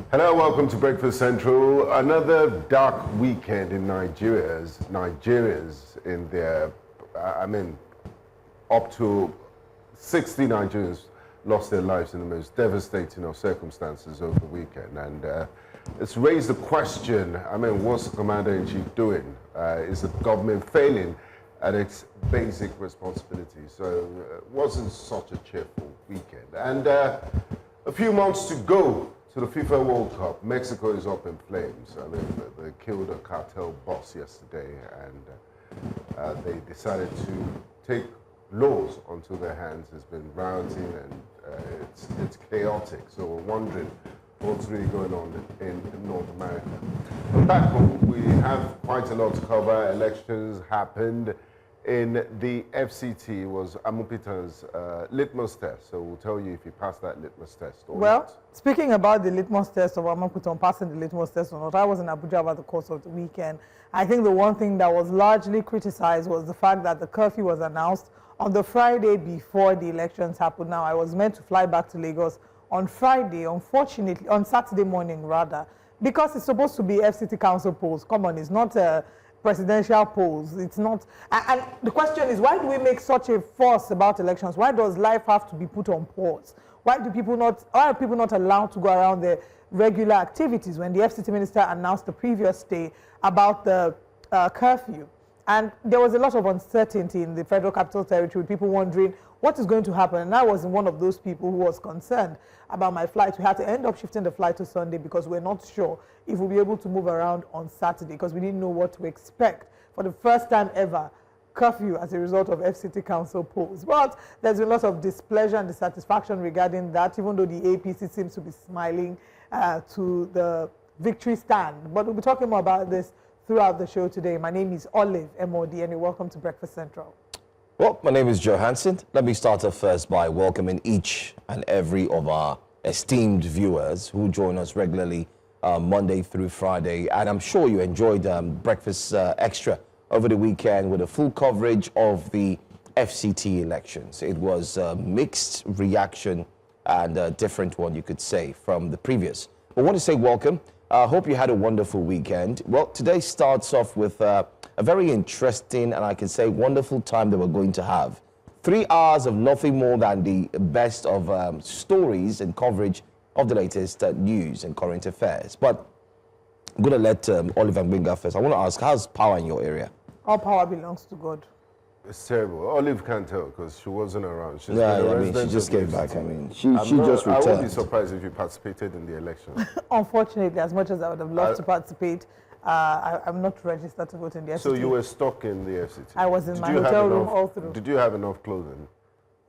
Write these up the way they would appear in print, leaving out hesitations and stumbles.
Hello, welcome to Breakfast Central. Another dark weekend in Nigerians in their, up to 60 Nigerians lost their lives in the most devastating of circumstances over the weekend. And it's raised the question, what's the Commander-in-Chief doing? Is the government failing at its basic responsibility? So it wasn't such a cheerful weekend. And a few months to go to the FIFA World Cup. Mexico is up in flames. They killed a cartel boss yesterday, and they decided to take laws onto their hands. There's been rioting, and it's chaotic. So we're wondering what's really going on in North America. Back home, we have quite a lot to cover. Elections happened. In the FCT was Amupita's litmus test. So we'll tell you if he passed that litmus test or not. Speaking about the litmus test of Amupita passing the litmus test or not, I was in Abuja over the course of the weekend. I think the one thing that was largely criticized was the fact that the curfew was announced on the Friday before the elections happened. Now, I was meant to fly back to Lagos on Friday, unfortunately, on Saturday morning rather, because it's supposed to be FCT council polls. Come on, it's not a presidential polls. It's not, and the question is, why do we make such a fuss about elections? Why does life have to be put on pause? Why are people not allowed to go around their regular activities when the FCT minister announced the previous day about the curfew? And there was a lot of uncertainty in the Federal Capital Territory, people wondering what is going to happen. And I was one of those people who was concerned about my flight. We had to end up shifting the flight to Sunday because we're not sure if we'll be able to move around on Saturday because we didn't know what to expect. For the first time ever, curfew as a result of FCT council polls. But there's been a lot of displeasure and dissatisfaction regarding that, even though the APC seems to be smiling to the victory stand. But we'll be talking more about this throughout the show today. My name is Olive MOD, and you're welcome to Breakfast Central. Well, my name is Joe Hansen. Let me start off first by welcoming each and every of our esteemed viewers who join us regularly Monday through Friday. And I'm sure you enjoyed Breakfast Extra over the weekend with a full coverage of the FCT elections. It was a mixed reaction and a different one, you could say, from the previous. I want to say welcome. I hope you had a wonderful weekend. Well, today starts off with a very interesting and I can say wonderful time that we're going to have. 3 hours of nothing more than the best of stories and coverage of the latest news and current affairs. But I'm going to let Oliver Benga first. I want to ask, how's power in your area? All power belongs to God. It's terrible. Olive can't tell because she wasn't around. She's she just came back. She just returned. I won't be surprised if you participated in the election. Unfortunately, as much as I would have loved to participate, I'm not registered to vote in the FCT. So you were stuck in the FCT? I was in my hotel room all through. Did you have enough clothing?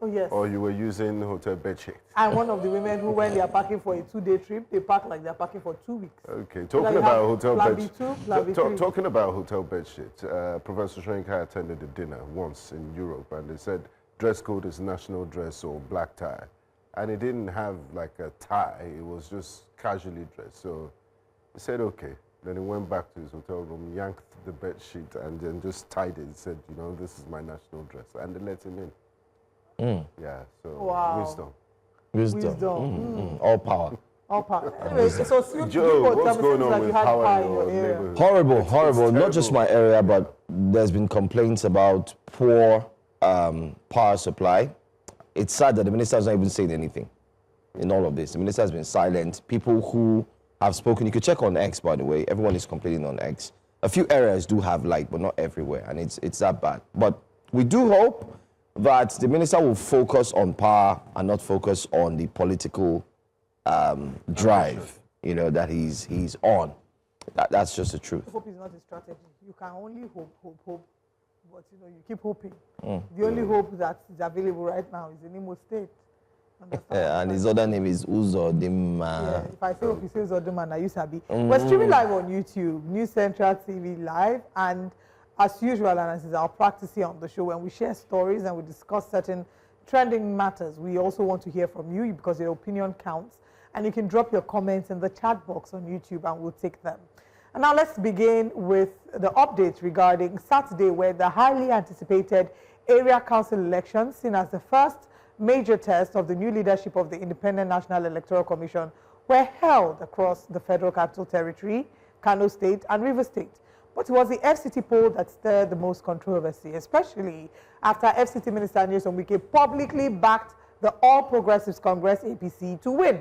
Oh, yes. Or you were using hotel bedsheet? I'm one of the women who, when they are packing for a 2-day trip, they pack like they're packing for 2 weeks. Okay, talking about hotel bedsheet. Talking about hotel bedsheet, Professor Shrenka attended a dinner once in Europe, and they said dress code is national dress or black tie, and it didn't have like a tie; it was just casually dressed. So he said, okay. Then he went back to his hotel room, yanked the bedsheet, and then just tied it. He said, this is my national dress, and they let him in. Yeah, so wow. Wisdom. All power. All power. Anyway, so Joe, what's going on with power in your neighborhood? Horrible. Not just my area, but there's been complaints about poor power supply. It's sad that the minister has not even said anything in all of this. The minister has been silent. People who have spoken, you could check on X, by the way. Everyone is complaining on X. A few areas do have light, but not everywhere, and it's that bad. But we do hope that the minister will focus on power and not focus on the political drive, that he's on. That's just the truth. Hope is not a strategy. You can only hope, but you keep hoping. The only hope that is available right now is in Imo State. And his other name is Uzodimma. Yeah, if I say hope, he says Uzodimma, I used to be. We're streaming live on YouTube, News Central TV Live, and as usual, and as is our practice here on the show, when we share stories and we discuss certain trending matters, we also want to hear from you because your opinion counts. And you can drop your comments in the chat box on YouTube and we'll take them. And now let's begin with the updates regarding Saturday, where the highly anticipated area council elections, seen as the first major test of the new leadership of the Independent National Electoral Commission, were held across the Federal Capital Territory, Kano State, and Rivers State. But it was the FCT poll that stirred the most controversy, especially after FCT Minister Nyesom Wike publicly backed the All Progressives Congress APC to win,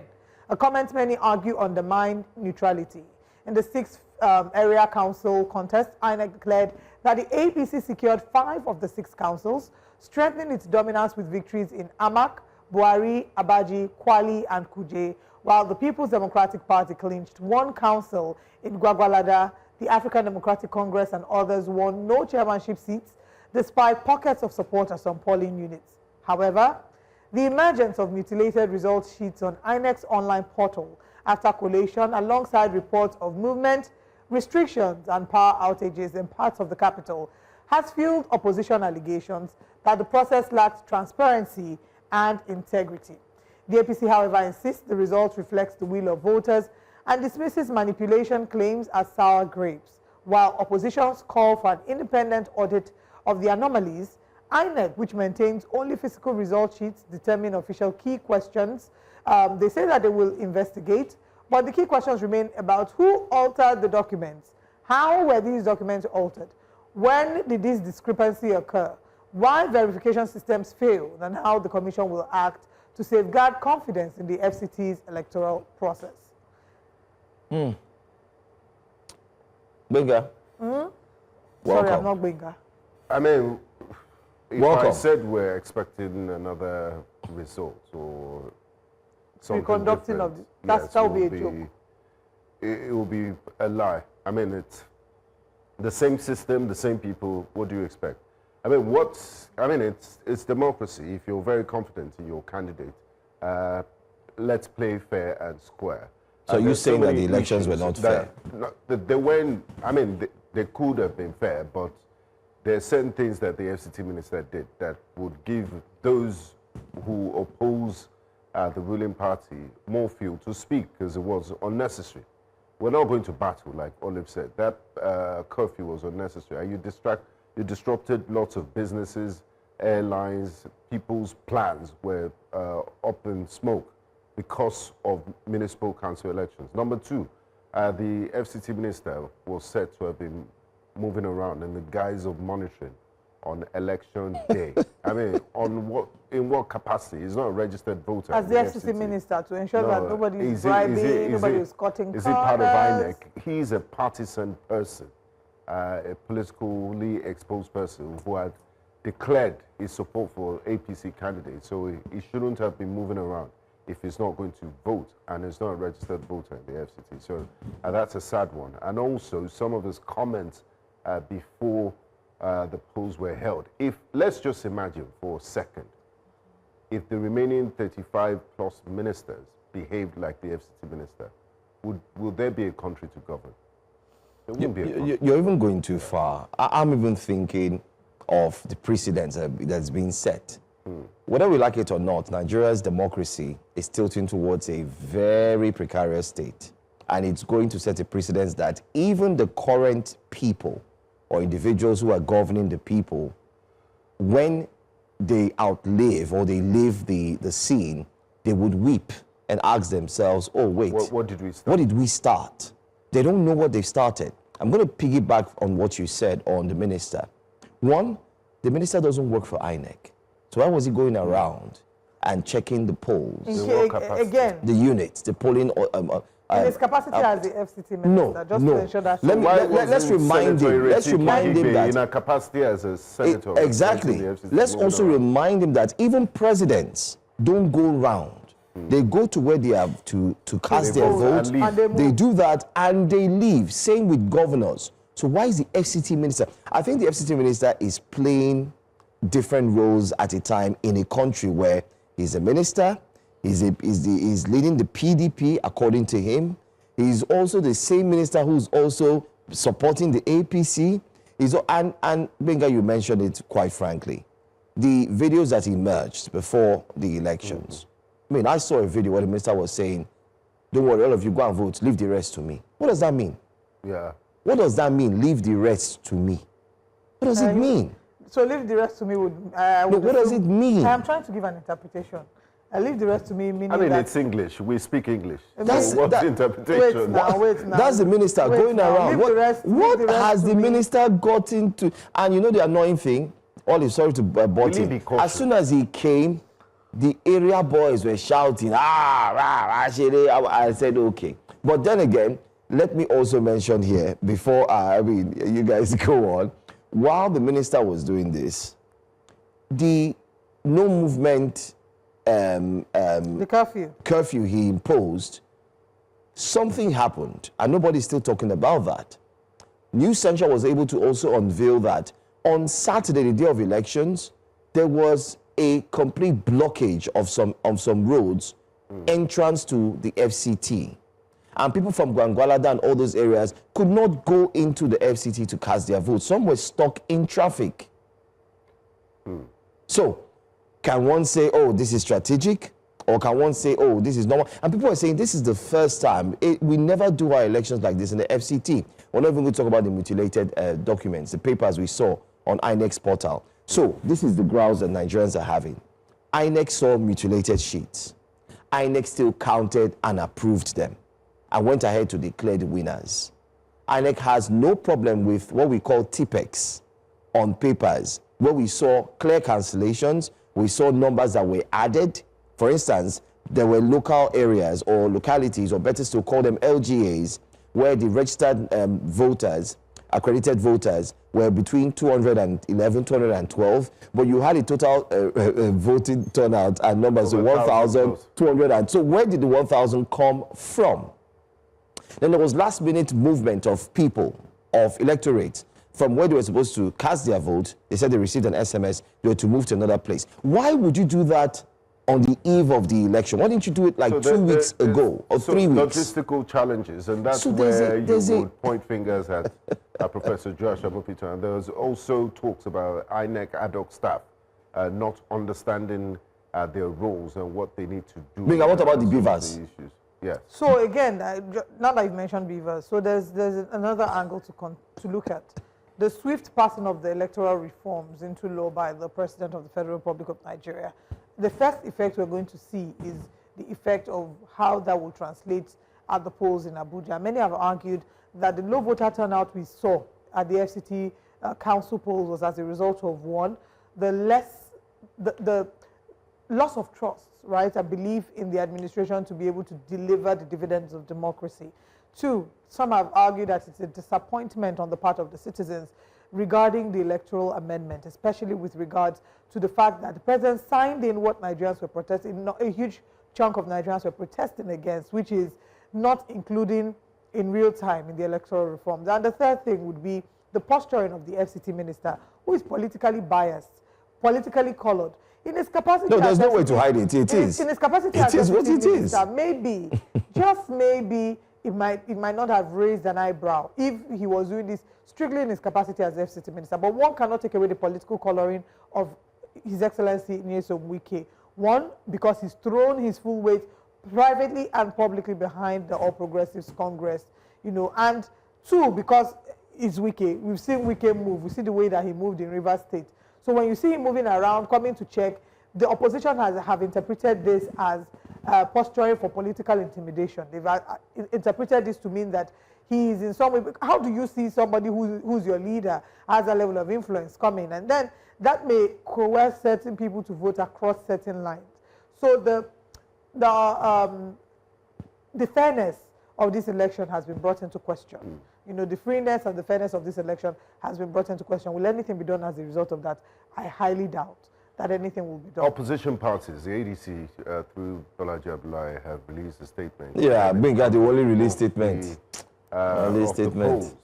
a comment many argue undermined neutrality. In the 6th area council contest, INEC declared that the APC secured 5 of the 6 councils, strengthening its dominance with victories in Amak, Buhari, Abaji, Kwali, and Kuje, while the People's Democratic Party clinched 1 council in Gwagwalada. The African Democratic Congress and others won no chairmanship seats, despite pockets of support at some polling units. However, the emergence of mutilated result sheets on INEC's online portal after collation, alongside reports of movement, restrictions, and power outages in parts of the capital, has fueled opposition allegations that the process lacked transparency and integrity. The APC, however, insists the result reflects the will of voters and dismisses manipulation claims as sour grapes, while oppositions call for an independent audit of the anomalies. INEC, which maintains only physical result sheets, determine official key questions. They say that they will investigate, but the key questions remain about who altered the documents, how were these documents altered, when did this discrepancy occur, why verification systems failed, and how the Commission will act to safeguard confidence in the FCT's electoral process. Benga. Sorry, I'm not Benga. I mean, if Welcome. I said we're expecting another result or something Reconducting different, of that will be a joke. It will be a lie. I mean, it's the same system, the same people. What do you expect? I mean, it's democracy. If you're very confident in your candidate, let's play fair and square. So you're saying that the elections were not fair? They weren't. I mean, they could have been fair, but there are certain things that the FCT minister did that would give those who oppose the ruling party more fuel to speak, because it was unnecessary. We're not going to battle, like Olive said. That curfew was unnecessary. And you disrupted lots of businesses, airlines, people's plans were up in smoke because of municipal council elections. Number 2, the FCT minister was said to have been moving around in the guise of monitoring on election day. I mean, in what capacity? He's not a registered voter. As the FCT minister, to ensure that nobody is bribing, nobody is cutting corners. Is he part of INEC? He's a partisan person, a politically exposed person who had declared his support for APC candidates. So he shouldn't have been moving around if he's not going to vote and is not a registered voter in the FCT. So that's a sad one. And also some of his comments before the polls were held. Let's just imagine for a second, if the remaining 35 plus ministers behaved like the FCT minister, would there be a country to govern? There wouldn't be a country. You're even going too far. I'm even thinking of the precedent that's been set. Whether we like it or not, Nigeria's democracy is tilting towards a very precarious state. And it's going to set a precedent that even the current people or individuals who are governing the people, when they outlive or they leave the scene, they would weep and ask themselves, oh, wait. What did we start? What did we start? They don't know what they've started. I'm going to piggyback on what you said on the minister. One, the minister doesn't work for INEC. So why was he going around and checking the polls? Again, the units, the polling. in his capacity as the FCT minister, to ensure that. Let's remind him that in a capacity as a senator. Exactly. Let's also remind him that even presidents don't go round. They go to where they have to cast their vote. They do that and they leave. Same with governors. So why is the FCT minister? I think the FCT minister is playing different roles at a time in a country where he's a minister, he's leading the PDP according to him. He's also the same minister who's also supporting the APC. And Benga, you mentioned it quite frankly. The videos that emerged before the elections. I mean, I saw a video where the minister was saying, don't worry, all of you go and vote, leave the rest to me. What does that mean? Yeah. What does that mean, leave the rest to me? What does it mean? So leave the rest to me would... what does it mean? I'm trying to give an interpretation. I leave the rest to me, meaning I mean, that it's English. We speak English. That's- So what's that- the interpretation? wait now. That's the minister Wait going now, around. leave the rest- leave What the rest has to the me. minister got into? And you know the annoying thing? All is sorry to Will he him. be cautious? As soon as he came, the area boys were shouting, ah, rah, rah, shiri. I said, okay. But then again, let me also mention here, before you guys go on, while the minister was doing this, the no movement the curfew he imposed, something happened, and nobody's still talking about that. News Central was able to also unveil that on Saturday, the day of elections, there was a complete blockage of some roads, entrance to the FCT. And people from Gwangwalada and all those areas could not go into the FCT to cast their votes. Some were stuck in traffic. So, can one say, oh, this is strategic? Or can one say, oh, this is normal? And people are saying this is the first time. We never do our elections like this in the FCT. We're not even going to talk about the mutilated documents, the papers we saw on INEC's portal. So, this is the grounds that Nigerians are having. INEC saw mutilated sheets. INEC still counted and approved them and went ahead to declare the winners. INEC has no problem with what we call TPEX on papers, where we saw clear cancellations, we saw numbers that were added. For instance, there were local areas or localities, or better still call them LGAs, where the registered voters, accredited voters, were between 211, 212, but you had a total voting turnout and numbers of 1,200. And so where did the 1,000 come from? Then there was last-minute movement of people, of electorates, from where they were supposed to cast their vote. They said they received an SMS, they were to move to another place. Why would you do that on the eve of the election? Why didn't you do it like 2 weeks ago or 3 weeks? Logistical challenges, and that's So where you would point fingers at Professor Josh Amopito. And there was also talks about INEC ad hoc staff not understanding their roles and what they need to do. What about the BVAS? Yes. So again, now that you've mentioned BVAS, so there's another angle to look at. The swift passing of the electoral reforms into law by the President of the Federal Republic of Nigeria. The first effect we're going to see is the effect of how that will translate at the polls in Abuja. Many have argued that the low voter turnout we saw at the FCT council polls was as a result of, one, the loss of trust, right? I believe in the administration to be able to deliver the dividends of democracy. Two, some have argued that it's a disappointment on the part of the citizens regarding the electoral amendment, especially with regards to the fact that the president signed in what Nigerians were protesting, a huge chunk of Nigerians were protesting against, which is not including in real time in the electoral reforms. And the third thing would be the posturing of the FCT minister, who is politically biased, politically colored. In his capacity, no, there's no way to hide it. It is. In his capacity, it is what it is. Maybe, just maybe, it might not have raised an eyebrow if he was doing this strictly in his capacity as FCT minister. But one cannot take away the political coloring of His Excellency Nyesom Wike. One, because he's thrown his full weight privately and publicly behind the All Progressives Congress, and two, because it's Wike. We've seen Wike move. We see the way that he moved in Rivers State. So when you see him moving around, coming to check, the opposition have interpreted this as posturing for political intimidation. They've interpreted this to mean that he is in some way. How do you see somebody who's your leader has a level of influence coming? And then that may coerce certain people to vote across certain lines. So the fairness of this election has been brought into question. The freeness and the fairness of this election has been brought into question. Will anything be done as a result of that? I highly doubt that anything will be done. Opposition parties, the ADC, through Bolaji Abdullahi, have released a statement. Yeah, Benga, the only release statement. Only statement.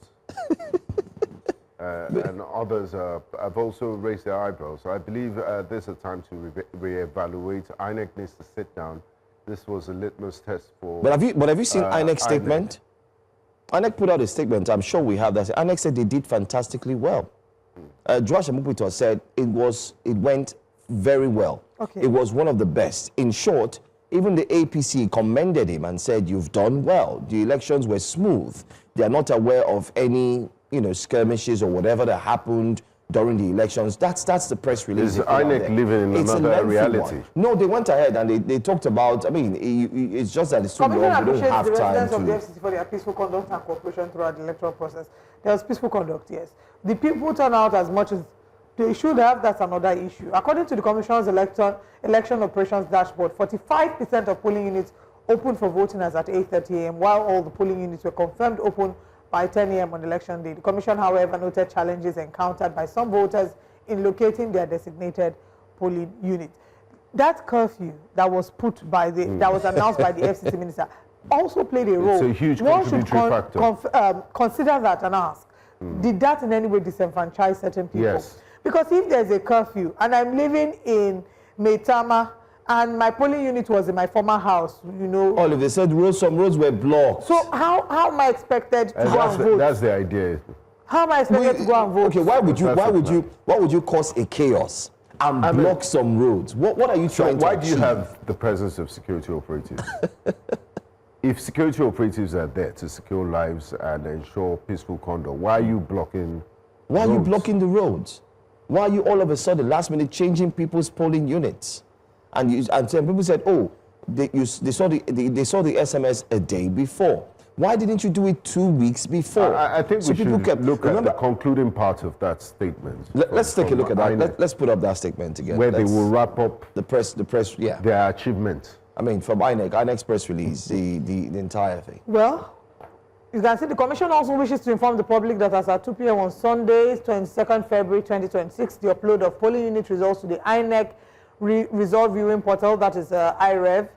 And others have also raised their eyebrows. So I believe there's a time to re-evaluate. INEC needs to sit down. This was a litmus test for... But have you seen INEC's statement? INEC put out a statement. I'm sure we have that. INEC said they did fantastically well. Josh Amopito said it went very well. Okay. It was one of the best. In short, even the APC commended him and said, you've done well. The elections were smooth. They are not aware of any, skirmishes or whatever that happened during the elections. That's the press release. Is INEC living in another reality? One. No, they went ahead and they talked about, I mean, it's just that it's too long, we don't have the time residents to... of the FCT for their peaceful conduct and cooperation throughout the electoral process. There was peaceful conduct, yes. The people turn out as much as they should have, that's another issue. According to the Commission's election operations dashboard, 45% of polling units opened for voting as at 8:30 a.m., while all the polling units were confirmed open by 10 a.m. on election day. The Commission, however, noted challenges encountered by some voters in locating their designated polling unit. That curfew that was put by that was announced by the FCT minister also played a role. It's a huge contributory factor. Consider that and ask, did that in any way disenfranchise certain people? Yes. Because if there's a curfew and I'm living in Maitama and my polling unit was in my former house, you know. All of they said some roads were blocked. So how am I expected to go and vote? That's the idea. How am I expected to go and vote? Okay, why would you cause a chaos and block some roads? What are you trying to achieve? Why do you have the presence of security operatives? If security operatives are there to secure lives and ensure peaceful conduct, why are you blocking Why are roads? you blocking the roads? Why are you all of a sudden last minute changing people's polling units? And some people said, oh, they saw the SMS a day before. Why didn't you do it 2 weeks before? I think so we should look at the concluding part of that statement. Let's take a look at that. Let's put up that statement again. Where they will wrap up the press, yeah, their achievement. I mean, from INEC's press release, the entire thing. Well, you can see the Commission also wishes to inform the public that as at 2 p.m. on Sunday, 22nd February 2026, the upload of polling unit results to the INEC result viewing portal, that is IREV,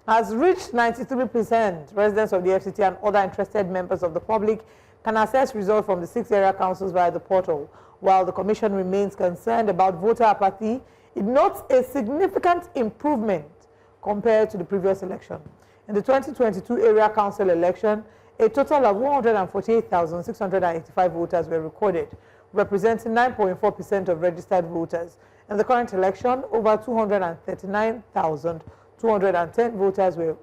has reached 93%. Residents of the FCT and other interested members of the public can access results from the 6 area councils via the portal. While the Commission remains concerned about voter apathy, it notes a significant improvement compared to the previous election. In the 2022 area council election, a total of 148,685 voters were recorded, representing 9.4% of registered voters. In the current election, over 239,210 voters were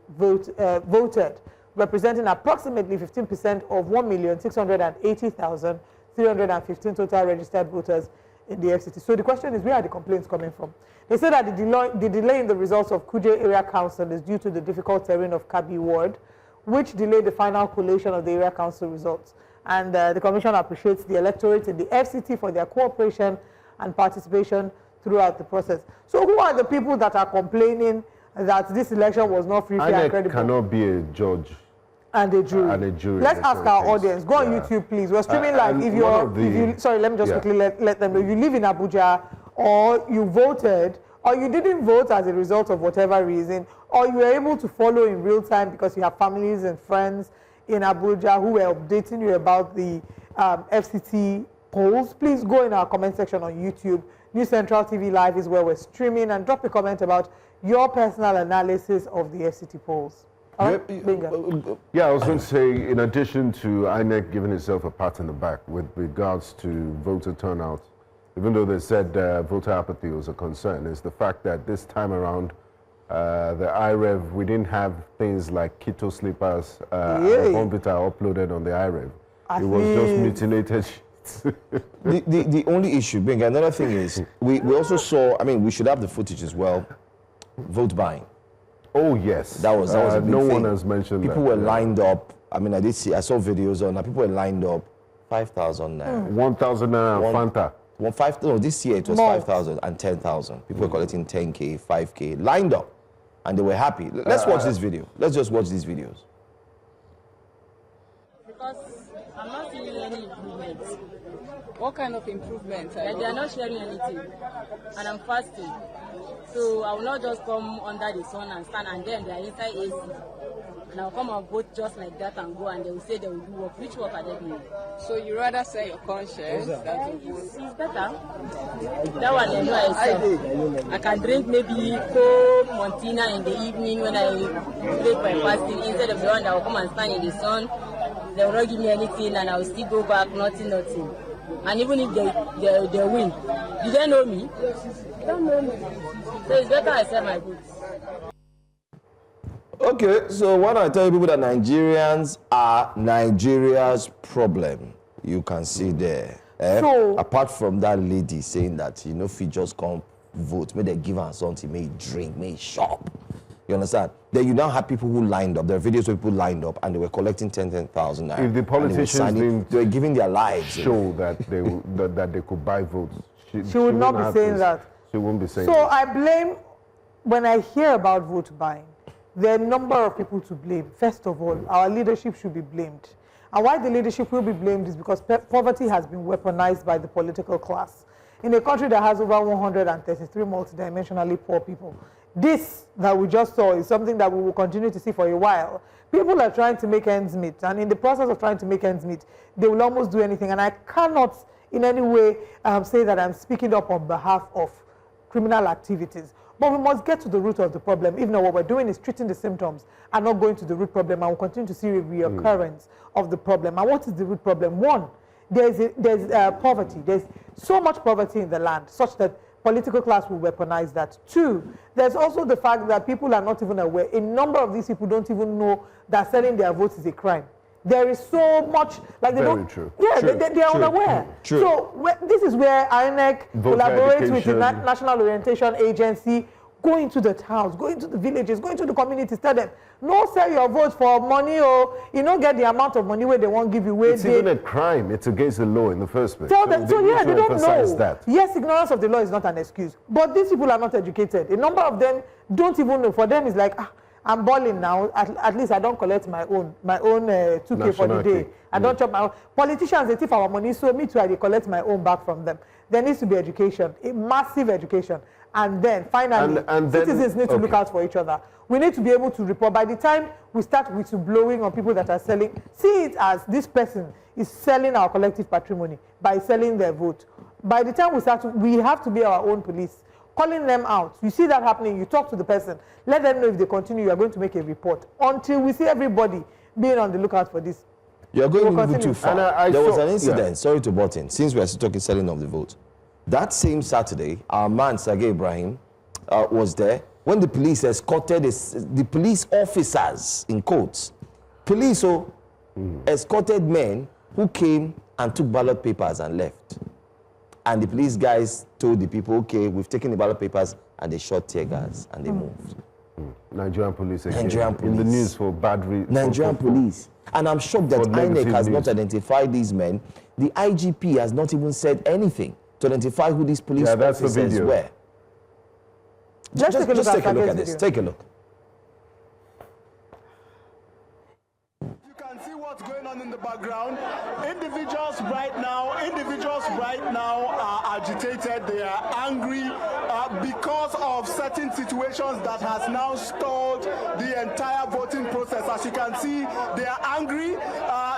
voted, representing approximately 15% of 1,680,315 total registered voters in the FCT. So the question is, where are the complaints coming from? They say that the delay in the results of Kuje Area Council is due to the difficult terrain of Kabi Ward, which delayed the final collation of the Area Council results. And the Commission appreciates the electorate in the FCT for their cooperation and participation throughout the process. So who are the people that are complaining that this election was not free, fair, and credible? Cannot be a judge and a jury. Let's ask our audience. Go on YouTube, please. We're streaming live. If you sorry, let me just quickly let them know. You live in Abuja, or you voted, or you didn't vote as a result of whatever reason, or you were able to follow in real time because you have families and friends in Abuja who were updating you about the FCT polls, please go in our comment section on YouTube. New Central TV Live is where we're streaming, and drop a comment about your personal analysis of the FCT polls. Yeah, I was going to say, in addition to INEC giving itself a pat on the back with regards to voter turnout, even though they said voter apathy was a concern, is the fact that this time around, the IREV, we didn't have things like keto slippers, Bonvita uploaded on the IREV. It was just mutilated sheets. the only issue, Benga, another thing is, we also saw, I mean, we should have the footage as well, vote buying. Oh, yes. That was a big no thing. one has mentioned people were lined up. I mean, I saw videos on that. People were lined up, 5,000 naira. 1,000 naira Fanta. No, this year it was 5,000 and 10,000. People were collecting 10K, 5K, lined up. And they were happy. Let's watch this video. Let's just watch these videos. Because I'm not seeing any improvements. What kind of improvement? Like they are not sharing anything. And I'm fasting. So I will not just come under the sun and stand, and then they are inside AC. And I'll come and vote just like that and go, and they will say they will do work. Which work are they doing? So you rather sell your conscience than to vote? It's better. That one I know myself. I can drink maybe Coke, Montina in the evening when I break my fasting, instead of the one that will come and stand in the sun. They will not give me anything, and I will still go back, nothing. And even if they win, do they know me? They don't know me. So it's better I sell my goods. Okay, so why don't I tell you people that Nigerians are Nigeria's problem? You can see there. So apart from that lady saying that, you know, if you just come vote, may they give her something, may drink, may shop. You understand? Then you now have people who lined up. There are videos where people lined up and they were collecting 10,000 naira. If the politicians didn't they were giving their lives. show that they that they could buy votes, she would not be saying that. She wouldn't be saying So that. I blame, when I hear about vote buying, there are a number of people to blame. First of all, our leadership should be blamed. And why the leadership will be blamed is because poverty has been weaponized by the political class. In a country that has over 133 multidimensionally poor people, this that we just saw is something that we will continue to see for a while. People are trying to make ends meet, and in the process of trying to make ends meet, they will almost do anything. And I cannot in any way say that I'm speaking up on behalf of criminal activities. But we must get to the root of the problem. If not, what we're doing is treating the symptoms and not going to the root problem, and we'll continue to see a reoccurrence of the problem. And what is the root problem? One, there's poverty. There's so much poverty in the land such that political class will weaponize that. Two, there's also the fact that people are not even aware. A number of these people don't even know that selling their votes is a crime. There is so much, like they Very don't. true. Yeah, True. they are True. unaware. True. So this is where INEC Voter collaborates with the education. National Orientation Agency, go into the towns, go into the villages, go into the communities, tell them, no sell your vote for money, or you don't get the amount of money where they won't give you. Where It's even a crime. It's against the law in the first place. tell them, so need yeah, to they don't emphasize know. that. Yes, ignorance of the law is not an excuse, but these people are not educated. A number of them don't even know. For them, it's like, I'm balling now. At least I don't collect my own 2K for the National day. cake. I don't chop my own. Politicians, they thief our money, so me too, I collect my own back from them. There needs to be education, a massive education. And then finally, And then- citizens need to look out for each other. We need to be able to report. By the time we start whistleblowing on people that are selling, see it as this person is selling our collective patrimony by selling their vote. By the time we have to be our own police, calling them out. You see that happening, you talk to the person, let them know if they continue, you are going to make a report. Until we see everybody being on the lookout for this. You're going We'll a little continue. too far. And I There was saw- an incident, yeah. sorry to butt in, since we are still talking selling of the vote. That same Saturday, our man, Sergey Ibrahim, was there when the police escorted the police officers, in quotes, police escorted men who came and took ballot papers and left. And the police guys told the people, okay, we've taken the ballot papers, and they shot tear gas and they moved. Nigerian police again. Nigerian In the police. news for bad Nigerian police. And I'm shocked that For negative INEC has not news. identified these men. The IGP has not even said anything to identify who these police Yeah, that's the officers video. were. Just take a look Just at take a look Sergey's at this. video. Take a look. You can see what's going on in the background. Individuals right now are agitated. They are angry because of certain situations that has now stalled the entire voting process. As you can see, they are angry,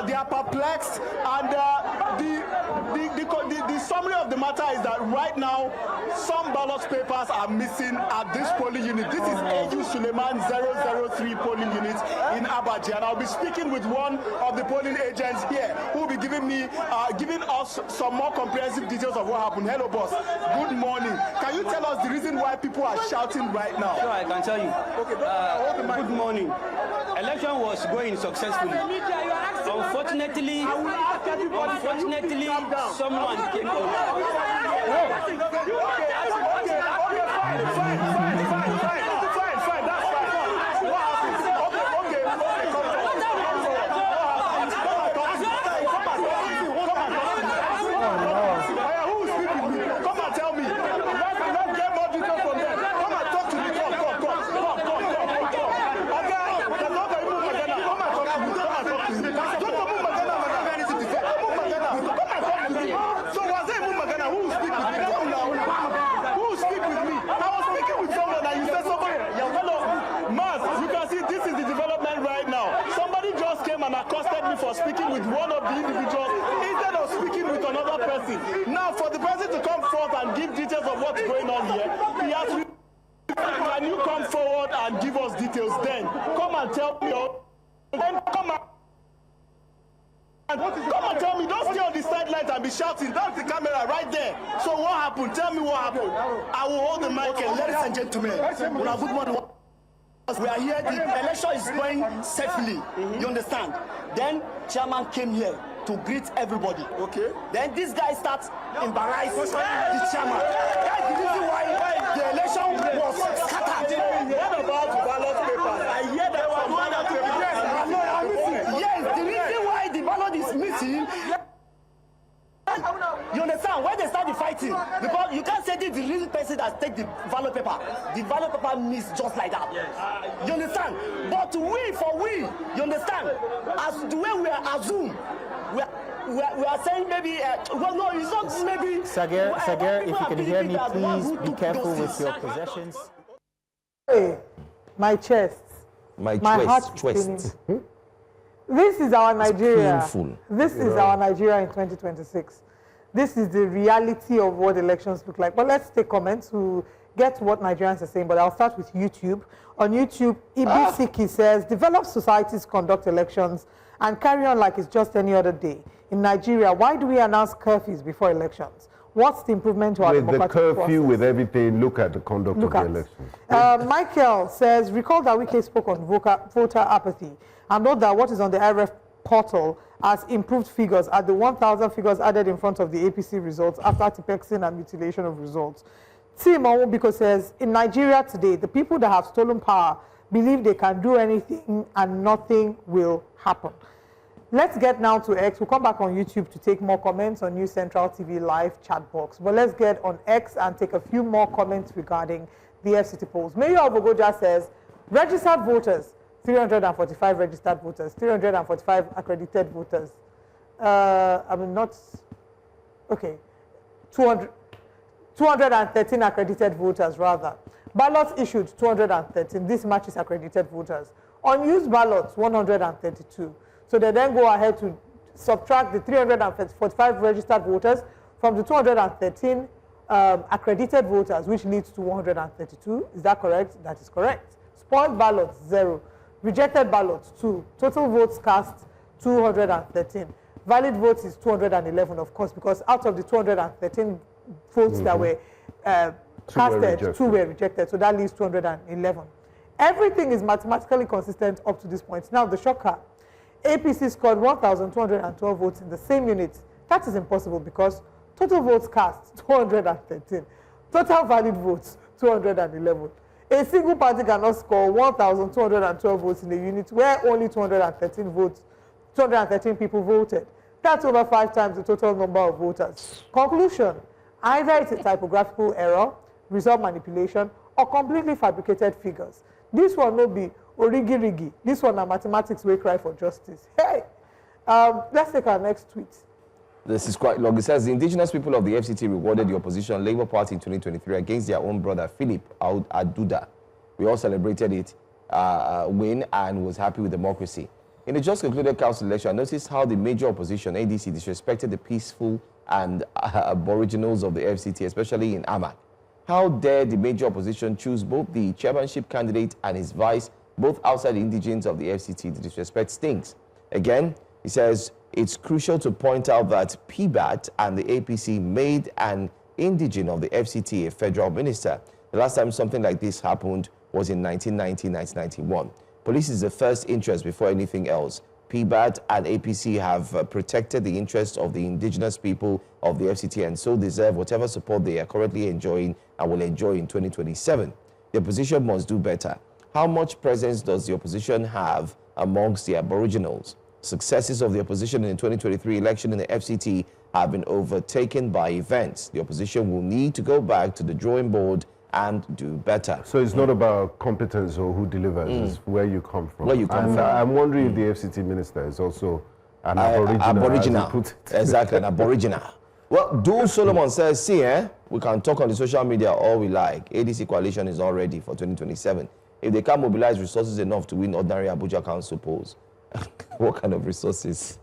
they are perplexed, and the summary of the matter is that right now some ballot papers are missing at this polling unit. This is AU Suleiman 003 polling unit in Abuja, and I'll be speaking with one of the polling agents here who will be giving us some more comprehensive details of what happened. Hello, boss. Good morning. Can you tell us the reason why people are shouting right now? Sure, I can tell you. Okay, hold the mic. Good morning. Election was going successfully. Unfortunately, someone came on. Okay, fine. That's fine. What happened? Okay, who will speak with me? Come and tell me. Let's get more details from them. Come and talk to me. Come. So was it Mumagana? Who will speak with me? Come now. Who will speak with me? I was speaking with someone and you said somebody. Hello, Maz, you can see this is the development right now. Somebody just came and accosted me for speaking with one of the individuals instead of speaking with another person. Now, for the person to come forth and give details of what's going on here, he has to. Can you come forward and give us details then? Come and tell me. Then come and tell me. Don't stay on the sidelines and be shouting. That's the camera right there. So what happened? Tell me what happened. I will hold the mic. Okay, ladies and gentlemen, good morning. We are here, the election is going safely, you understand? Then chairman came here to greet everybody. Okay. Then this guy starts embarrassing the chairman. That's the reason why the election was scattered. What about ballot papers? I hear that some ballot papers. Yes, the reason why the ballot is missing. You understand? When they start the fighting, because you can't say this the real person that take the ballot paper. The ballot paper missed just like that. You understand? But we, you understand? As the way we are assumed, we are saying maybe, well, no, it's not maybe. Sager, if you can hear me, please be careful with your possessions. Hey, my chest. My heart is twist. spinning. This is our Nigeria. painful. This is our Nigeria in 2026. This is the reality of what elections look like. But let's take comments to get what Nigerians are saying. But I'll start with YouTube. On YouTube, Ibisiki says, developed societies conduct elections and carry on like it's just any other day. In Nigeria, why do we announce curfews before elections? What's the improvement to our With the democratic curfew, process? with everything, look at the conduct of the elections. Michael says, recall that Wike spoke on voter apathy and note that what is on the IRF portal as improved figures are the 1,000 figures added in front of the APC results after tipexing and mutilation of results. Tim Onwubiko says, in Nigeria today, the people that have stolen power believe they can do anything and nothing will happen. Let's get now to X. We'll come back on YouTube to take more comments on News Central TV live chat box. But let's get on X and take a few more comments regarding the FCT polls. Mayor of Abuja says, registered voters, 345 registered voters, 345 accredited voters. 213 accredited voters, rather. Ballots issued, 213. This matches accredited voters. Unused ballots, 132. So they then go ahead to subtract the 345 registered voters from the 213 accredited voters, which leads to 132. Is that correct? That is correct. Spoiled ballots, 0. Rejected ballots, 2. Total votes cast, 213. Valid votes is 211, of course, because out of the 213 votes that were casted, 2 were rejected. So that leaves 211. Everything is mathematically consistent up to this point. Now, the shocker. APC scored 1,212 votes in the same unit. That is impossible because total votes cast, 213. Total valid votes, 211. A single party cannot score 1,212 votes in a unit where only 213 people voted. That's over 5 times the total number of voters. Conclusion, either it's a typographical error, result manipulation, or completely fabricated figures. This one will be origi-rigi. This one are mathematics wey cry for justice. Hey, let's take our next tweet. This is quite long. It says, the indigenous people of the FCT rewarded the opposition Labour Party in 2023 against their own brother, Philip Aduda. We all celebrated it win and was happy with democracy. In the just concluded council election, I noticed how the major opposition, ADC, disrespected the peaceful and aboriginals of the FCT, especially in Amak. How dare the major opposition choose both the chairmanship candidate and his vice, both outside the indigents of the FCT? The disrespect stinks. Again, he says, it's crucial to point out that PBAT and the APC made an indigent of the FCT a federal minister. The last time something like this happened was in 1990-1991. Police is the first interest before anything else. PBAT and APC have protected the interests of the indigenous people of the FCT and so deserve whatever support they are currently enjoying and will enjoy in 2027. The opposition must do better. How much presence does the opposition have amongst the aboriginals? Successes of the opposition in the 2023 election in the FCT have been overtaken by events. The opposition will need to go back to the drawing board and do better. So it's not about competence or who delivers, it's where you come from. Where you come and from. I'm wondering if the FCT minister is also an aboriginal. as he put it. Exactly, an aboriginal. Well, Dul Solomon says, see, we can talk on the social media all we like. ADC coalition is all ready for 2027. If they can't mobilize resources enough to win ordinary Abuja council polls, what kind of resources?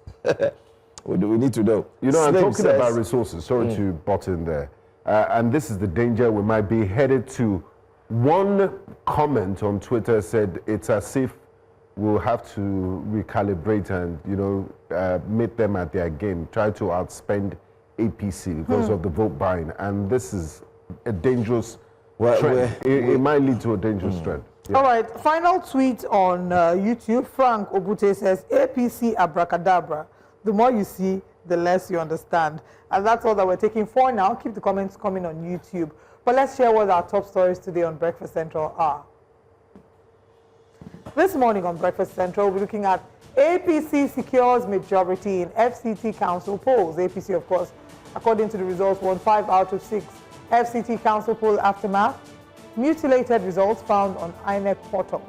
We need to know. You know, I'm Slim talking says, about resources. Sorry to butt in there. And this is the danger we might be headed to. One comment on Twitter said it's as if we'll have to recalibrate and, you know, meet them at their game, try to outspend APC because of the vote buying. And this is a dangerous trend. It might lead to a dangerous trend. Yeah. All right, final tweet on YouTube. Frank Obute says, APC abracadabra. the more you see, the less you understand. And that's all that we're taking for now. Keep the comments coming on YouTube. But let's share what our top stories today on Breakfast Central are. This morning on Breakfast Central, we're looking at APC secures majority in FCT council polls. APC, of course, according to the results, won 5 out of 6 FCT council poll aftermath. Mutilated results found on INEC portal.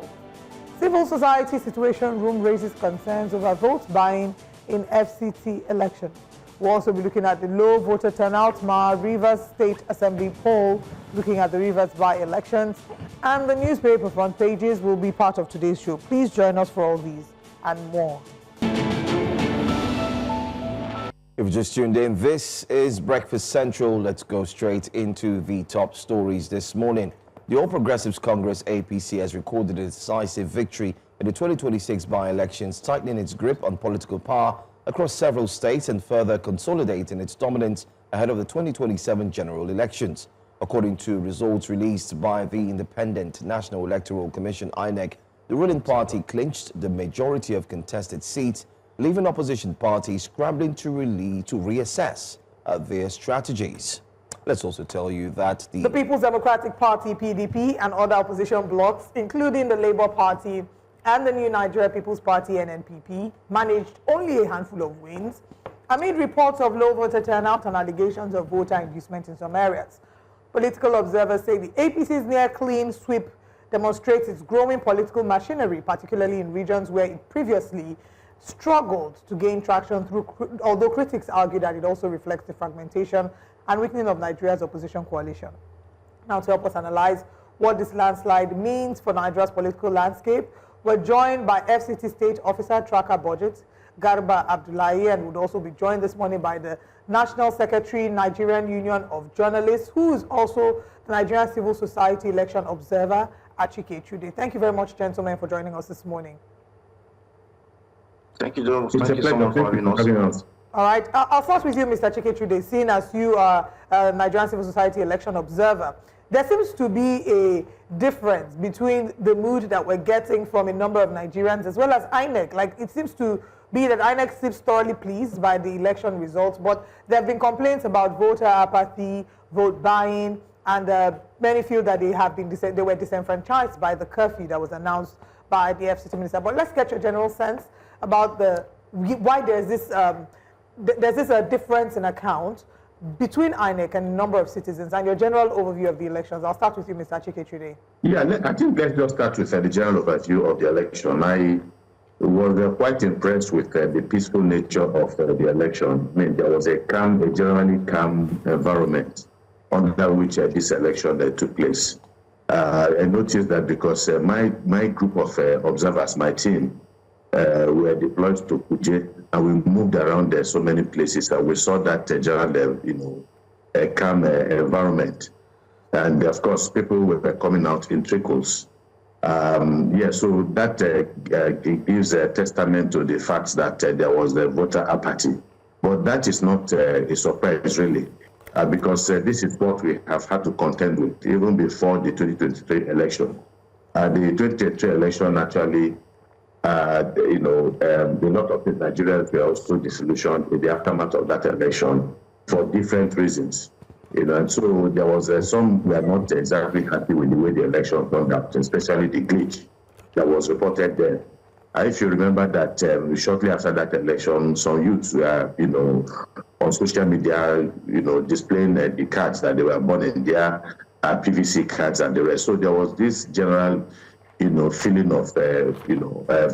Civil society situation room raises concerns over vote buying in FCT election. We'll also be looking at the low voter turnout, Rivers State Assembly poll, looking at the Rivers by-elections, and the newspaper front pages will be part of today's show. Please join us for all these and more. If you just tuned in, this is Breakfast Central. Let's go straight into the top stories this morning. The All Progressives Congress, APC, has recorded a decisive victory in the 2026 by-elections, tightening its grip on political power across several states and further consolidating its dominance ahead of the 2027 general elections. According to results released by the Independent National Electoral Commission, INEC, the ruling party clinched the majority of contested seats, leaving opposition parties scrambling to reassess their strategies. Let's also tell you that the People's Democratic Party, PDP, and other opposition blocs, including the Labour Party and the New Nigeria People's Party, NNPP, managed only a handful of wins amid reports of low voter turnout and allegations of voter inducement in some areas. Political observers say the APC's near-clean sweep demonstrates its growing political machinery, particularly in regions where it previously struggled to gain traction, although critics argue that it also reflects the fragmentation and weakening of Nigeria's opposition coalition. Now, to help us analyze what this landslide means for Nigeria's political landscape, we're joined by FCT State Officer Tracker Budget, Garba Abdullahi, and would also be joined this morning by the National Secretary, Nigerian Union of Journalists, who is also the Nigerian Civil Society Election Observer, Achike Chude. Thank you very much, gentlemen, for joining us this morning. Thank you, Jones. Thank you so much for having us. All right. I'll start with you, Mr. Achike Chude, seeing as you are a Nigerian Civil Society Election Observer. There seems to be a difference between the mood that we're getting from a number of Nigerians as well as INEC. Like, it seems to be that INEC seems thoroughly pleased by the election results, but there have been complaints about voter apathy, vote buying, and many feel that they were disenfranchised by the curfew that was announced by the FCT minister. But let's get your general sense about why there's this difference in account between INEC and a number of citizens, and your general overview of the elections. I'll start with you, Mr. Achike Chude. Yeah, I think let's just start with the general overview of the election. I was quite impressed with the peaceful nature of the election. I mean, there was a generally calm environment under which this election took place. I noticed that because my group of observers, my team, were deployed to Kuje, and we moved around there so many places, and we saw that general, calm environment. And of course, people were coming out in trickles. So that gives a testament to the fact that there was the voter apathy. But that is not a surprise, really, because this is what we have had to contend with even before the 2023 election. The 2023 election actually, a lot of the Nigerians were also disillusioned in the aftermath of that election for different reasons. And so there was some were not exactly happy with the way the election turned out, especially the glitch that was reported there. If you remember that shortly after that election, some youths were, on social media, displaying the cards that they were born in their PVC cards and the rest. So there was this general feeling of,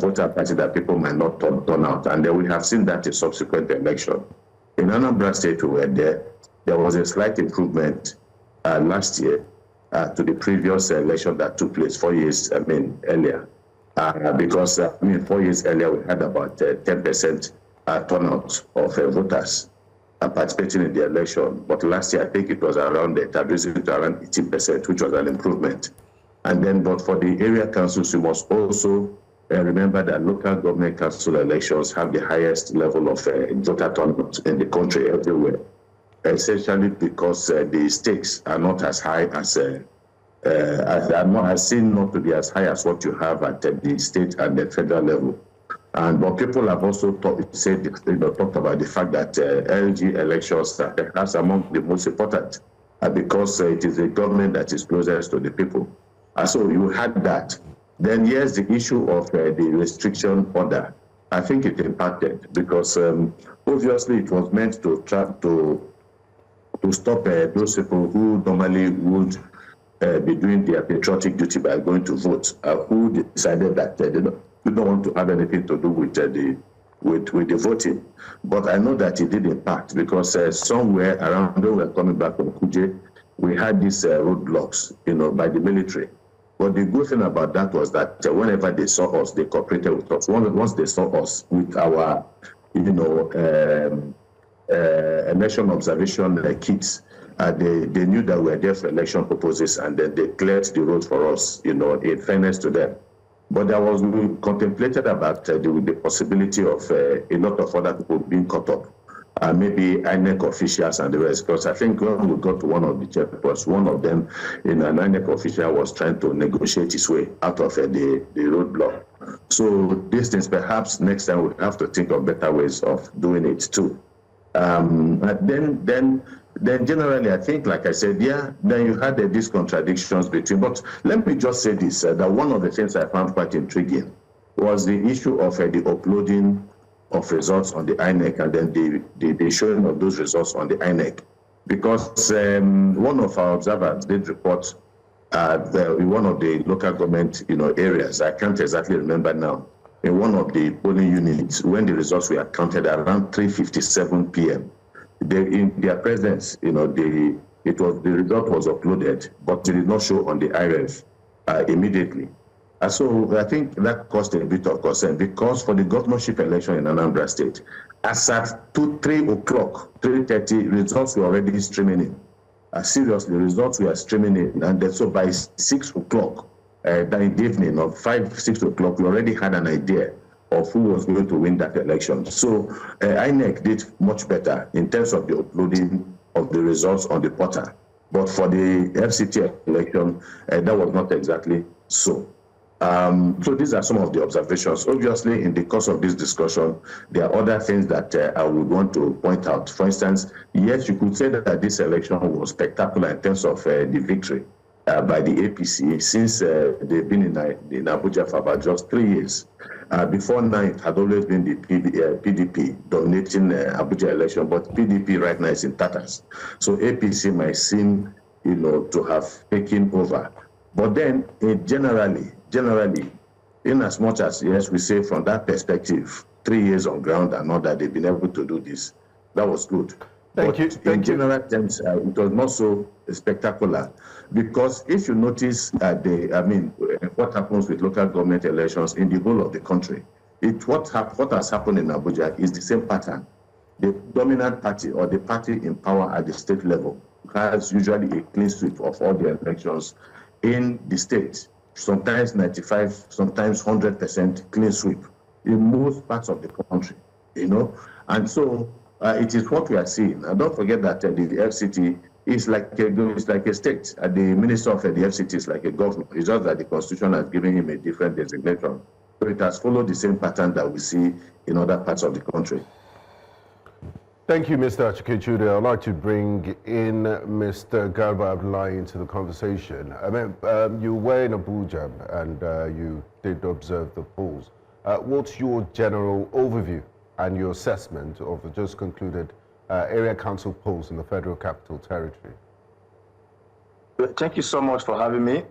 voter apathy that people might not turn out. And then we have seen that in subsequent election. In Anambra State, we were there. There was a slight improvement last year to the previous election that took place 4 years earlier. Because 4 years earlier, we had about 10% turnout of voters participating in the election. But last year, I think it was around 18%, which was an improvement. And then, but for the area councils, you must also remember that local government council elections have the highest level of voter turnout in the country everywhere, essentially because the stakes are not as high as seen not to be as high as what you have at the state and the federal level. But people have also talked about the fact that LG elections are perhaps among the most important because it is the government that is closest to the people. So you had that. Then here's the issue of the restriction order. I think it impacted because obviously it was meant to try to stop those people who normally would be doing their patriotic duty by going to vote, who decided that they don't want to have anything to do with the voting. But I know that it did impact because somewhere around when we were coming back from Kuje, we had these roadblocks, by the military. But the good thing about that was that whenever they saw us, they cooperated with us. Once they saw us with our, election observation kits, they knew that we were there for election purposes, and then they cleared the road for us, in fairness to them. But we contemplated about the possibility of a lot of other people being caught up, maybe INEC officials and the rest. Because I think when we got to one of the checkpoints, one of them, an INEC official was trying to negotiate his way out of the roadblock. So these things, perhaps next time we have to think of better ways of doing it too. Then generally, I think, like I said, then you had these contradictions between. But let me just say this, that one of the things I found quite intriguing was the issue of the uploading of results on the INEC and then the showing of those results on the INEC. Because one of our observers did report in one of the local government areas, I can't exactly remember now, in one of the polling units, when the results were counted around 3:57 p.m., in their presence, the result was uploaded, but it did not show on the IREF immediately. And so I think that caused a bit of concern because for the governorship election in Anambra State, as at 3:30, results were already streaming in. Seriously, results were streaming in, and then so by 6 o'clock that evening, or 6 o'clock, we already had an idea of who was going to win that election. So INEC did much better in terms of the uploading of the results on the portal. But for the FCT election, that was not exactly so. So these are some of the observations. Obviously, in the course of this discussion, there are other things that I would want to point out. For instance, yes, you could say that this election was spectacular in terms of the victory by the APC, since they've been in Abuja for about just 3 years. Before now, it had always been the PDP dominating Abuja election, but PDP right now is in tatters. So APC might seem, to have taken over. But then, generally, in as much as, yes, we say from that perspective, 3 years on ground and all that, they've been able to do this. That was good. Thank you. In general terms, it was not so spectacular because if you notice what happens with local government elections in the whole of the country, what has happened in Abuja is the same pattern. The dominant party or the party in power at the state level has usually a clean sweep of all the elections in the state. Sometimes 95, sometimes 100% clean sweep in most parts of the country, and so it is what we are seeing. And don't forget that the FCT is like a state. The minister of the FCT is like a governor. It's just that the Constitution has given him a different designation. So it has followed the same pattern that we see in other parts of the country. Thank you, Mr. Achikechude. I'd like to bring in Mr. Garba Abdullahi into the conversation. You were in Abuja and you did observe the polls. What's your general overview and your assessment of the just concluded area council polls in the Federal Capital Territory? Thank you so much for having me.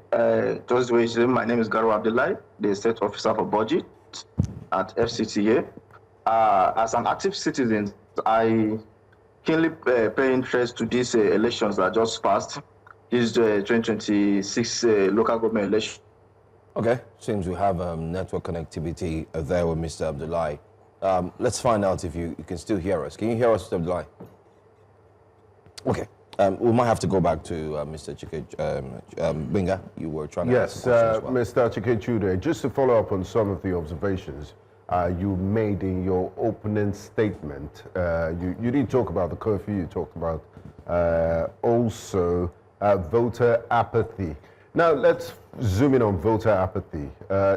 Just my name is Garba Abdullahi, the State Officer for Budget at FCT. As an active citizen, I keenly pay interest to these elections that just passed. This 2026 local government election. Okay, seems we have network connectivity there with Mr. Abdullahi. Let's find out if you can still hear us. Can you hear us, Mr. Abdullahi? Okay. We might have to go back to Mr. Binga. You were trying to Yes, well. Mr. Achikechude, just to follow up on some of the observations you made in your opening statement. You didn't talk about the curfew, you talked about also voter apathy. Now, let's zoom in on voter apathy.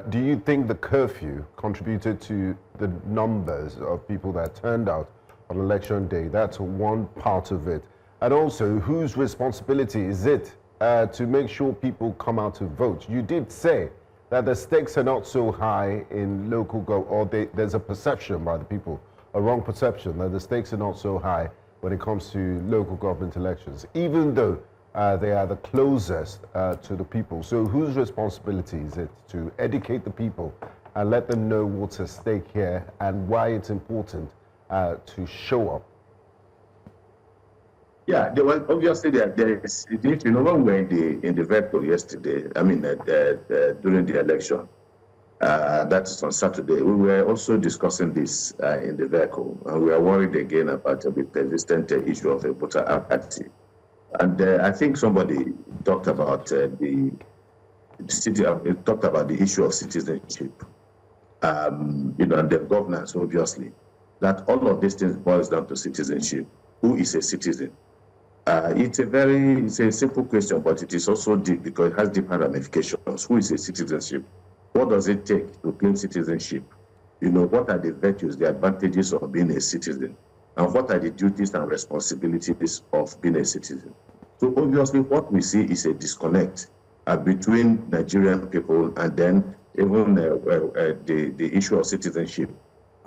Do you think the curfew contributed to the numbers of people that turned out on election day? That's one part of it. And also, whose responsibility is it to make sure people come out to vote? You did say that the stakes are not so high in local government, or there's a perception by the people, a wrong perception, that the stakes are not so high when it comes to local government elections, even though they are the closest to the people. So whose responsibility is it to educate the people and let them know what's at stake here and why it's important to show up? Yeah, well, obviously there is, you know, when we were in the vehicle yesterday, I mean, during the election, that is on Saturday, we were also discussing this in the vehicle, and we are worried again about the persistent issue of voter apathy. And I think somebody talked about the issue of citizenship, you know, and the governance, obviously, that all of these things boils down to citizenship. Who is a citizen? It's a simple question, but it is also deep because it has deeper ramifications. Who is a citizenship? What does it take to claim citizenship? You know, what are the virtues, the advantages of being a citizen? And what are the duties and responsibilities of being a citizen? So obviously what we see is a disconnect between Nigerian people and then even the issue of citizenship.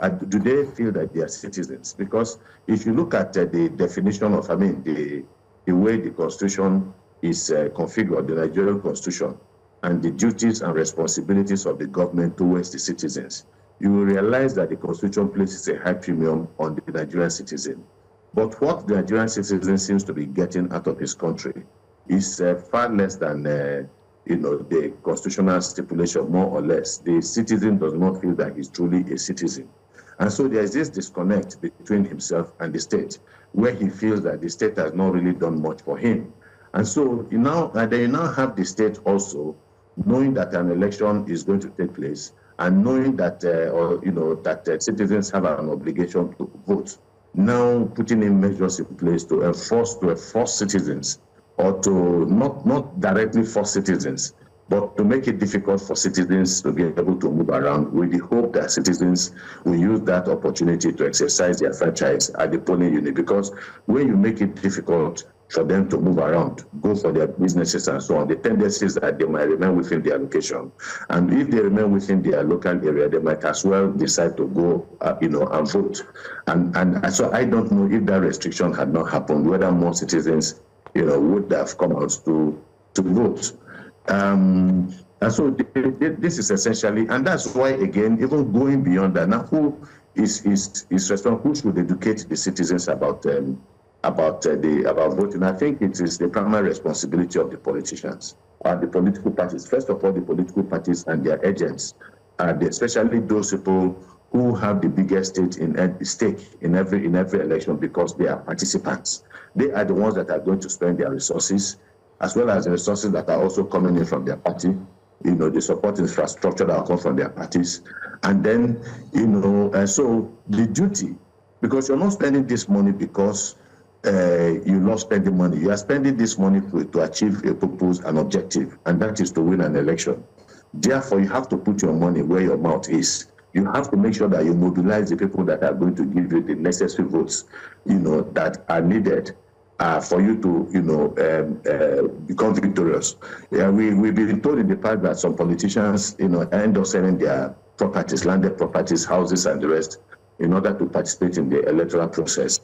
Do they feel that they are citizens? Because if you look at the definition of, the way the Constitution is configured, the Nigerian Constitution, and the duties and responsibilities of the government towards the citizens, you will realize that the Constitution places a high premium on the Nigerian citizen. But what the Nigerian citizen seems to be getting out of his country is far less than the constitutional stipulation, more or less. The citizen does not feel that he's truly a citizen. And so there is this disconnect between himself and the state, where he feels that the state has not really done much for him. And so you now have the state also knowing that an election is going to take place, and knowing that citizens have an obligation to vote, now putting in measures in place to enforce citizens, or to not directly force citizens, but to make it difficult for citizens to be able to move around, with the hope that citizens will use that opportunity to exercise their franchise at the polling unit. Because when you make it difficult for them to move around, go for their businesses and so on, the tendency is that they might remain within their location. And if they remain within their local area, they might as well decide to go, and vote. And so I don't know if that restriction had not happened, whether more citizens, would have come out to vote. And so this is essentially, and that's why, again, even going beyond that, now who is responsible? Who should educate the citizens about voting? I think it is the primary responsibility of the politicians and the political parties. First of all, the political parties and their agents, especially those people who have the biggest stake in every election, because they are participants. They are the ones that are going to spend their resources, as well as the resources that are also coming in from their party, the support infrastructure that will come from their parties. And then, so the duty, because you're not spending this money because you love spending money. You are spending this money to achieve a purpose, an objective, and that is to win an election. Therefore, you have to put your money where your mouth is. You have to make sure that you mobilize the people that are going to give you the necessary votes, that are needed for you to, become victorious. Yeah, we've been told in the past that some politicians, end up selling their properties, landed properties, houses, and the rest, in order to participate in the electoral process.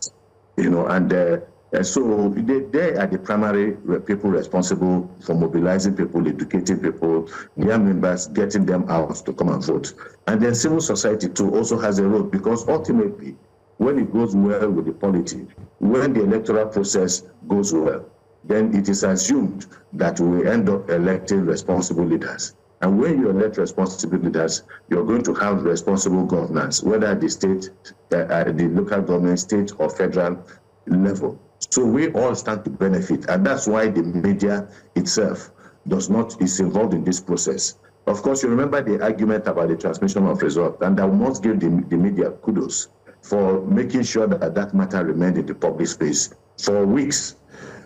So they are the primary people responsible for mobilizing people, educating people, their members, getting them out to come and vote. And then civil society too also has a role, because ultimately, when it goes well with the polity, when the electoral process goes well, then it is assumed that we end up electing responsible leaders. And when you elect responsible leaders, you're going to have responsible governance, whether the state, the local government, state or federal level. So we all stand to benefit, and that's why the media itself is involved in this process. Of course, you remember the argument about the transmission of results, and I must give the media kudos for making sure that matter remained in the public space for weeks.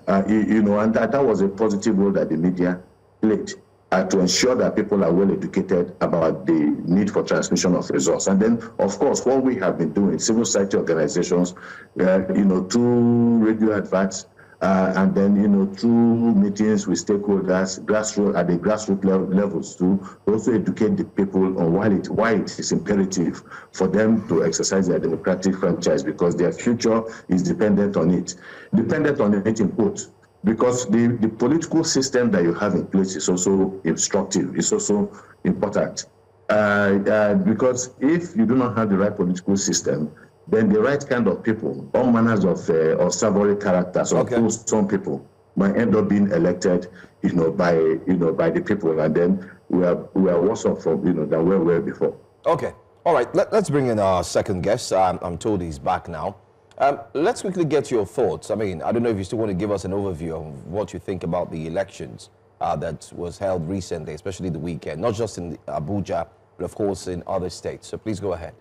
And that was a positive role that the media, played to ensure that people are well educated about the need for transmission of resource. And then, of course, what we have been doing, civil society organizations, through radio adverts, and then, through meetings with stakeholders, at the grassroots levels to also educate the people on why it is imperative for them to exercise their democratic franchise, because their future is dependent on it in quotes. Because the political system that you have in place is also instructive, it's also important. Because if you do not have the right political system, then the right kind of people, all manners of savory characters, or some people might end up being elected, by the people, and then we are worse off from than where we were before. Okay, all right. Let's bring in our second guest. I'm told he's back now. Let's quickly get your thoughts. I mean, I don't know if you still want to give us an overview of what you think about the elections that was held recently, especially the weekend, not just in Abuja, but of course in other states. So please go ahead.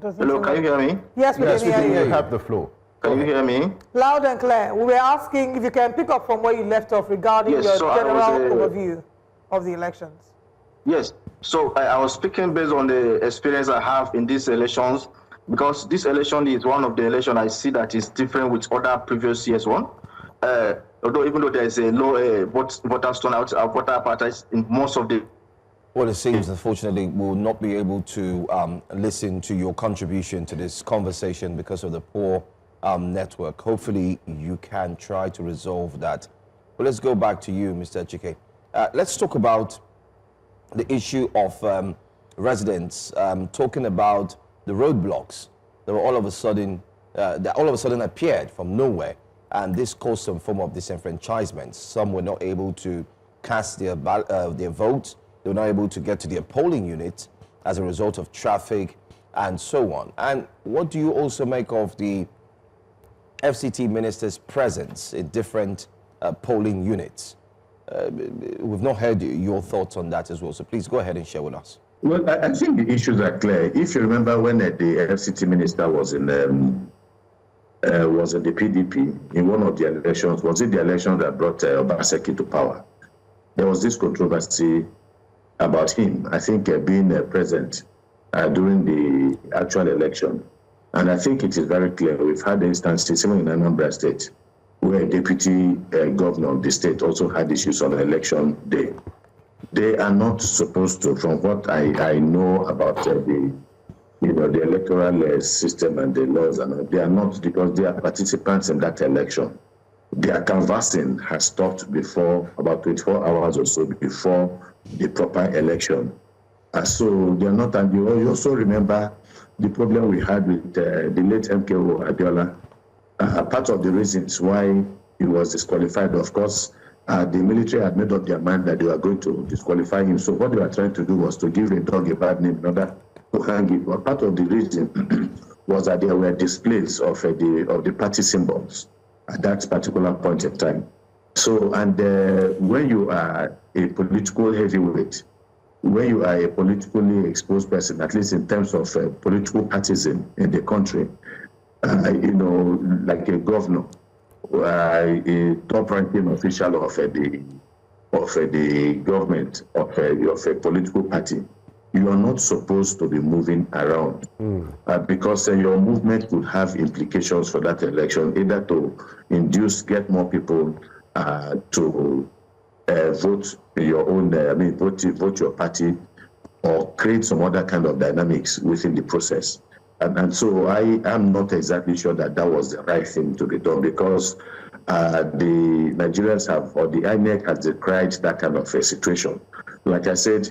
Hello, can you hear me? Yes, we can hear you. You have the floor. Can you hear me? Loud and clear. We were asking if you can pick up from where you left off regarding your general overview of the elections. Yes. So I was speaking based on the experience I have in these elections, because this election is one of the elections I see that is different with other previous years one. Although even though there is a low voter turnout, voter parties in most of the. Well, it seems, unfortunately, we'll not be able to listen to your contribution to this conversation because of the poor network. Hopefully, you can try to resolve that. But let's go back to you, Mr. Chike. Let's talk about the issue of residents talking about the roadblocks that were all of a sudden appeared from nowhere, and this caused some form of disenfranchisement. Some were not able to cast their vote. They were not able to get to their polling unit as a result of traffic and so on. And what do you also make of the FCT minister's presence in different polling units? We've not heard your thoughts on that as well, so please go ahead and share with us. Well, I think the issues are clear. If you remember when the FCT minister was in the PDP in one of the elections, was it the election that brought Obaseki to power? There was this controversy about him, I think, being present during the actual election. And I think it is very clear. We've had instances, even in Anambra State, where a deputy governor of the state also had issues on election day. They are not supposed to, from what I know about the electoral system and the laws, and they are not, because they are participants in that election. Their canvassing has stopped before, about 24 hours or so before the proper election. So they are not, and you also remember the problem we had with the late MKO Abiola. Part of the reasons why he was disqualified, of course, the military had made up their mind that they were going to disqualify him. So what they were trying to do was to give a dog a bad name in order to hang it. But part of the reason was that there were displays of the party symbols at that particular point in time. So, and when you are a political heavyweight, when you are a politically exposed person, at least in terms of political partisan in the country, like a governor, a top-ranking official of the government of a political party, you are not supposed to be moving around because your movement could have implications for that election, either to get more people to vote your own, vote your party, or create some other kind of dynamics within the process. And so I am not exactly sure that was the right thing to be done, because the Nigerians have, or the INEC has decried that kind of a situation. Like I said,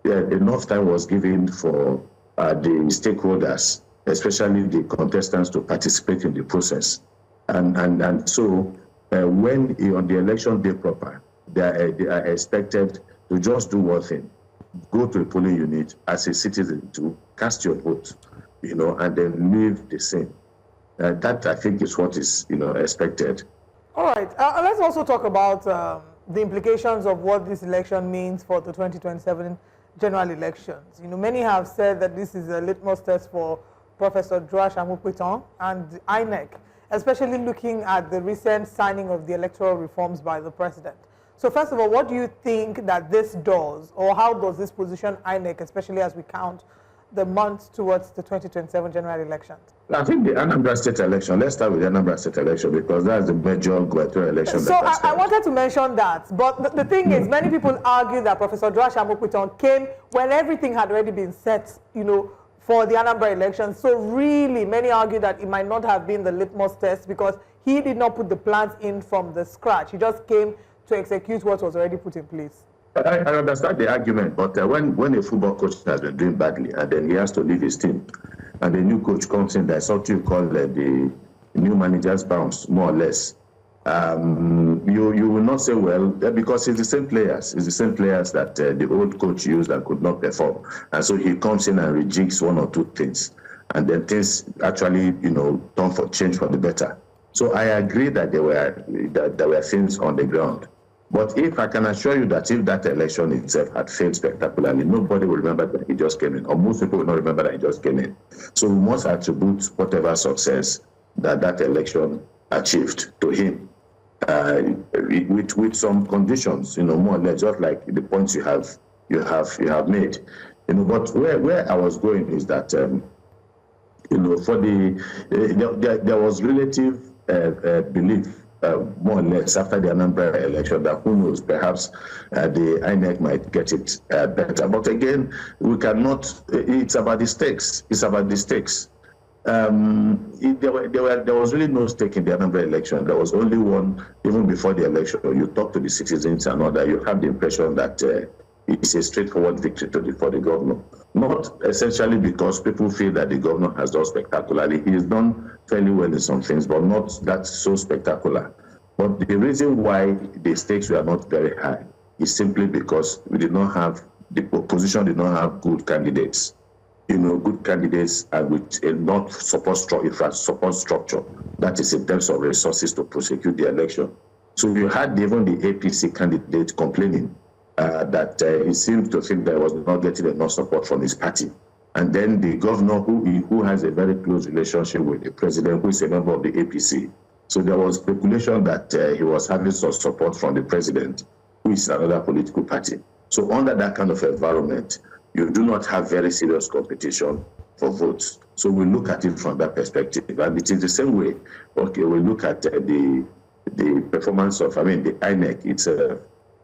enough time was given for the stakeholders, especially the contestants, to participate in the process. And so when on the election day proper, they are expected to just do one thing: go to a polling unit as a citizen to cast your vote, and then leave the scene. That, I think, is what is, expected. All right. Let's also talk about the implications of what this election means for the 2027 general elections. Many have said that this is a litmus test for Professor Joash Amopiton and the INEC, especially looking at the recent signing of the electoral reforms by the president. So first of all, what do you think that this does, or how does this position INEC, especially as we count the months towards the 2027 general elections? I think the Anambra State election, let's start with the Anambra State election because that's the major gubernatorial election. So I wanted to mention that, but the thing is, many people argue that Professor Joash Amokuton came when everything had already been set, you know, for the Anambra election. So really, many argue that it might not have been the litmus test because he did not put the plans in from the scratch. He just came to execute what was already put in place. I understand the argument, but when a football coach has been doing badly and then he has to leave his team, and the new coach comes in, that's what you call the new manager's bounce, more or less. You will not say, well, because it's the same players. It's the same players that the old coach used and could not perform. And so he comes in and rejigs one or two things. And then things actually, you know, turn for change for the better. So I agree that there were things on the ground. But if I can assure you that if that election itself had failed spectacularly, nobody will remember that he just came in, or most people will not remember that he just came in. So we must attribute whatever success that election achieved to him, with some conditions, you know, more or less, just like the points you have made, you know. But where I was going is that, you know, for there was relative belief. More or less after the Anambra election, that who knows, perhaps the INEC might get it better. But again, we cannot, it's about the stakes. It's about the stakes. There was really no stake in the Anambra election. There was only one, even before the election. You talk to the citizens and all that, you have the impression that it's a straightforward victory for the governor. Not essentially because people feel that the governor has done spectacularly. He has done fairly well in some things, but not that so spectacular. But the reason why the stakes were not very high is simply because we did not have, the opposition did not have good candidates. You know, good candidates with a not support structure, that is in terms of resources to prosecute the election. So you had even the APC candidate complaining that he seemed to think that he was not getting enough support from his party. And then the governor, who has a very close relationship with the president, who is a member of the APC. So there was speculation that he was having some support from the president, who is another political party. So under that kind of environment, you do not have very serious competition for votes. So we look at it from that perspective. And it is the same way, okay, we look at the performance of, the INEC. It's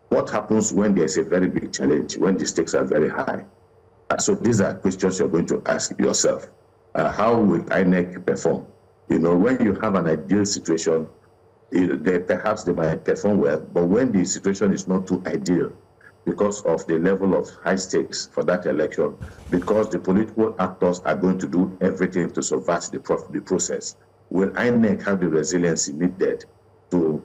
what happens when there's a very big challenge, when the stakes are very high? So these are questions you're going to ask yourself. How will INEC perform? You know, when you have an ideal situation, perhaps they might perform well, but when the situation is not too ideal, because of the level of high stakes for that election, because the political actors are going to do everything to subvert the process, will INEC have the resiliency needed to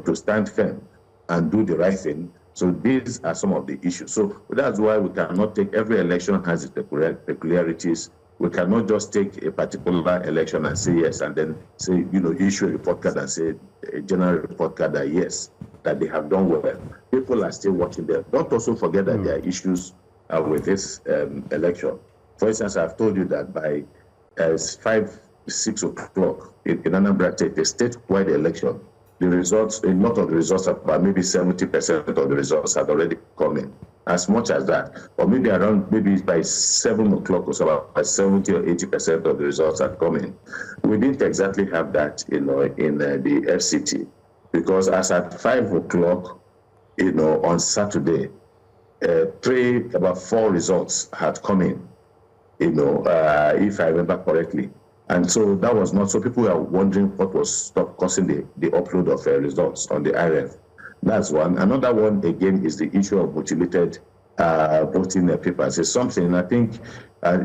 to stand firm and do the right thing? So these are some of the issues. So that's why we cannot take, every election has its peculiarities. We cannot just take a particular election and say yes, and then say, issue a report card and say a general report card that yes, that they have done well. People are still watching them. Don't also forget that there are issues with this election. For instance, I've told you that by 5, 6 o'clock in Anambra State, the statewide election, the results, a lot of the results, about maybe 70% of the results had already come in. As much as that, or maybe by 7 o'clock or so, about 70 or 80% of the results had come in. We didn't exactly have that, in the FCT, because as at 5 o'clock, on Saturday, about 4 results had come in, if I remember correctly. And so that was not, so people were wondering what was causing the upload of results on the IRF. That's one. Another one, again, is the issue of mutilated voting papers. It's something, I think, I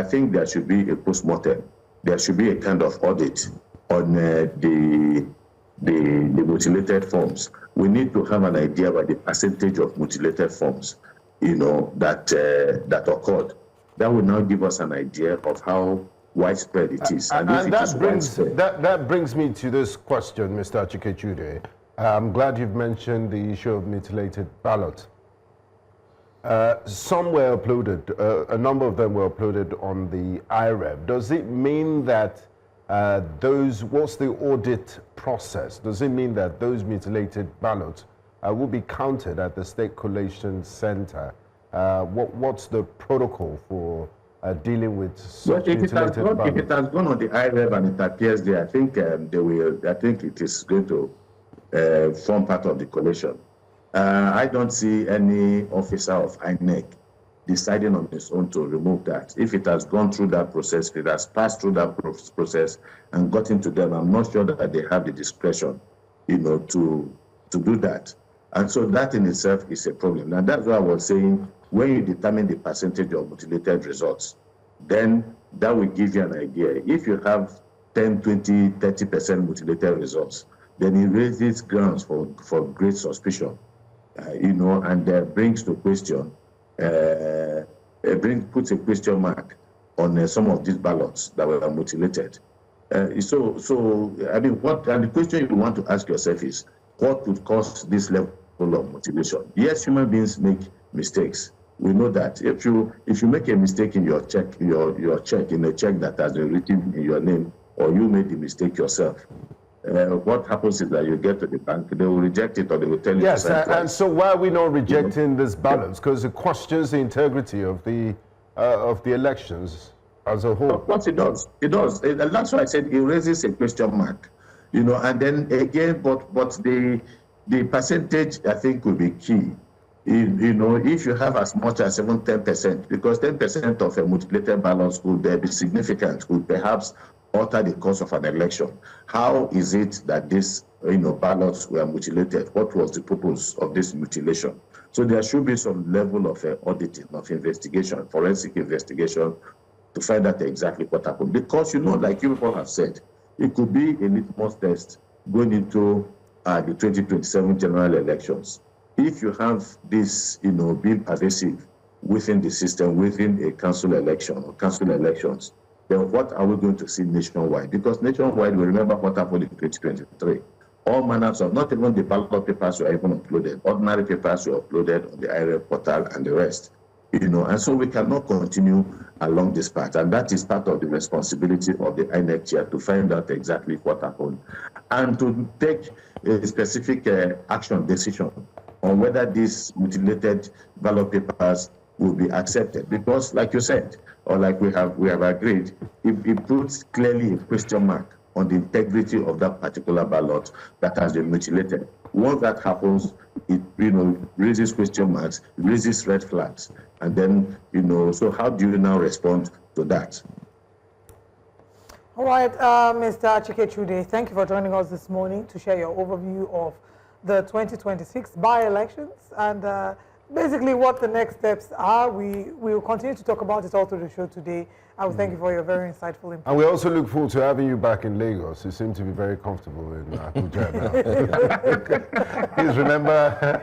think there should be a post-mortem. There should be a kind of audit on the mutilated forms. We need to have an idea about the percentage of mutilated forms, that occurred. That will now give us an idea of how widespread it is. And that brings me to this question, Mr. Chikechude. I'm glad you've mentioned the issue of mutilated ballot. Some were uploaded, a number of them were uploaded on the IREB. Does it mean that what's the audit process? Does it mean that those mutilated ballots will be counted at the State Collation Center? What's the protocol for dealing with such mutilated ballots? If it has gone on the IREV and it appears there, I think they will. I think it is going to form part of the collation. I don't see any officer of INEC deciding on his own to remove that. If it has gone through that process, if it has passed through that process and gotten to them, I'm not sure that they have the discretion, to do that. And so that in itself is a problem. And that's why I was saying, when you determine the percentage of mutilated results, then that will give you an idea. If you have 10, 20, 30% mutilated results, then it raises grounds for great suspicion, and brings to question, puts a question mark on some of these ballots that were mutilated. So I mean, the question you want to ask yourself is, what would cause this level of mutilation? Yes, human beings make mistakes. We know that. If you make a mistake in your check, in a check that has been written in your name, or you made the mistake yourself, what happens is that you get to the bank, they will reject it, or they will tell you. Yes, and so why are we not rejecting these ballots? Because it questions the integrity of the elections as a whole. Of course, it does. It does. And that's why I said it raises a question mark. And then again, but the percentage, I think, will be key. If you have as much as even 10%, because 10% of a mutilated ballots would be significant, would perhaps alter the course of an election. How is it that these ballots were mutilated? What was the purpose of this mutilation? So there should be some level of auditing, of investigation, forensic investigation, to find out exactly what happened. Because, like you people have said, it could be a litmus test going into the 2027 general elections. If you have this, being pervasive within the system, within a council election or council elections, then what are we going to see nationwide? Because nationwide, we remember what happened in 2023. All manners of, not even the ballot papers were even uploaded. Ordinary papers were uploaded on the IREV portal and the rest. And so we cannot continue along this path. And that is part of the responsibility of the INEC chair, to find out exactly what happened and to take a specific decision on whether these mutilated ballot papers will be accepted. Because, like you said, or like we have agreed, it puts clearly a question mark on the integrity of that particular ballot that has been mutilated. Once that happens, it raises question marks, raises red flags, and then so how do you now respond to that? All right, Mr. Chikechude, thank you for joining us this morning to share your overview of the 2026 by-elections and basically what the next steps are. We will continue to talk about it all through the show today. I will thank you for your very insightful input. And we also look forward to having you back in Lagos. You seem to be very comfortable in Abuja now. Please remember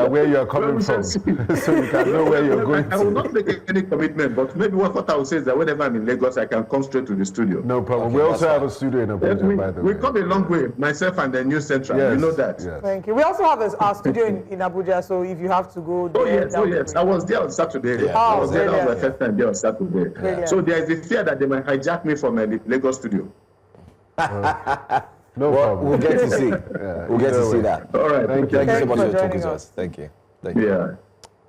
where you are coming from, so we can know where you're going to. I will not make any commitment, but maybe what I will say is that whenever I'm in Lagos, I can come straight to the studio. No problem. Okay, we also have a studio in Abuja, by the way. We come a long way, myself and the New Central. Yes, you know that. Yes. Thank you. We also have our studio in Abuja, so if you have to go there. Oh, yes. I was there on Saturday. Yeah. I was there on the first time there on Saturday. Yeah. So there is a fear that they might hijack me from the Lagos studio. No problem. We'll get to see. We'll get to see that. All right. Thank you so much for joining talking to us. Thank you. Yeah.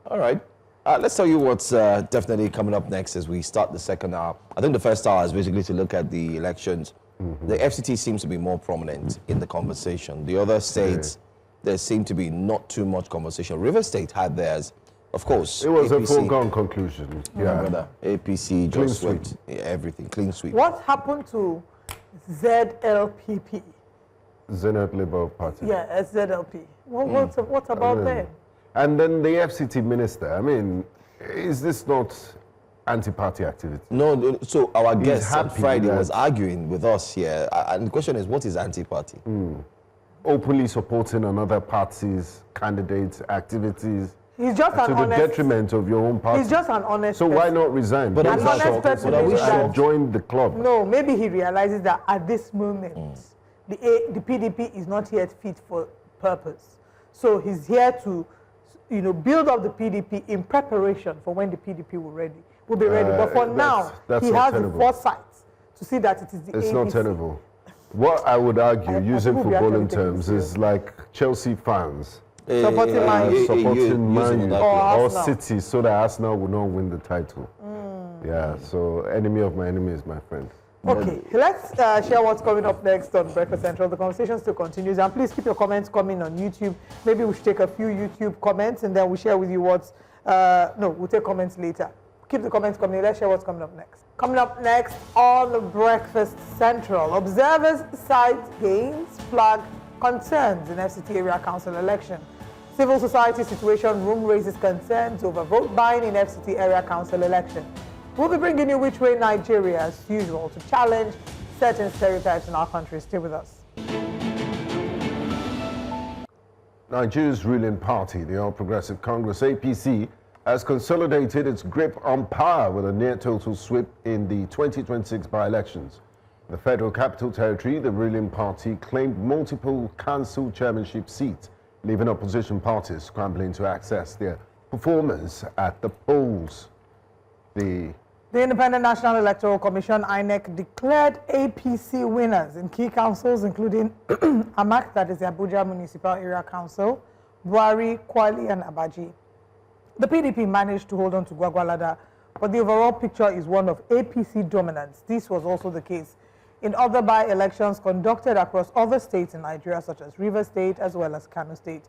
All right. Let's tell you what's definitely coming up next as we start the second hour. I think the first hour is basically to look at the elections. The FCT seems to be more prominent in the conversation. The other states, there seemed to be not too much conversation. River State had theirs. Of course, it was APC, a foregone conclusion. Yeah, brother. APC just swept everything, clean sweep. What happened to ZLPP? Zenith Labour Party. Yeah, ZLP. What about them? And then the FCT minister. I mean, is this not anti-party activity? No. So our guest on Friday was arguing with us here, and the question is, what is anti-party? Openly supporting another party's candidates' activities. He's just to the detriment of your own party. He's just an honest So why not resign? But an honest person should join the club. No, maybe he realizes that at this moment, the PDP is not yet fit for purpose. So he's here to, build up the PDP in preparation for when the PDP will be ready. But for now, he has the foresight to see that it is the It's APC. not tenable. What I would argue, using people will be footballing actually taking terms, this is like Chelsea fans Supporting Man U. supporting Man U Or or Arsenal. City so that Arsenal will not win the title. Yeah, so enemy of my enemy is my friend. Okay, let's share what's coming up next on Breakfast Central. The conversation still continues, and please keep your comments coming on YouTube. Maybe we should take a few YouTube comments, and then we'll share with you what's... no, we'll take comments later. Keep the comments coming. Let's share what's coming up next. Coming up next on Breakfast Central, observers cite gains, flag concerns in FCT area council election. Civil society situation room raises concerns over vote buying in FCT area council election. We'll be bringing you which way Nigeria, as usual, to challenge certain stereotypes in our country. Stay with us. Nigeria's ruling party, the All Progressive Congress APC, has consolidated its grip on power with a near-total sweep in the 2026 by-elections. In the Federal Capital Territory, the ruling party claimed multiple council chairmanship seats, leaving opposition parties scrambling to access their performance at the polls. The Independent National Electoral Commission, INEC, declared APC winners in key councils, including AMAC, that is the Abuja Municipal Area Council, Buhari, Kwali, and Abaji. The PDP managed to hold on to Gwagwalada, but the overall picture is one of APC dominance. This was also the case in other by-elections conducted across other states in Nigeria, such as Rivers State as well as Kano State.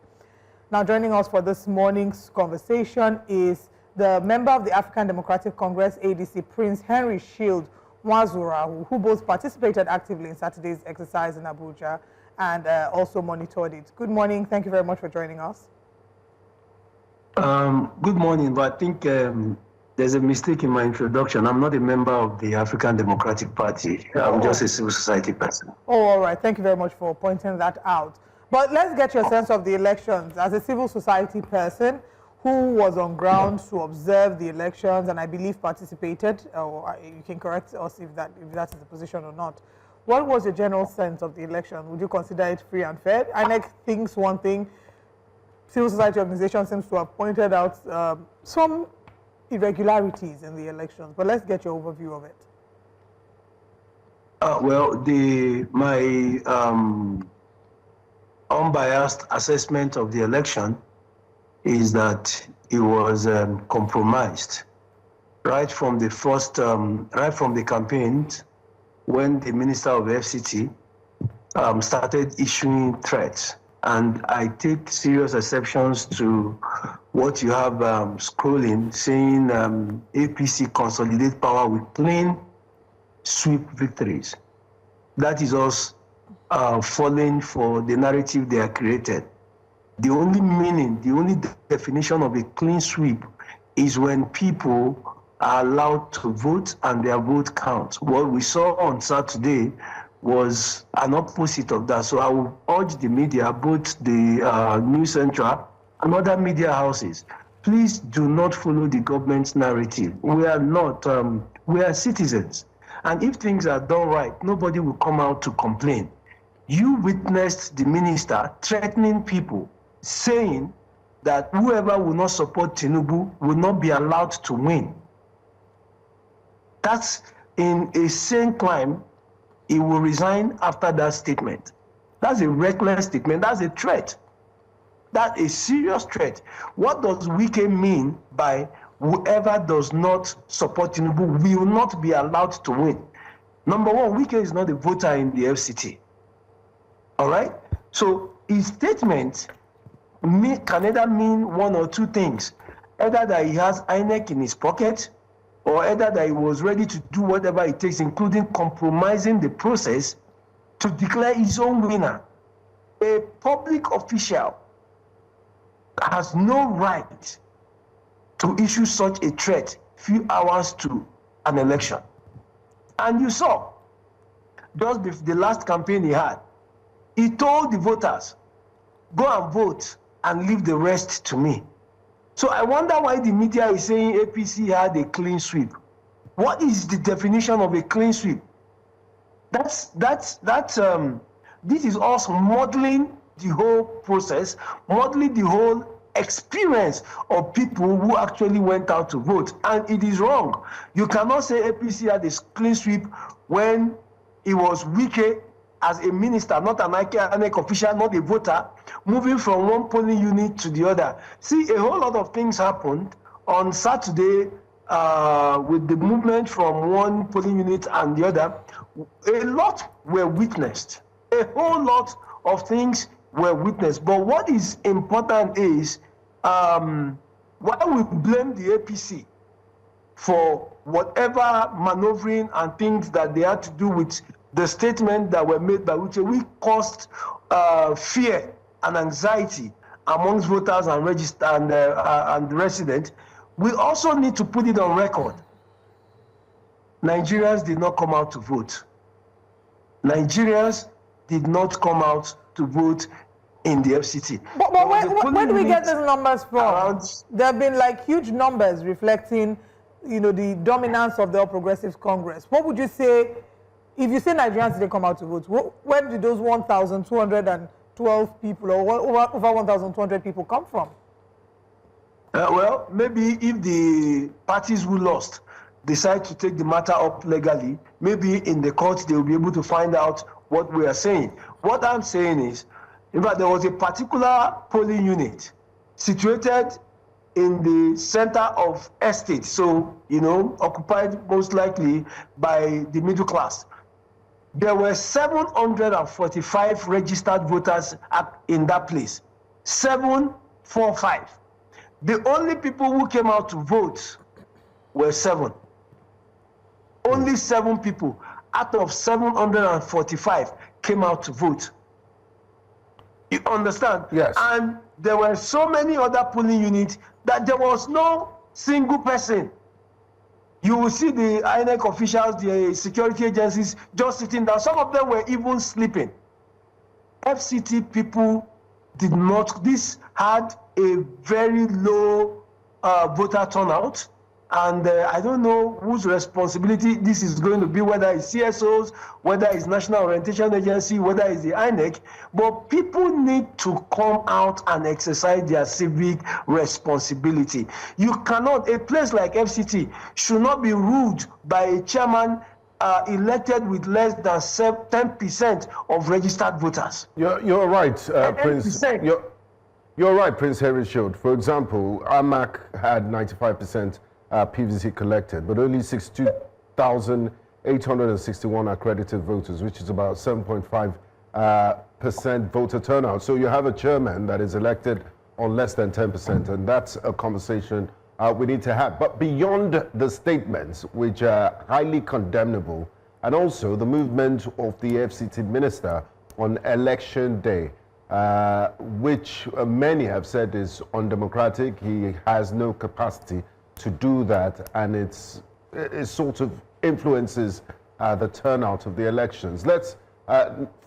Now, joining us for this morning's conversation is the member of the African Democratic Congress, ADC, Prince Henry Shield Mwazura, who both participated actively in Saturday's exercise in Abuja and also monitored it. Good morning. Thank you very much for joining us. Good morning, but I think there's a mistake in my introduction. I'm not a member of the African Democratic Party. I'm just a civil society person. Oh, all right. Thank you very much for pointing that out. But let's get your sense of the elections. As a civil society person who was on ground to observe the elections and I believe participated, or you can correct us if that is the position or not. What was your general sense of the election? Would you consider it free and fair? INEC thinks one thing. Civil society organization seems to have pointed out some irregularities in the elections, but let's get your overview of it. Well, my unbiased assessment of the election is that it was compromised right from the first, right from the campaigns when the Minister of FCT started issuing threats. And I take serious exceptions to what you have scrolling, saying APC consolidate power with clean sweep victories. That is us falling for the narrative they are created. The only meaning, the only definition of a clean sweep is when people are allowed to vote and their vote counts. What we saw on Saturday was an opposite of that. So I will urge the media, both the News Central and other media houses, please do not follow the government's narrative. We are not, we are citizens. And if things are done right, nobody will come out to complain. You witnessed the minister threatening people, saying that whoever will not support Tinubu will not be allowed to win. That's in a sane climb. He will resign after that statement. That's a reckless statement. That's a threat. That's a serious threat. What does Wike mean by whoever does not support Tinubu will not be allowed to win? Number one, Wike is not a voter in the FCT. All right? So his statement can either mean one or two things. Either that he has INEC in his pocket, or either that he was ready to do whatever it takes, including compromising the process to declare his own winner. A public official has no right to issue such a threat few hours to an election. And you saw, just the last campaign he had, he told the voters, go and vote and leave the rest to me. So I wonder why the media is saying APC had a clean sweep. What is the definition of a clean sweep? This is us modeling the whole process, modeling the whole experience of people who actually went out to vote. And it is wrong. You cannot say APC had a clean sweep when it was Wike as a minister, not an INEC official, not a voter, moving from one polling unit to the other. See, a whole lot of things happened on Saturday with the movement from one polling unit and the other. A lot were witnessed. A whole lot of things were witnessed. But what is important is why we blame the APC for whatever maneuvering and things that they had to do with the statement that were made by which we caused fear and anxiety amongst voters and and residents. We also need to put it on record. Nigerians did not come out to vote. Nigerians did not come out to vote in the FCT. But where do we get these numbers from? There have been like huge numbers reflecting, you know, the dominance of the All Progressives Congress. What would you say, if you say Nigerians didn't come out to vote, where did those 1,212 people or over 1,200 people come from? Well, maybe if the parties who lost decide to take the matter up legally, maybe in the court they will be able to find out what we are saying. What I'm saying is, in fact, there was a particular polling unit situated in the center of estate, so, you know, occupied most likely by the middle class. There were 745 registered voters in that place. 745. The only people who came out to vote were 7. Only 7 people out of 745 came out to vote. You understand? Yes. And there were so many other polling units that there was no single person. You will see the INEC officials, the security agencies just sitting down. Some of them were even sleeping. FCT people did not. This had a very low voter turnout. And I don't know whose responsibility this is going to be, whether it's CSOs, whether it's National Orientation Agency, whether it's the INEC, but people need to come out and exercise their civic responsibility. You cannot, a place like FCT should not be ruled by a chairman elected with less than 10% of registered voters. You're right, Prince. You're right, Prince Henry Shield. For example, AMAC had 95% PVC collected, but only 62,861 accredited voters, which is about 7.5% voter turnout. So you have a chairman that is elected on less than 10%, and that's a conversation we need to have. But beyond the statements, which are highly condemnable, and also the movement of the FCT minister on election day, which many have said is undemocratic. He has no capacity to do that, and it sort of influences the turnout of the elections. Let's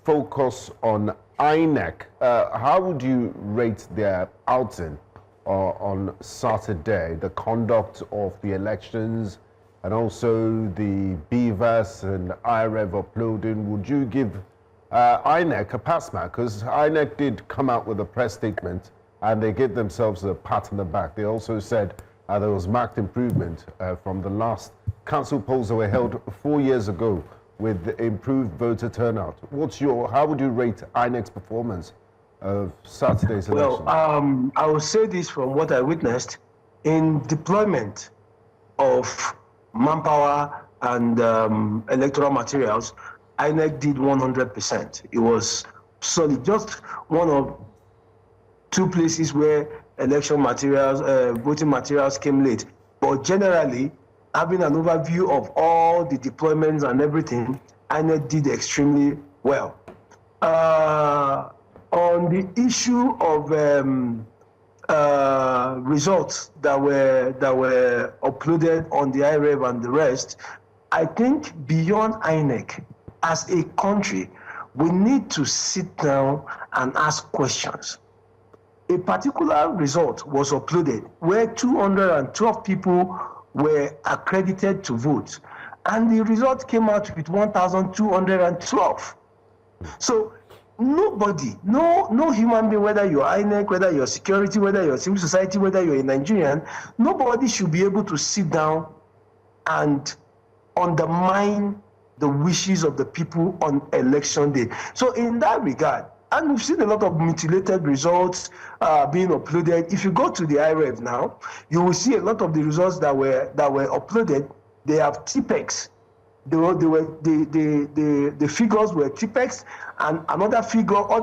focus on INEC. How would you rate their outing on Saturday, the conduct of the elections, and also the BVAS and IREV uploading? Would you give INEC a pass mark? Because INEC did come out with a press statement and they gave themselves a pat on the back. They also said there was marked improvement from the last council polls that were held 4 years ago with improved voter turnout. How would you rate INEC's performance of Saturday's election? Well, I will say this from what I witnessed in deployment of manpower and electoral materials. INEC did 100%. It was solid. Just one of 2 places where election materials, voting materials came late. But generally, having an overview of all the deployments and everything, INEC did extremely well. On the issue of results that were uploaded on the IREV and the rest, I think beyond INEC, as a country, we need to sit down and ask questions. A particular result was uploaded where 212 people were accredited to vote, and the result came out with 1,212. So nobody, no human being, whether you're INEC, whether you're security, whether you're civil society, whether you're a Nigerian, nobody should be able to sit down and undermine the wishes of the people on election day. So in that regard, and we've seen a lot of mutilated results being uploaded. If you go to the IREV now, you will see a lot of the results that were uploaded. They have TPEX. The figures were TPEX, and other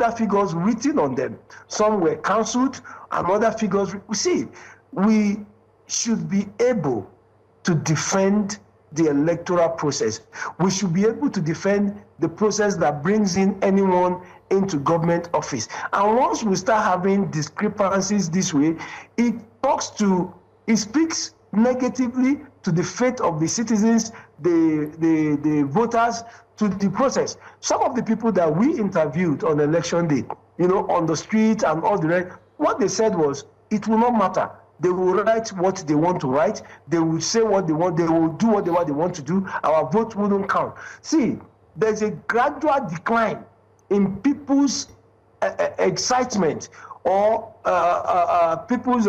figures written on them. Some were cancelled, and other figures. See, we should be able to defend the electoral process. We should be able to defend the process that brings in anyone into government office. And once we start having discrepancies this way, it speaks negatively to the faith of the citizens, the voters, to the process. Some of the people that we interviewed on election day, on the street and all the rest, what they said was, it will not matter. They will write what they want to write. They will say what they want. They will do whatever they want to do. Our vote wouldn't count. See, there's a gradual decline in people's excitement or people's,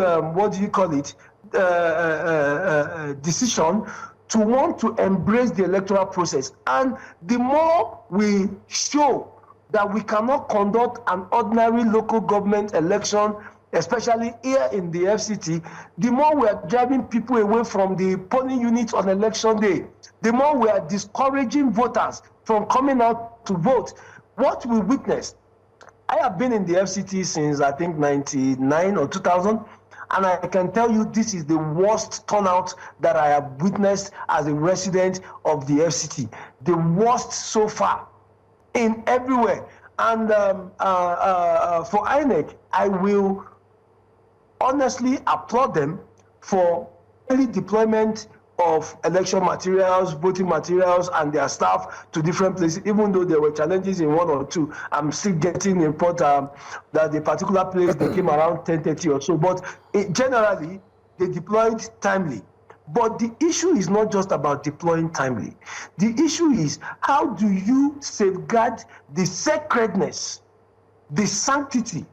decision to want to embrace the electoral process. And the more we show that we cannot conduct an ordinary local government election, especially here in the FCT, the more we are driving people away from the polling units on election day, the more we are discouraging voters from coming out to vote. What we witnessed, I have been in the FCT since I think 99 or 2000, and I can tell you this is the worst turnout that I have witnessed as a resident of the FCT. The worst so far in everywhere. And for INEC, I will honestly applaud them for early deployment of election materials, voting materials, and their staff to different places. Even though there were challenges in one or two, I'm still getting report that the particular place they came around 10:30 or so. But generally, they deployed timely. But the issue is not just about deploying timely. The issue is, how do you safeguard the sacredness, the sanctity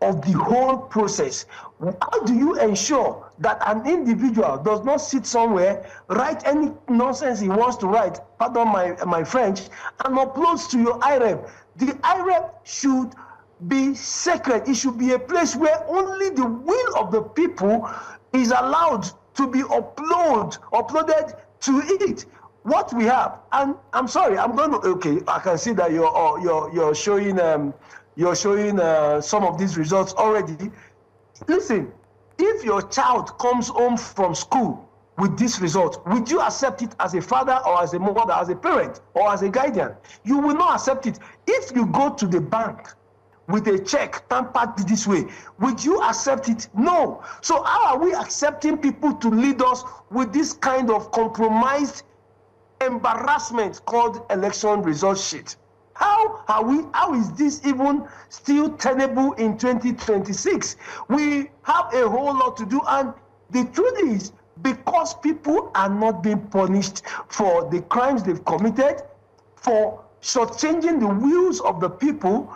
of the whole process? How do you ensure that an individual does not sit somewhere, write any nonsense he wants to write, pardon my French, and uploads to your IREV? The IREV should be sacred. It should be a place where only the will of the people is allowed to be uploaded to it. What we have, and I'm sorry, I'm going to, okay, I can see that you're showing some of these results already. Listen, if your child comes home from school with this result, would you accept it as a father or as a mother, as a parent or as a guardian? You will not accept it. If you go to the bank with a check tampered this way, would you accept it? No. So how are we accepting people to lead us with this kind of compromised embarrassment called election result sheet? How is this even still tenable in 2026? We have a whole lot to do, and the truth is, because people are not being punished for the crimes they've committed, for shortchanging the wills of the people,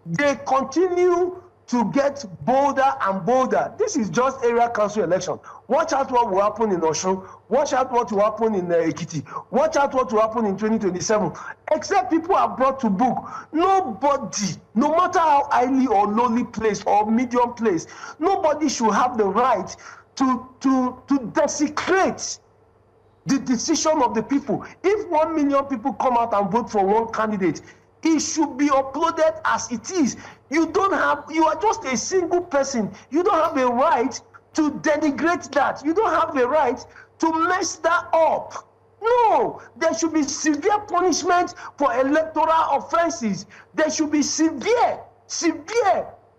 they continue to get bolder and bolder. This is just area council election. Watch out what will happen in Osun. Watch out what will happen in Ekiti. Watch out what will happen in 2027. Except people are brought to book. Nobody, no matter how highly or lowly placed or medium placed, nobody should have the right to desecrate the decision of the people. If 1 million people come out and vote for one candidate, it should be uploaded as it is. You are just a single person. You don't have a right to denigrate that. You don't have a right to mess that up. No, there should be severe punishment for electoral offenses. There should be severe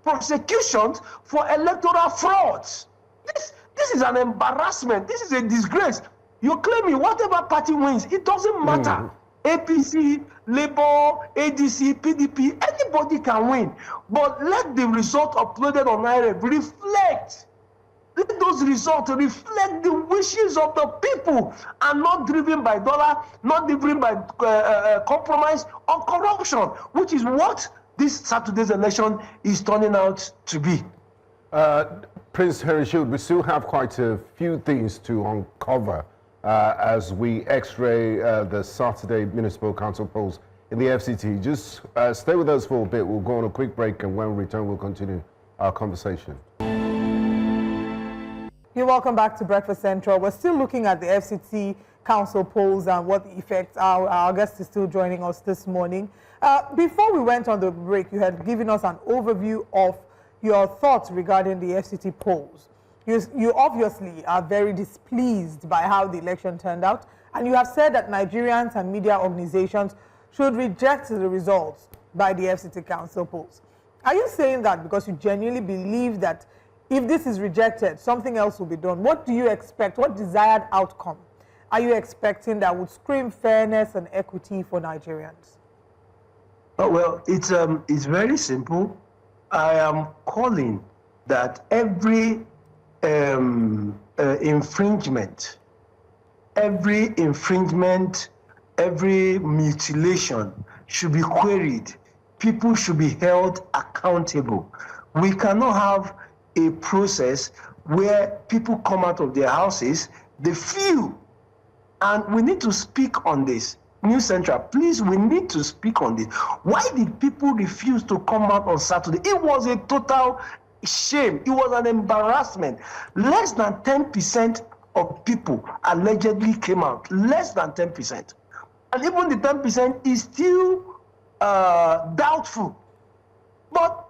prosecutions for electoral frauds. This is an embarrassment. This is a disgrace. You're claiming whatever party wins, it doesn't matter. APC, Labour, ADC, PDP, anybody can win. But let the result uploaded on IREV reflect. Let those results reflect the wishes of the people and not driven by dollar, not driven by compromise or corruption, which is what this Saturday's election is turning out to be. Prince Henry Shield, we still have quite a few things to uncover as we x-ray the Saturday Municipal Council polls in the FCT. Just stay with us for a bit. We'll go on a quick break, and when we return, we'll continue our conversation. You're welcome back to Breakfast Central. We're still looking at the FCT Council polls and what the effects are. Our guest is still joining us this morning. Before we went on the break, you had given us an overview of your thoughts regarding the FCT polls. You obviously are very displeased by how the election turned out, and you have said that Nigerians and media organizations should reject the results by the FCT Council polls. Are you saying that because you genuinely believe that if this is rejected, something else will be done? What do you expect? What desired outcome are you expecting that would scream fairness and equity for Nigerians? Oh, well, it's very simple. I am calling that every infringement, every mutilation should be queried. People should be held accountable. We cannot have a process where people come out of their houses, the few, and we need to speak on this. New Central, please, we need to speak on this. Why did people refuse to come out on Saturday? It was a total shame. It was an embarrassment. Less than 10% of people allegedly came out. Less than 10%. And even the 10% is still doubtful. But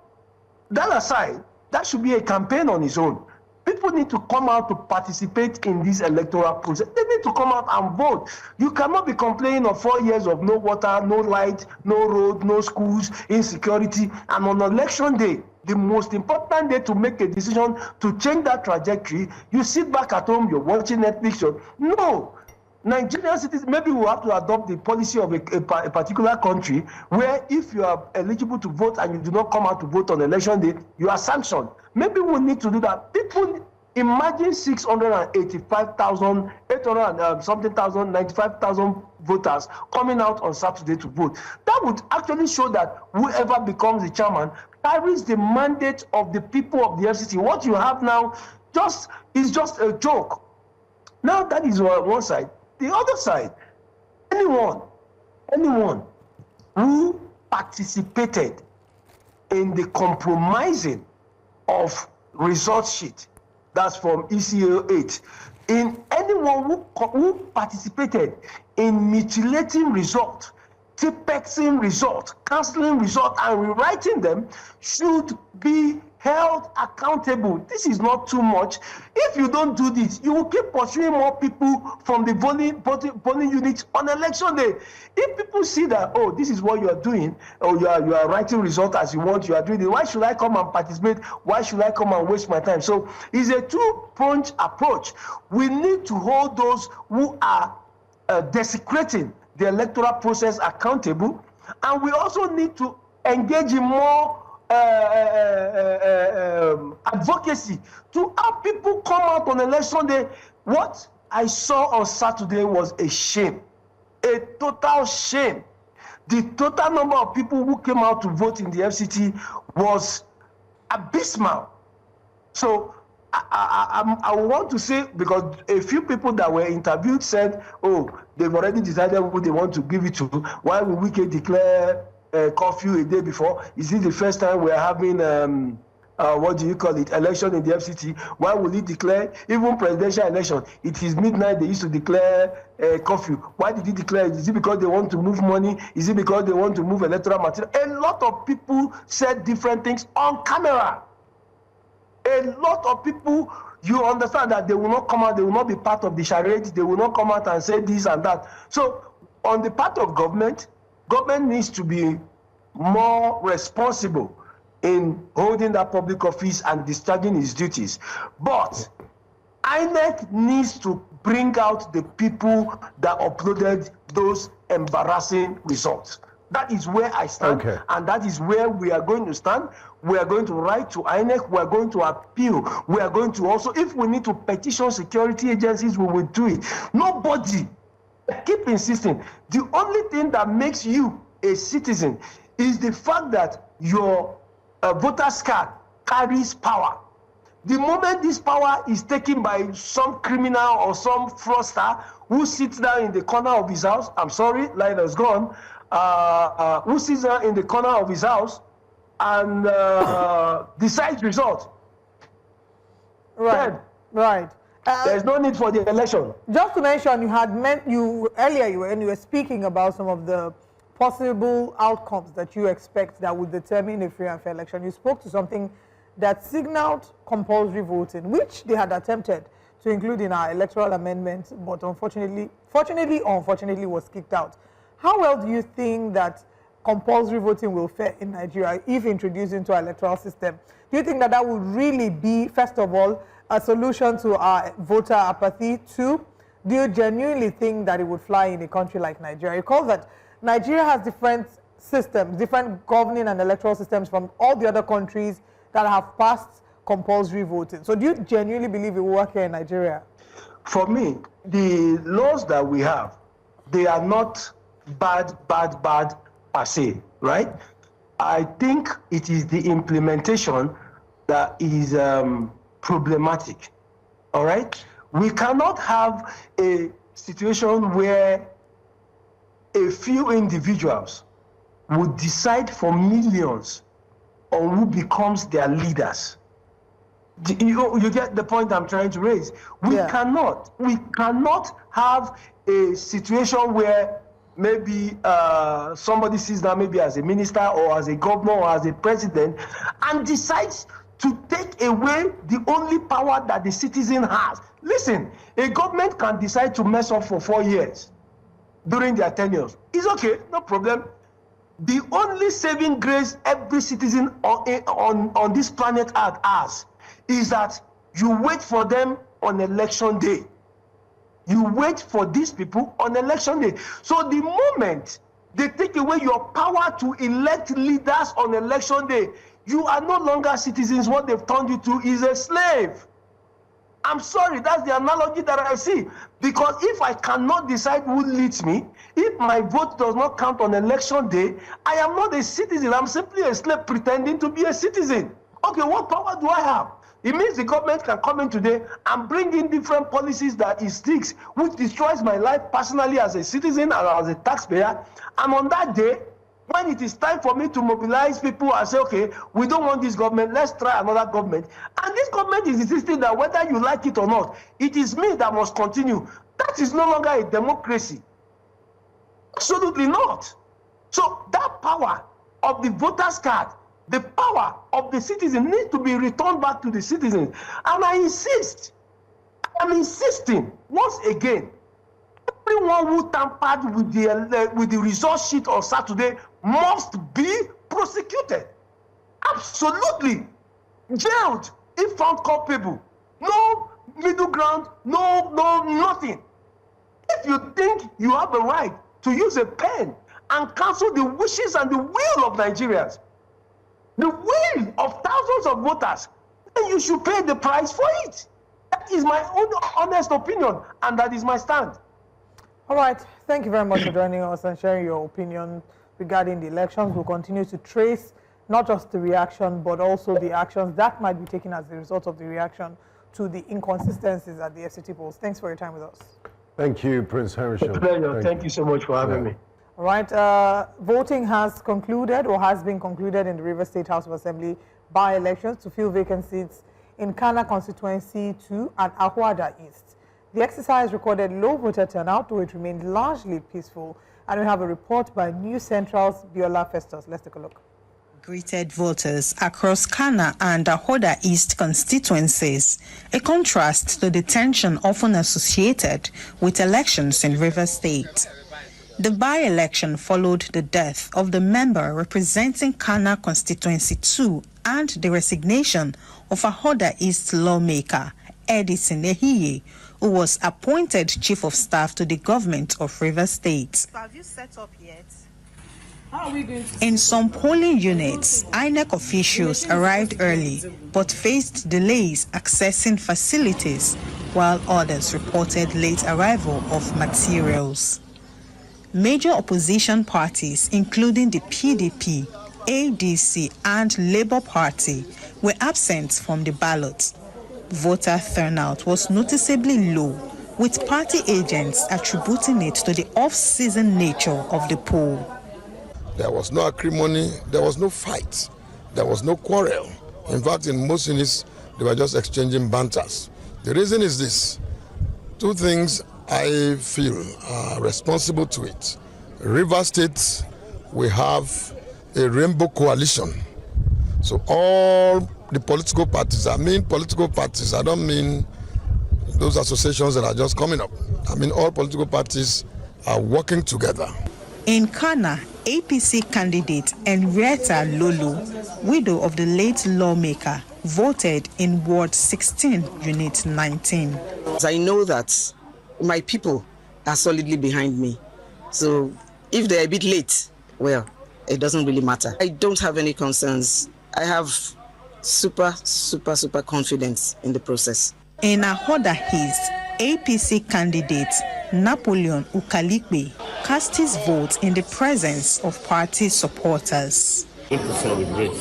that aside, that should be a campaign on its own. People need to come out to participate in this electoral process. They need to come out and vote. You cannot be complaining of 4 years of no water, no light, no road, no schools, insecurity, and on election day, the most important day to make a decision to change that trajectory, you sit back at home, you're watching Netflix. No. Nigerian citizens, maybe we'll have to adopt the policy of a particular country where if you are eligible to vote and you do not come out to vote on election day, you are sanctioned. Maybe we need to do that. People, imagine 685,000, 95,000 voters coming out on Saturday to vote. That would actually show that whoever becomes the chairman carries the mandate of the people of the FCT. What you have now is just a joke. Now that is one side. The other side, anyone who participated in the compromising of result sheet, that's from ECO 8, in anyone who participated in mutilating result, tipexing result, cancelling result, and rewriting them should be held accountable. This is not too much. If you don't do this, you will keep pursuing more people from the polling units on election day. If people see that, oh, this is what you are doing, or you are writing result as you want, you are doing it, why should I come and participate? Why should I come and waste my time? So it's a two-pronged approach. We need to hold those who are desecrating the electoral process accountable, and we also need to engage in more advocacy to have people come out on election day. What I saw on Saturday was a shame, a total shame. The total number of people who came out to vote in the FCT was abysmal. So I want to say, because a few people that were interviewed said, oh, they've already decided who they want to give it to. Why will we declare curfew a day before? Is it the first time we're having what do you call it, election in the FCT? Why will it declare even presidential election? It is midnight, they used to declare curfew. Why did he declare it? Is it because they want to move money? Is it because they want to move electoral material? A lot of people said different things on camera. A lot of people, you understand that they will not come out, they will not be part of the charade, they will not come out and say this and that. So on the part of government needs to be more responsible in holding that public office and discharging its duties. But INEC needs to bring out the people that uploaded those embarrassing results. That is where I stand, and that is where we are going to stand. We are going to write to INEC, we are going to appeal, we are going to also, if we need to petition security agencies, we will do it. Nobody, I keep insisting, the only thing that makes you a citizen is the fact that your voter's card carries power. The moment this power is taken by some criminal or some fraudster who sits down in the corner of his house, I'm sorry, line has gone, who sits down in the corner of his house and decides result. Right, then, right. There's no need for the election. Just to mention, earlier when you were speaking about some of the possible outcomes that you expect that would determine a free and fair election. You spoke to something that signaled compulsory voting, which they had attempted to include in our electoral amendment, but unfortunately was kicked out. How well do you think that compulsory voting will fare in Nigeria if introduced into our electoral system? Do you think that that would really be, first of all, a solution to our voter apathy? Two, do you genuinely think that it would fly in a country like Nigeria? Recall that Nigeria has different systems, different governing and electoral systems from all the other countries that have passed compulsory voting. So do you genuinely believe it will work here in Nigeria? For me, the laws that we have, they are not bad per se, right? I think it is the implementation that is problematic, all right? We cannot have a situation where a few individuals would decide for millions on who becomes their leaders. You get the point I'm trying to raise. We cannot have a situation where maybe somebody sits down maybe as a minister or as a governor or as a president and decides to take away the only power that the citizen has. Listen, a government can decide to mess up for 4 years during their tenures. It's okay, no problem. The only saving grace every citizen on this planet Earth has is that you wait for them on election day. You wait for these people on election day. So the moment they take away your power to elect leaders on election day, you are no longer citizens. What they've turned you to is a slave. I'm sorry, that's the analogy that I see. Because if I cannot decide who leads me, if my vote does not count on election day, I am not a citizen. I'm simply a slave pretending to be a citizen. Okay, what power do I have? It means the government can come in today and bring in different policies that it sticks, which destroys my life personally as a citizen and as a taxpayer. And on that day, when it is time for me to mobilize people and say, okay, we don't want this government, let's try another government. And this government is insisting that whether you like it or not, it is me that must continue. That is no longer a democracy. Absolutely not. So that power of the voter's card, the power of the citizen needs to be returned back to the citizens. And I am insisting, once again, everyone who tampered with the result sheet of Saturday must be prosecuted. Absolutely. Jailed if found culpable. No middle ground, no nothing. If you think you have a right to use a pen and cancel the wishes and the will of Nigerians, the will of thousands of voters, then you should pay the price for it. That is my own honest opinion, and that is my stand. All right. Thank you very much for joining us and sharing your opinion regarding the elections. We'll continue to trace not just the reaction, but also the actions that might be taken as a result of the reaction to the inconsistencies at the FCT polls. Thanks for your time with us. Thank you, Prince Harrison. Thank you so much for having me. All right. Voting has concluded or has been concluded in the Rivers State House of Assembly by-elections to fill vacant seats in Kana Constituency 2 and Ahuada East. The exercise recorded low voter turnout, though it remained largely peaceful. And we have a report by News Central's Biola Festus. Let's take a look. Greeted voters across Kana and Ahuada East constituencies, a contrast to the tension often associated with elections in Rivers State. The by-election followed the death of the member representing Kana Constituency 2 and the resignation of Ahuada East lawmaker Edison Ehiye, who was appointed Chief of Staff to the government of Rivers State. Have you set up yet? How are we going to In some polling units, INEC officials arrived early but faced delays accessing facilities, while others reported late arrival of materials. Major opposition parties, including the PDP, ADC, and Labour Party, were absent from the ballot. Voter turnout was noticeably low, with party agents attributing it to the off-season nature of the poll. There was no acrimony, there was no fight, there was no quarrel. In fact, in most units, they were just exchanging banters. The reason is this: two things I feel are responsible to it. River State, we have a rainbow coalition. So all the political parties, I mean political parties, I don't mean those associations that are just coming up. I mean all political parties are working together. In Kana, APC candidate Henrietta Lolo, widow of the late lawmaker, voted in Ward 16, Unit 19. I know that my people are solidly behind me. So if they're a bit late, well, it doesn't really matter. I don't have any concerns. I have super confidence in the process. In Ahoda East, APC candidate Napoleon Ukalikpe cast his vote in the presence of party supporters. To celebrate,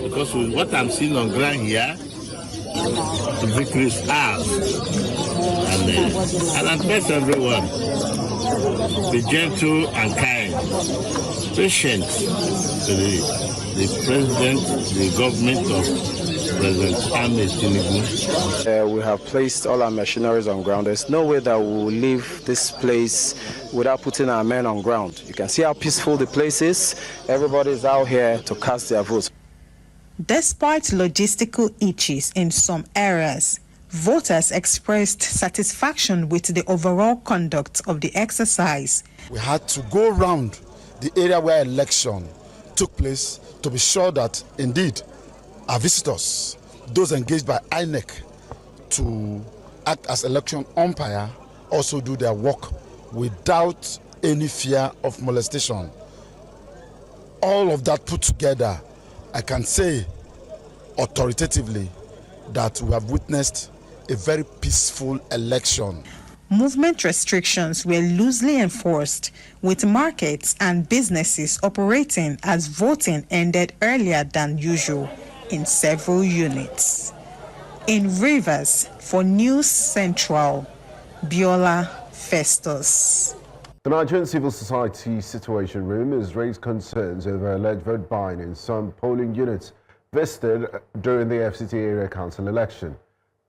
because with what I'm seeing on ground here, the victory is ours. And I advise everyone, be gentle and kind, patient to the president, the government of President Ahmed Tinubu. We have placed all our machineries on ground. There's no way that we'll leave this place without putting our men on ground. You can see how peaceful the place is. Everybody is out here to cast their votes. Despite logistical issues in some areas, voters expressed satisfaction with the overall conduct of the exercise. We had to go around the area where election took place to be sure that indeed our visitors, those engaged by INEC to act as election umpire, also do their work without any fear of molestation. All of that put together, I can say authoritatively that we have witnessed a very peaceful election. Movement restrictions were loosely enforced, with markets and businesses operating as voting ended earlier than usual in several units. In Rivers, for News Central, Biola Festus. The Nigerian Civil Society Situation Room has raised concerns over alleged vote buying in some polling units visited during the FCT area council election.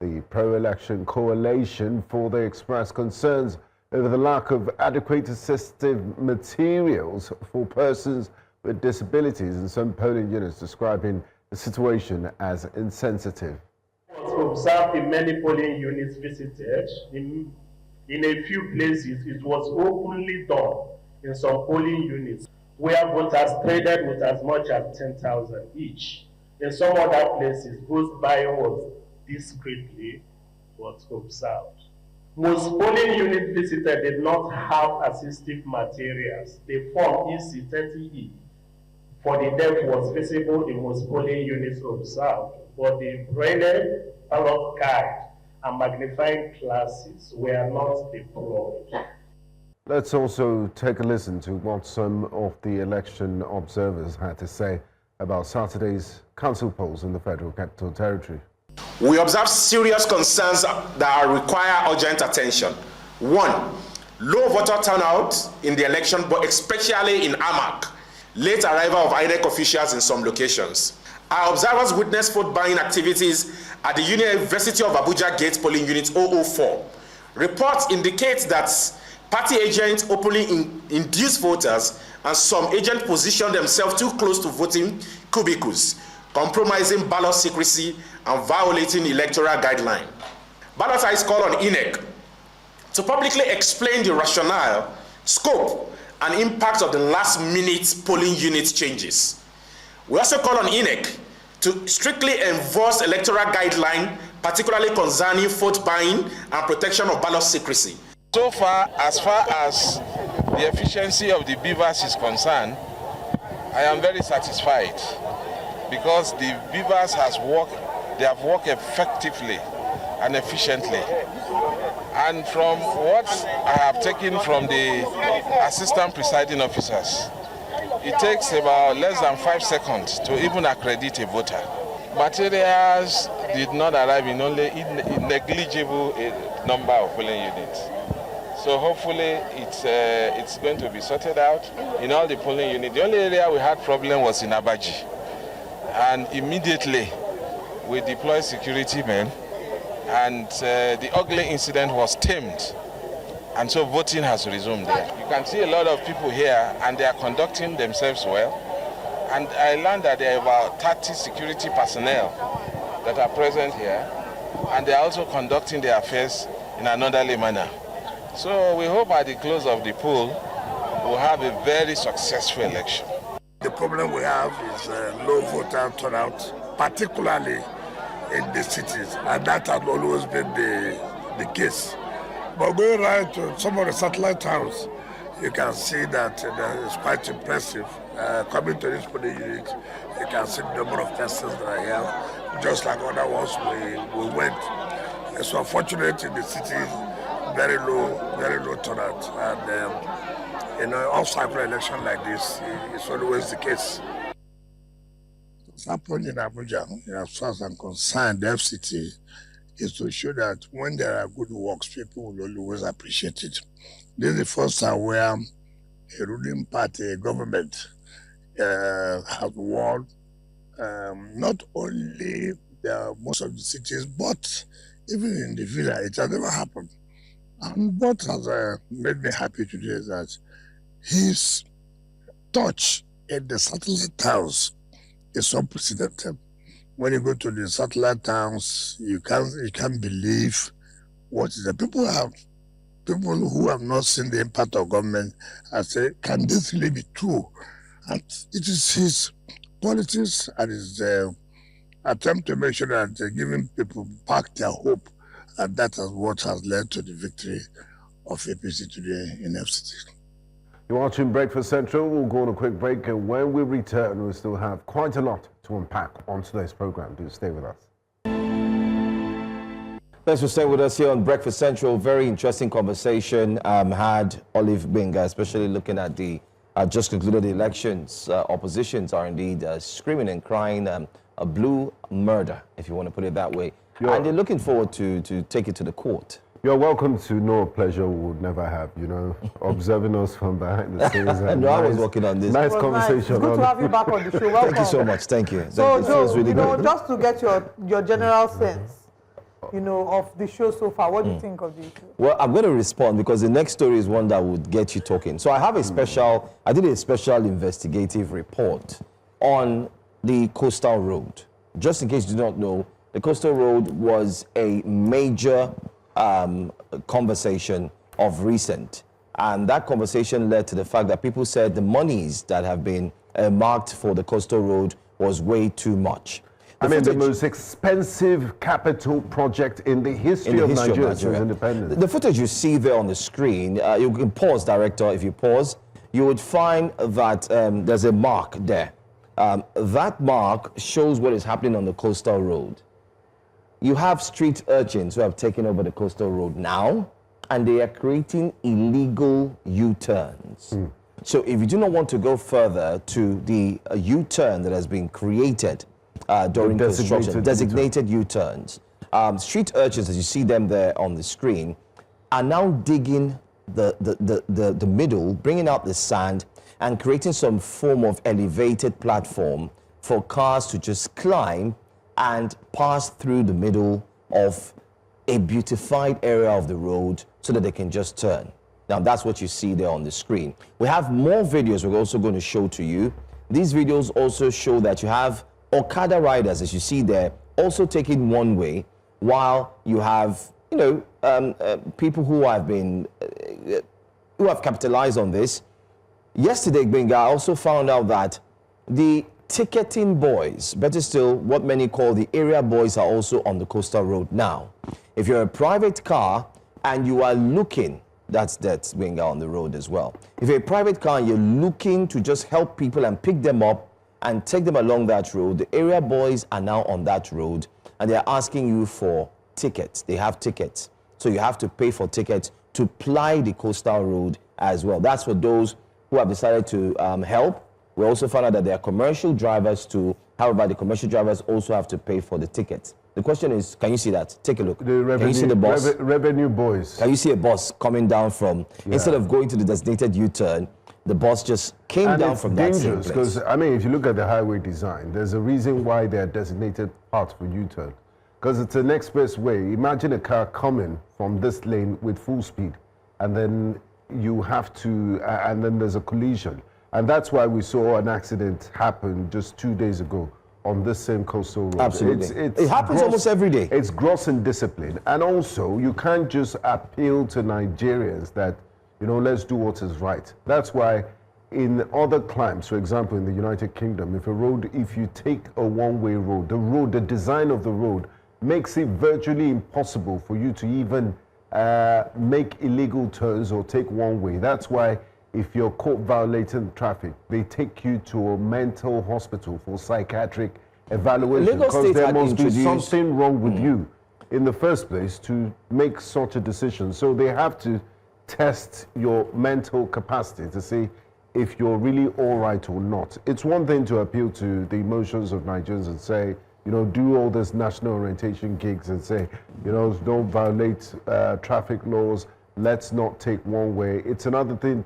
The pro-election coalition further expressed concerns over the lack of adequate assistive materials for persons with disabilities in some polling units, describing the situation as insensitive. Observed in many polling units visited, in a few places it was openly done in some polling units where voters traded with as much as 10,000 each. In some other places, vote buying was discreetly but observed. Most polling units visited did not have assistive materials. The form EC30E for the deaf was visible in most polling units observed, but the braille, ballot guide, and magnifying glasses were not deployed. Let's also take a listen to what some of the election observers had to say about Saturday's council polls in the Federal Capital Territory. We observe serious concerns that require urgent attention. One, low voter turnout in the election, but especially in Amak. Late arrival of INEC officials in some locations. Our observers witnessed vote buying activities at the University of Abuja Gate polling unit 004. Reports indicate that party agents openly induced voters and some agents positioned themselves too close to voting cubicles, compromising ballot secrecy and violating electoral guidelines. Ballotists call on INEC to publicly explain the rationale, scope, and impact of the last-minute polling unit changes. We also call on INEC to strictly enforce electoral guidelines, particularly concerning vote buying and protection of ballot secrecy. So far as the efficiency of the BVAS is concerned, I am very satisfied because the BVAS have worked effectively and efficiently. And from what I have taken from the assistant presiding officers, it takes about less than 5 seconds to even accredit a voter. Materials did not arrive in only in negligible number of polling units. So hopefully it's going to be sorted out in all the polling units. The only area we had problem was in Abuja. And immediately we deployed security men, and the ugly incident was tamed. And so voting has resumed there. You can see a lot of people here, and they are conducting themselves well. And I learned that there are about 30 security personnel that are present here, and they are also conducting their affairs in an orderly manner. So we hope at the close of the poll, we'll have a very successful election. The problem we have is low voter turnout, particularly in the cities, and that has always been the case. But going right to some of the satellite towns, you can see that it's quite impressive. Coming to this polling unit, you can see the number of persons that are here. Just like other ones, we went. It's unfortunate in the cities, very low turnout. And in an off-cycle election like this, it's always the case. What's happened in Abuja, as far as I'm concerned, the FCT is to show that when there are good works, people will always appreciate it. This is the first time where a ruling party, a government, have won not only most of the cities, but even in the villa. It has never happened. And what has made me happy today is that his touch in the satellite towns is unprecedented. When you go to the satellite towns, you can't believe what is there. People who have not seen the impact of government and say, can this really be true? And it is his politics and his attempt to make sure that giving people back their hope, and that is what has led to the victory of APC today in FCT. You're watching Breakfast Central. We'll go on a quick break, and when we return, we'll still have quite a lot to unpack on today's program. Do stay with us. Thanks for staying with us here on Breakfast Central. Very interesting conversation had Olive Benga, especially looking at the just concluded elections. Oppositions are indeed screaming and crying a blue murder, if you want to put it that way. And they're looking forward to take it to the court. You're welcome to know a pleasure we would never have, you know, observing us from behind the scenes. I know, I was working on this. Nice conversation. Nice. It's good to have you back on the show. Welcome. Thank you so much. Thank you. So, Joe, really good. Just to get your general sense, of the show so far, what do you think of the issue? Well, I'm going to respond because the next story is one that would get you talking. So I have I did a special investigative report on the Coastal Road. Just in case you do not know, the Coastal Road was a major conversation of recent. And that conversation led to the fact that people said the monies that have been marked for the Coastal Road was way too much. The most expensive capital project in the history of Nigeria since independence. The footage you see there on the screen, you can pause, Director, if you pause, you would find that there's a mark there. That mark shows what is happening on the Coastal Road. You have street urchins who have taken over the Coastal Road now, and they are creating illegal U-turns. So if you do not want to go further to the U-turn that has been created during construction, designated U-turns, street urchins, as you see them there on the screen, are now digging the middle, bringing out the sand, and creating some form of elevated platform for cars to just climb and pass through the middle of a beautified area of the road so that they can just turn. Now, that's what you see there on the screen. We have more videos we're also going to show to you. These videos also show that you have Okada riders, as you see there, also taking one way, while you have, people who have been, who have capitalized on this. Yesterday, Benga also found out that the ticketing boys, better still, what many call the area boys, are also on the Coastal Road now. If you're a private car and you are looking, that's Benga on the road as well. If you're a private car and you're looking to just help people and pick them up and take them along that road, the area boys are now on that road and they're asking you for tickets. They have tickets. So you have to pay for tickets to ply the coastal road as well. That's for those who have decided to help. We also found out that there are commercial drivers too. However, the commercial drivers also have to pay for the tickets. The question is, can you see that? Take a look. Can you see the bus? Revenue boys. Can you see a bus coming down from, instead of going to the designated U-turn, the bus just came down from that same place? Because, I mean, if you look at the highway design, there's a reason why there are designated parts for U-turn. Because it's an expressway. Imagine a car coming from this lane with full speed, and then you have to, and then there's a collision. And that's why we saw an accident happen just 2 days ago on this same coastal road. Absolutely. It happens almost every day. It's gross indiscipline. And also, you can't just appeal to Nigerians that, you know, let's do what is right. That's why in other climes, for example, in the United Kingdom, if you take a one-way road, the design of the road makes it virtually impossible for you to even make illegal turns or take one way. That's why if you're caught violating traffic, they take you to a mental hospital for psychiatric evaluation, because there must be something wrong with you in the first place to make such a decision. So they have to test your mental capacity to see if you're really all right or not. It's one thing to appeal to the emotions of Nigerians and say, you know, do all this national orientation gigs and say, you know, don't violate traffic laws, let's not take one way. It's another thing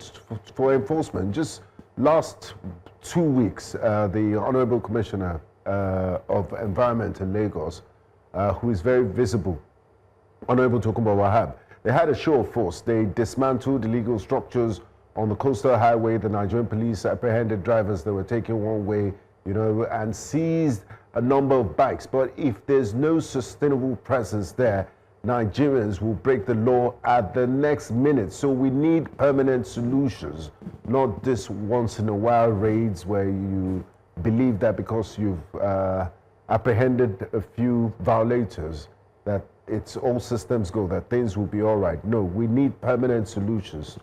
for enforcement. Just last 2 weeks, the Honorable Commissioner of Environment in Lagos, who is very visible, Honorable Tokunbo Wahab, they had a show of force. They dismantled illegal structures on the coastal highway. The Nigerian police apprehended drivers that were taking one way, you know, and seized a number of bikes. But if there's no sustainable presence there, Nigerians will break the law at the next minute. So we need permanent solutions, not this once in a while raids where you believe that because you've apprehended a few violators that it's all systems go, that things will be all right. No, we need permanent solutions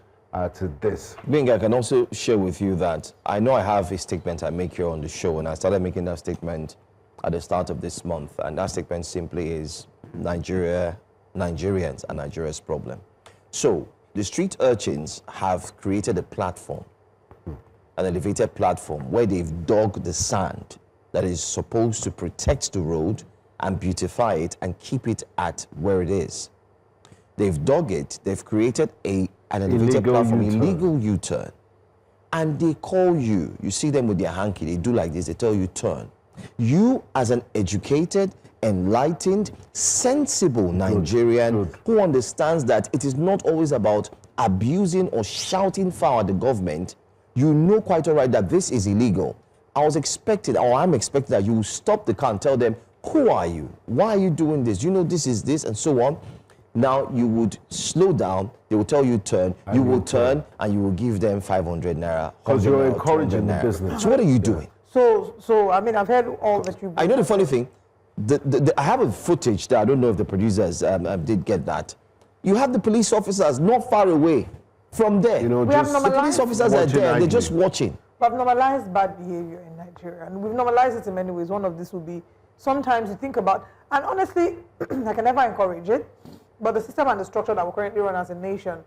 to this. Bing, I can also share with you that I know I have a statement I make here on the show, and I started making that statement at the start of this month, and that statement simply is Nigerians and Nigeria's problem. So the street urchins have created a platform, an elevated platform, where they've dug the sand that is supposed to protect the road and beautify it and keep it at where it is. They've dug it, they've created an elevated platform, illegal U-turn, and they call you. You see them with their hanky, they do like this, they tell you turn. You, as an educated, enlightened, sensible Nigerian who understands that it is not always about abusing or shouting foul at the government, you know quite all right that this is illegal. I'm expecting that you will stop the car and tell them, who are you? Why are you doing this? You know this is this, and so on. Now you would slow down, they will tell you turn, you will turn, and you will give them 500 naira. Because you're encouraging the business. So what are you doing? So I mean, I've heard all that you... I know the funny thing, I have a footage that I don't know if the producers did get that. You have the police officers not far away from there. You know, the police officers are there, they're just watching. We've normalized bad behavior in Nigeria, and we've normalized it in many ways. One of this will be, sometimes you think about, and honestly, I can never encourage it, but the system and the structure that we currently run as a nation,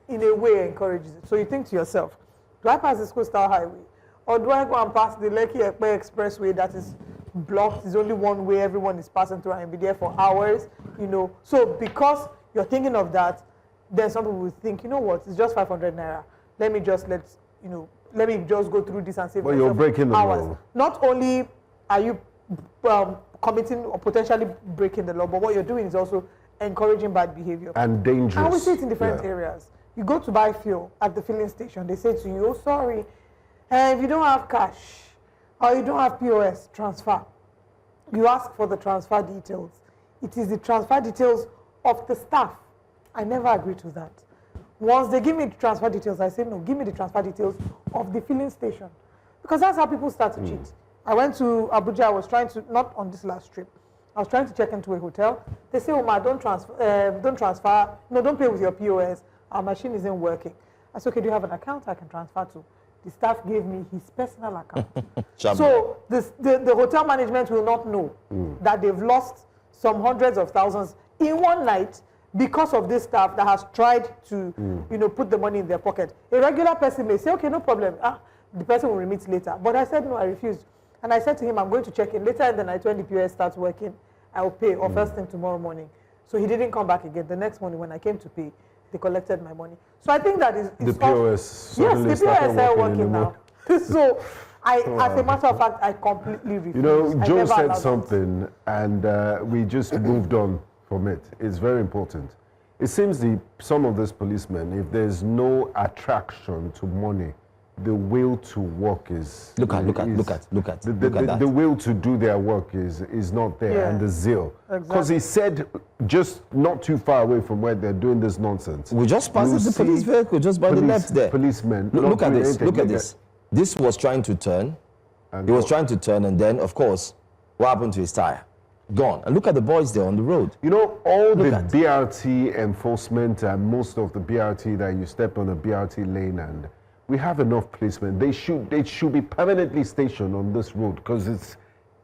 in a way, encourages it. So you think to yourself, do I pass this coastal highway? Or do I go and pass the Lekki-Ekpe expressway that is blocked, is only one way, everyone is passing through and be there for hours, you know? So because you're thinking of that, then some people will think, you know what, it's just 500 naira. Let me just go through this and save myself you're breaking hours. The law. Not only are you committing or potentially breaking the law, but what you're doing is also encouraging bad behavior. And dangerous. And we see it in different areas. You go to buy fuel at the filling station, they say to you, oh, sorry, if you don't have cash or you don't have POS, transfer. You ask for the transfer details. It is the transfer details of the staff. I never agree to that. Once they give me the transfer details, I say, no, give me the transfer details of the filling station. Because that's how people start to cheat. I went to Abuja, I was trying to, not on this last trip, I was trying to check into a hotel. They say, Omar, don't pay with your POS. Our machine isn't working. I said, okay, do you have an account I can transfer to? The staff gave me his personal account. So the hotel management will not know that they've lost some hundreds of thousands in one night because of this staff that has tried to, put the money in their pocket. A regular person may say, okay, no problem. The person will remit later. But I said, no, I refused. And I said to him, I'm going to check in. Later in the night when the POS starts working, I will pay, or first thing tomorrow morning. So he didn't come back again. The next morning when I came to pay, they collected my money. So I think that is... The POS yes, the POS are working now. So as a matter of fact, I completely refused. You know, Joe said something, and we just moved on from it. It's very important. It seems some of these policemen, if there's no attraction to money, the will to work is... Look at that. The will to do their work is not there, and the zeal. Because he said just not too far away from where they're doing this nonsense. We just passed the police vehicle just by the left there. Policemen. Look at this. Look at this. This was trying to turn. He was trying to turn, and then, of course, what happened to his tire? Gone. And look at the boys there on the road. You know, all the BRT enforcement and most of the BRT that you step on a BRT lane, and we have enough policemen. They should be permanently stationed on this road because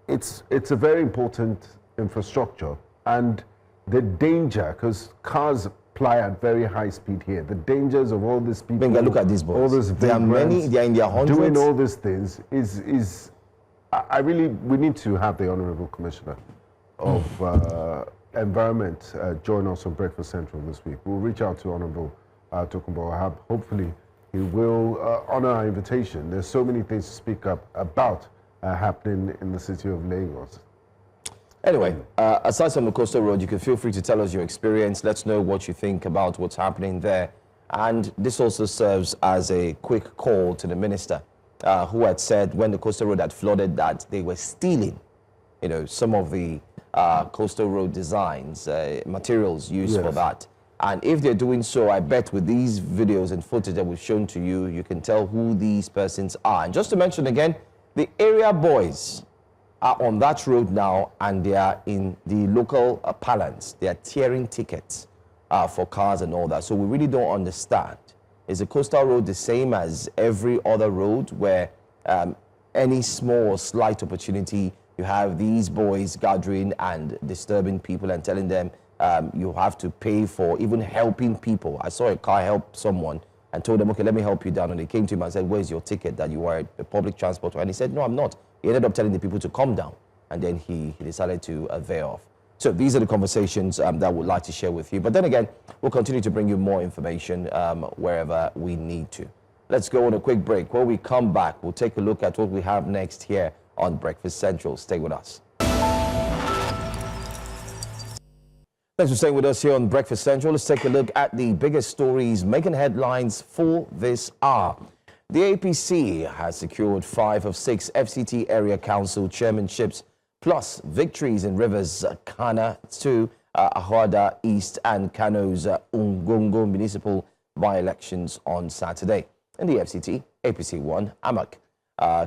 it's a very important infrastructure, and the danger, because cars ply at very high speed here. The dangers of all these people. Benga, look at these boys. All these there are many. They are in their hundreds. Doing all these things is we need to have the Honourable Commissioner of Environment join us on Breakfast Central this week. We'll reach out to Honourable Tokunbo Ahab. Hopefully, he will honour our invitation. There's so many things to speak up about happening in the city of Lagos. Anyway, aside from the coastal road, you can feel free to tell us your experience. Let's know what you think about what's happening there. And this also serves as a quick call to the minister, who had said when the coastal road had flooded that they were stealing, some of the coastal road designs, materials used for that. And if they're doing so, I bet with these videos and footage that we've shown to you, you can tell who these persons are. And just to mention again, the area boys are on that road now, and they are in the local parlance. They are tearing tickets for cars and all that. So we really don't understand. Is the coastal road the same as every other road where any small or slight opportunity, you have these boys gathering and disturbing people and telling them you have to pay for even helping people? I saw a car help someone and told them, okay, let me help you down. And they came to him and said, where's your ticket that you are a public transport? And he said, no, I'm not. He ended up telling the people to calm down, and then he decided to veer off. So these are the conversations that we'd like to share with you. But then again, we'll continue to bring you more information wherever we need to. Let's go on a quick break. When we come back, we'll take a look at what we have next here on Breakfast Central. Stay with us. Thanks for staying with us here on Breakfast Central. Let's take a look at the biggest stories making headlines for this hour. The APC has secured 5 of 6 FCT area council chairmanships, plus victories in Rivers, Kana 2, Ahoda East and Kano's Ungongo municipal by-elections on Saturday. In the FCT, APC won Amak,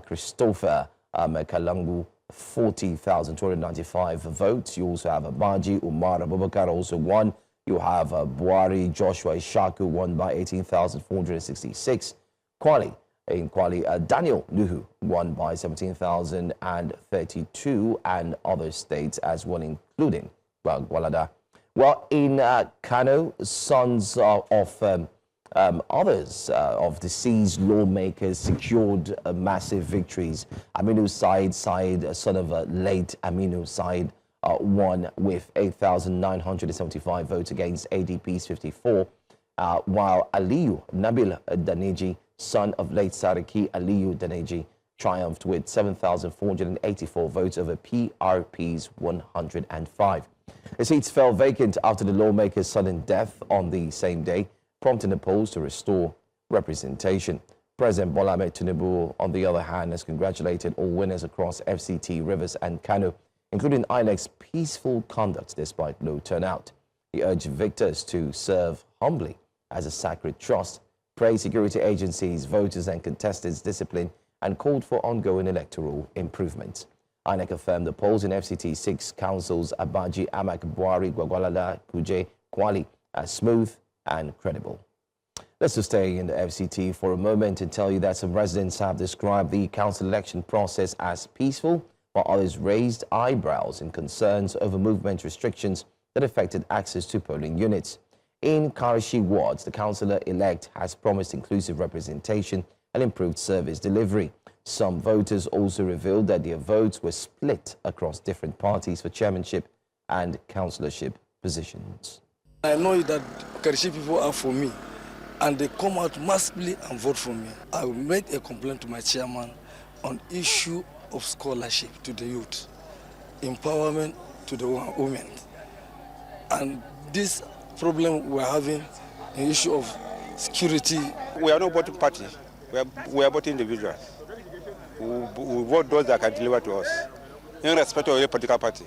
Christopher Mekalangu, 40,295 votes. You also have Abaji Umar Abubakar also won. You have Buhari Joshua Ishaku won by 18,466. In Kwali, Daniel Nuhu won by 17,032, and other states as well, including Gwalada. Well, in Kano, sons of others of deceased lawmakers secured massive victories. Aminu Said, son of late Aminu Said, won with 8,975 votes against ADP's 54, while Aliyu Nabil Daneji, son of late Sariki Aliyu Daneji, triumphed with 7,484 votes over PRP's 105. The seats fell vacant after the lawmaker's sudden death on the same day, prompting the polls to restore representation. President Bola Ahmed Tinubu, on the other hand, has congratulated all winners across FCT, Rivers and Kano, including INEC's peaceful conduct despite low turnout. He urged victors to serve humbly as a sacred trust, praised security agencies, voters and contestants' discipline, and called for ongoing electoral improvements. INEC affirmed the polls in FCT 6 councils, Abaji, Amak, Buhari, Gwagwalada, Kuje, Kwali, as smooth and credible. Let's just stay in the FCT for a moment and tell you that some residents have described the council election process as peaceful, while others raised eyebrows and concerns over movement restrictions that affected access to polling units. In Karachi wards, the councillor-elect has promised inclusive representation and improved service delivery. Some voters also revealed that their votes were split across different parties for chairmanship and councillorship positions. I know that Karachi people are for me, and they come out massively and vote for me. I will make a complaint to my chairman on issue of scholarship to the youth, empowerment to the women, and this problem we're having, an issue of security. We are not voting party. We are voting individuals. We vote those that can deliver to us, in respect of any political party.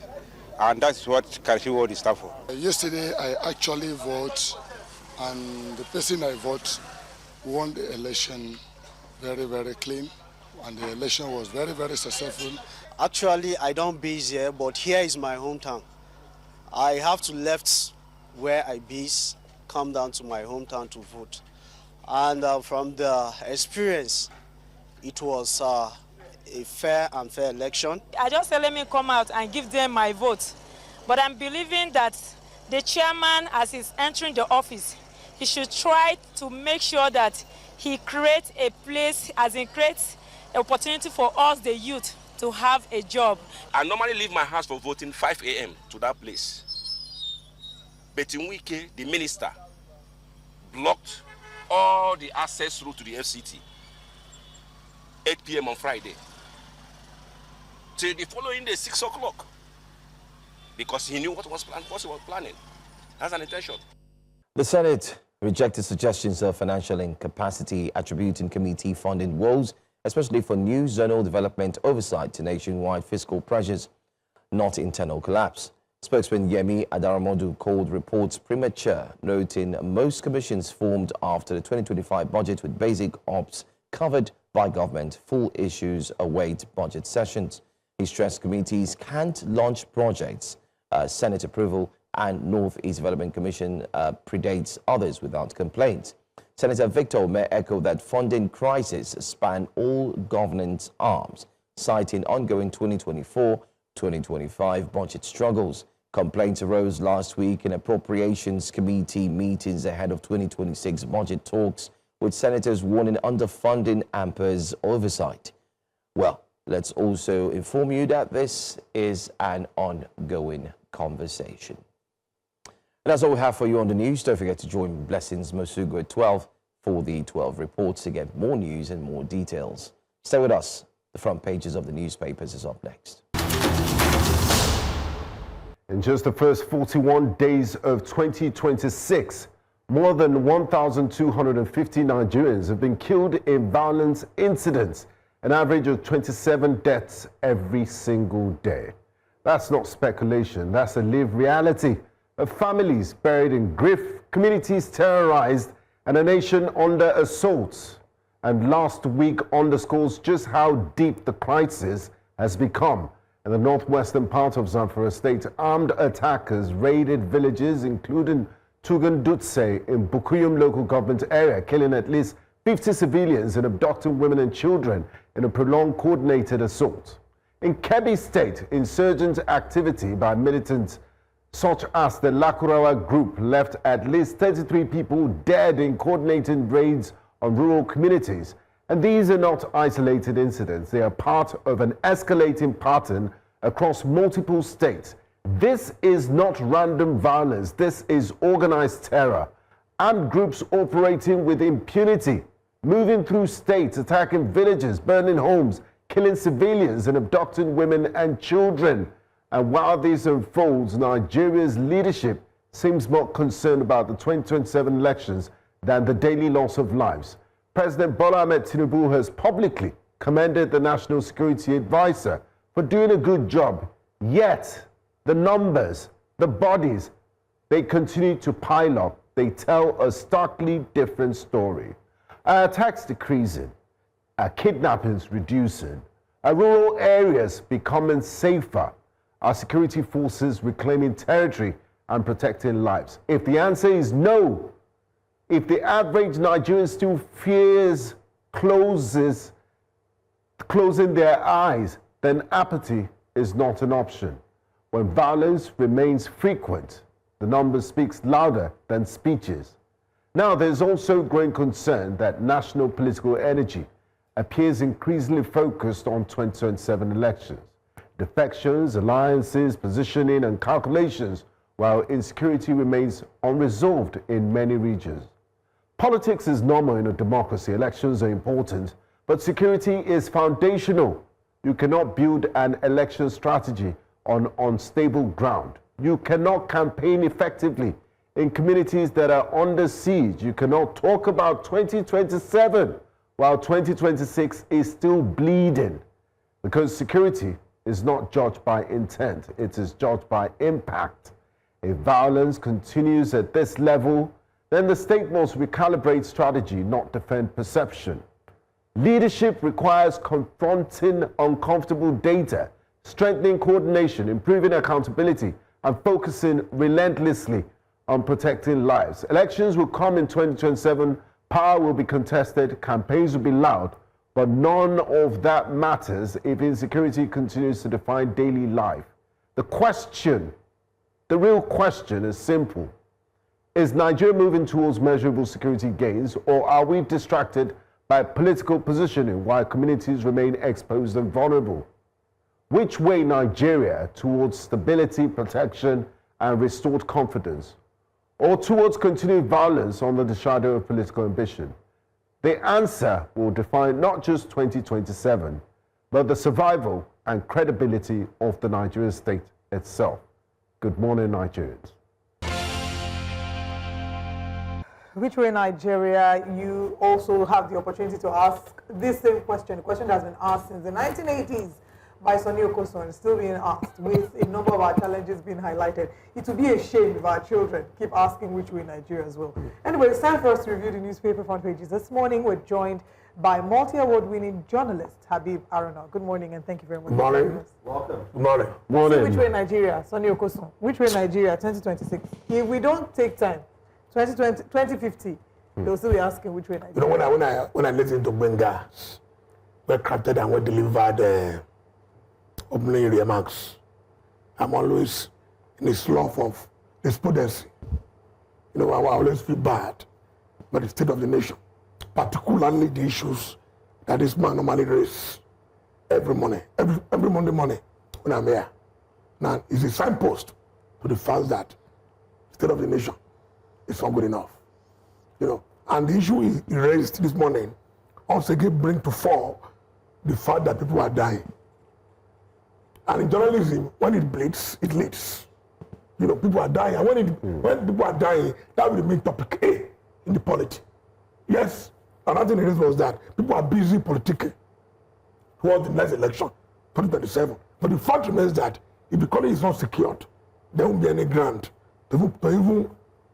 And that's what Karachi Ward is stand for. Yesterday, I actually voted, and the person I vote won the election very, very clean, and the election was very, very successful. Actually, I don't base here, but here is my hometown. I have to left where I base, come down to my hometown to vote. And from the experience, it was a fair and fair election. I just said let me come out and give them my vote. But I'm believing that the chairman, as he's entering the office, he should try to make sure that he creates a place, as in creates an opportunity for us, the youth, to have a job. I normally leave my house for voting 5 a.m. to that place. But in Wike, the minister blocked all the access route to the FCT. 8 p.m. on Friday. Till the following day, 6 o'clock. Because he knew what was planned, what he was planning. That's an intention. The Senate rejected suggestions of financial incapacity attributing committee funding woes, especially for new zonal development oversight to nationwide fiscal pressures, not internal collapse. Spokesman Yemi Adaramodu called reports premature, noting most commissions formed after the 2025 budget with basic ops covered by government. Full issues await budget sessions. He stressed committees can't launch projects, Senate approval and North-East Development Commission predates others without complaints. Senator Victor Omer echoed that funding crises span all governance arms, citing ongoing 2024-2025 budget struggles. Complaints arose last week in Appropriations Committee meetings ahead of 2026 budget talks, with senators warning underfunding hampers oversight. Well, let's also inform you that this is an ongoing conversation. And that's all we have for you on the news. Don't forget to join Blessings Mosugo at 12 for the 12 reports to get more news and more details. Stay with us. The front pages of the newspapers is up next. In just the first 41 days of 2026, more than 1,250 Nigerians have been killed in violence incidents, an average of 27 deaths every single day. That's not speculation, that's a lived reality of families buried in grief, communities terrorized, and a nation under assault. And last week underscores just how deep the crisis has become. In the northwestern part of Zamfara State, armed attackers raided villages including Tugandutse in Bukuyum local government area, killing at least 50 civilians and abducting women and children in a prolonged coordinated assault. In Kebbi State, insurgent activity by militants such as the Lakurawa group left at least 33 people dead in coordinated raids on rural communities. And these are not isolated incidents. They are part of an escalating pattern across multiple states. This is not random violence. This is organized terror. Armed groups operating with impunity, moving through states, attacking villages, burning homes, killing civilians and abducting women and children. And while this unfolds, Nigeria's leadership seems more concerned about the 2027 elections than the daily loss of lives. President Bola Ahmed Tinubu has publicly commended the National Security Advisor for doing a good job. Yet, the numbers, the bodies, they continue to pile up. They tell a starkly different story. Our attacks decreasing, our kidnappings reducing, our rural areas becoming safer, our security forces reclaiming territory and protecting lives. If the answer is no, if the average Nigerian still fears closing their eyes, then apathy is not an option. When violence remains frequent, The numbers speaks louder than speeches. Now, there's also growing concern that national political energy appears increasingly focused on 2027 elections. Defections, alliances, positioning, and calculations, while insecurity remains unresolved in many regions. Politics is normal in a democracy. Elections are important, but security is foundational. You cannot build an election strategy on unstable ground. You cannot campaign effectively in communities that are under siege. You cannot talk about 2027 while 2026 is still bleeding, because security is not judged by intent, it is judged by impact. If violence continues at this level, then the state must recalibrate strategy, not defend perception. Leadership requires confronting uncomfortable data, strengthening coordination, improving accountability, and focusing relentlessly on protecting lives. Elections will come in 2027, power will be contested, campaigns will be loud, but none of that matters if insecurity continues to define daily life. The real question is simple. Is Nigeria moving towards measurable security gains, or are we distracted by political positioning while communities remain exposed and vulnerable? Which way Nigeria, towards stability, protection, and restored confidence, or towards continued violence under the shadow of political ambition? The answer will define not just 2027, but the survival and credibility of the Nigerian state itself. Good morning, Nigerians. Which way Nigeria, you also have the opportunity to ask this same question. The question has been asked since the 1980s by Sonny Okoson, and still being asked, with a number of our challenges being highlighted. It would be a shame if our children keep asking which way Nigeria as well. Anyway, it's time for us to review the newspaper front pages. This morning, we're joined by multi-award winning journalist Habib Aruna. Good morning, and thank you very much. Good morning. Welcome. Good morning. Morning. Which way Nigeria, Sonny Okoson? Which way Nigeria, 2026? If we don't take time, 2050, they'll still be asking which way Nigeria. You know, when I listen to Benga, well crafted and well delivered opening remarks, I'm always in a slough of despondency. You know, I always feel bad about the state of the nation, particularly the issues that this man normally raises every morning, every Monday morning when I'm here. Now, it's a signpost to the fact that the state of the nation is not good enough. You know, and the issue he raised this morning also again bring to fore the fact that people are dying. And in journalism, when it bleeds, it leads. You know, people are dying. And when people are dying, that will mean topic A in the polity. Yes, another thing was that people are busy politicking towards the next election, 2027. But the fact remains that if the country is not secured, there won't be any grant to even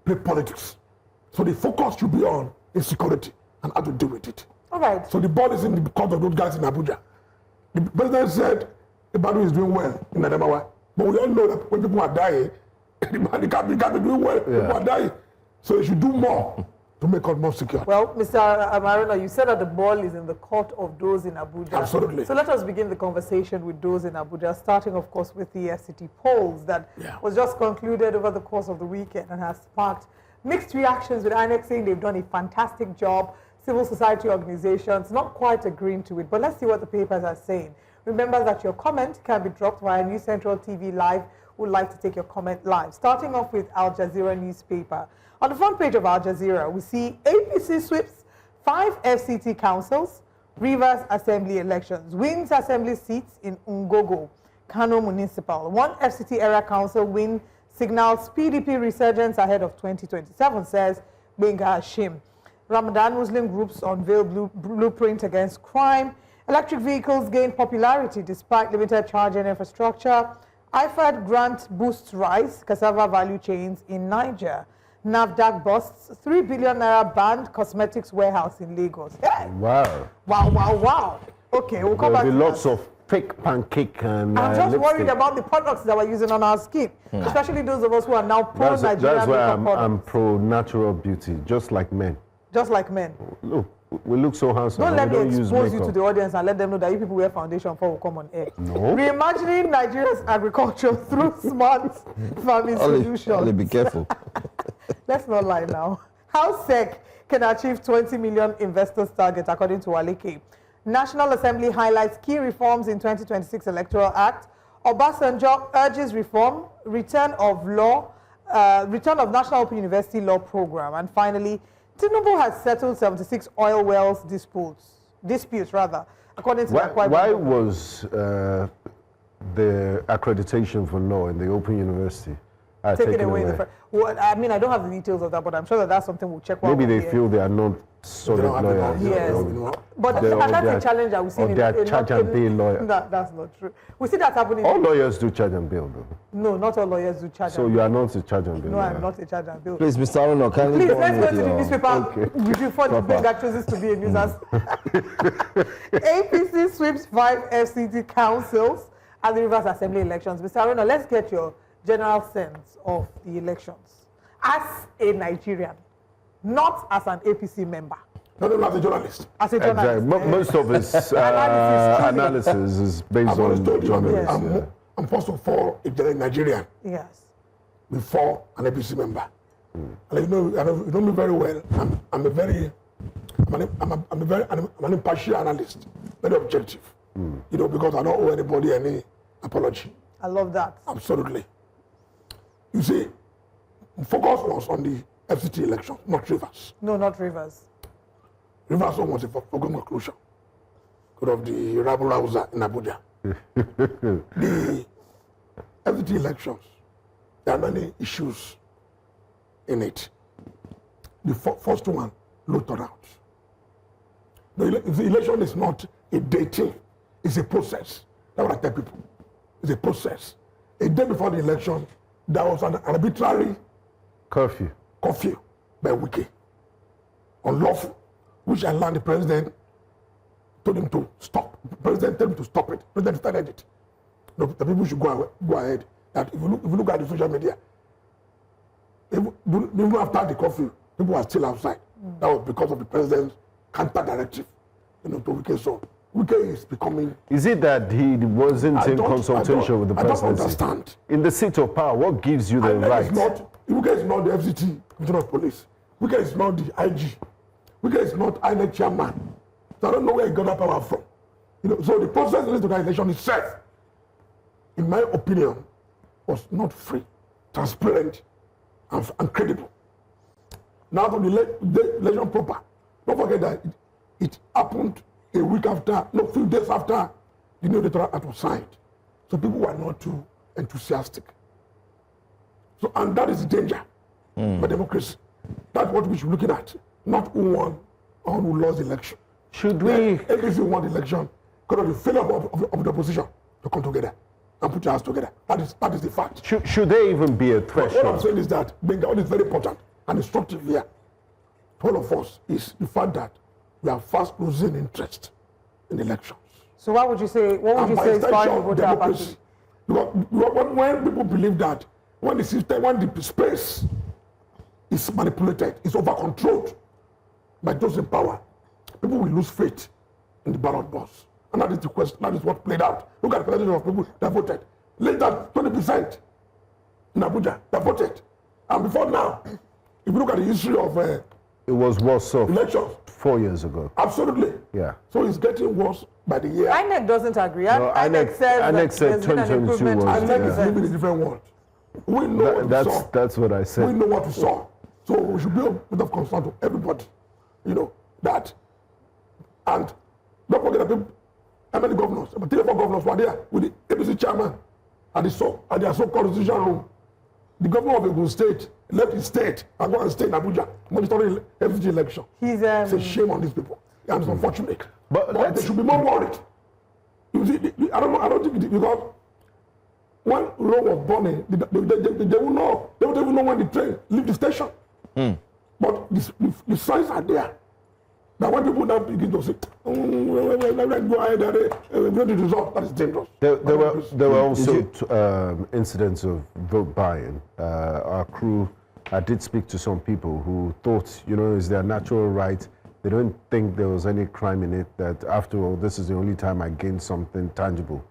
play politics. So the focus should be on insecurity and how to deal with it. All right. So the ball is in the court of those guys in Abuja. The president said the battle is doing well in Adamawa, but we all know that when people are dying, the can't be doing well. Yeah. People are dying. So they should do more to make us more secure. Well, Mr. Amaruna, you said that the ball is in the court of those in Abuja. Absolutely. So let us begin the conversation with those in Abuja, starting, of course, with the FCT polls that was just concluded over the course of the weekend and has sparked mixed reactions, with INEC saying they've done a fantastic job, civil society organizations not quite agreeing to it. But let's see what the papers are saying. Remember that your comment can be dropped via News Central TV Live. We'd like to take your comment live. Starting off with Al Jazeera newspaper. On the front page of Al Jazeera, we see APC sweeps 5 FCT councils, Rivers Assembly elections, wins assembly seats in Ungogo, Kano Municipal. 1 FCT area council win signals PDP resurgence ahead of 2027, says Benga Hashim. Ramadan Muslim groups unveil blueprint against crime. Electric vehicles gain popularity despite limited charging infrastructure. IFAD grant boosts rice, cassava value chains in Niger. NAFDAC busts 3 billion naira banned cosmetics warehouse in Lagos. Hey. Wow. Wow. Okay, we'll come back to lots of fake pancake and I'm just lipstick. worried about the products that we're using on our skin, especially those of us who are now pro-Nigerian That's why makeup products. I'm pro-natural beauty, just like men. Just like men. Look, We look so handsome. Don't let me use expose you makeup. to the audience and let them know that you people wear foundation before we come on air. No. Reimagining Nigeria's agriculture through smart farming solutions. Only be careful. Let's not lie now. How SEC can achieve 20 million investors target according to Waleke. National Assembly highlights key reforms in 2026 Electoral Act. Obasanjo urges reform, return of National Open University Law Program. And finally, Tinubu has settled 76 oil wells disputes, according to Why was the accreditation for law in the Open University taken away? Well, I mean, I don't have the details of that, but I'm sure that that's something we'll check. Maybe they feel they are not solid lawyers. Yes, but that's a challenge that we see in they are charge and pay lawyers. That's not true. We see that happening. All lawyers do charge and bill, though. No, not all lawyers do charge. So you are not a charge and bill. No, I'm not a charge and bill. Please, Mr. Aruno, kindly Please, go let's on go with to the newspaper before the thing that chooses to be a news. APC sweeps 5 FCT councils at the Rivers Assembly elections. Mr. Aruno, let's get your general sense of the elections as a Nigerian, not as an APC member. Not as a journalist. As a journalist. Exactly. Most of his analysis is based on journalism. I'm first of all a Nigerian. Yes. Before an APC member. And you know me very well. I'm an impartial analyst, very objective. You know, because I don't owe anybody any apology. I love that. Absolutely. You see, focus was on the FCT election, not Rivers. No, not Rivers. Rivers was a foregone conclusion because of the rabble rouser in Abuja. The FCT elections, there are many issues in it. The first one, low turnout. The election is not a dating, it's a process. That's what I tell people. It's a process. A day before the election, there was an arbitrary curfew by Wike, unlawful, which I learned the president told him to stop. The president told him to stop it. The president started it. The people should go ahead. That if you look at the social media, even after the curfew, people are still outside. That was because of the president's counter directive, to Wike. So Wike is becoming. Is it that he wasn't in consultation with the presidency? I don't understand. In the seat of power, what gives you the right? Wike is not the FCT Commissioner of Police. Wike is not the IG. Wike is not INEC chairman. So I don't know where he got that power from. So the process leading to that election itself, in my opinion, was not free, transparent, and credible. Now to the election proper, don't forget that it happened a few days after the new electoral act was signed. So people were not too enthusiastic. So, and that is the danger for democracy. That's what we should be looking at, not who won or who lost the election. Should we? APC won the election because of the failure of the opposition to come together and put your hands together. That is the fact. Should there even be a threshold? What I'm saying is that what is very important and instructive here to all of us is the fact that we are fast losing interest in elections. So what would you say is fine with voter apathy? Because when people believe that when the system, when the space is manipulated, is over-controlled by those in power, people will lose faith in the ballot box. And that is the question, that is what played out. Look at the percentage of people that voted. Less than 20% in Abuja that voted. And before now, if you look at the history of it was worse off elections 4 years ago. Absolutely. Yeah. So it's getting worse by the year. INEC doesn't agree. No, INEC said 2022 was. INEC is living in a different world. We know what we saw. That's what I said. We know what we saw. So we should be a bit of concern to everybody. That. And don't forget that how many governors, about 3 or 4 governors were there with the APC chairman at their so-called constitution room. The governor of Abuja State left his state and go and stay in Abuja monitoring every election. It's a shame on these people. And it's unfortunate. But they should be more worried. You see, I don't think because when Rome was born, they will know. They don't even know when the train leave the station. But the signs are there. Now when people now begin to say, let's go ahead and go to the result, that is dangerous. There were also incidents of vote buying. Our crew did speak to some people who thought, it's their natural right they don't think there was any crime in it, that after all, this is the only time I gained something tangible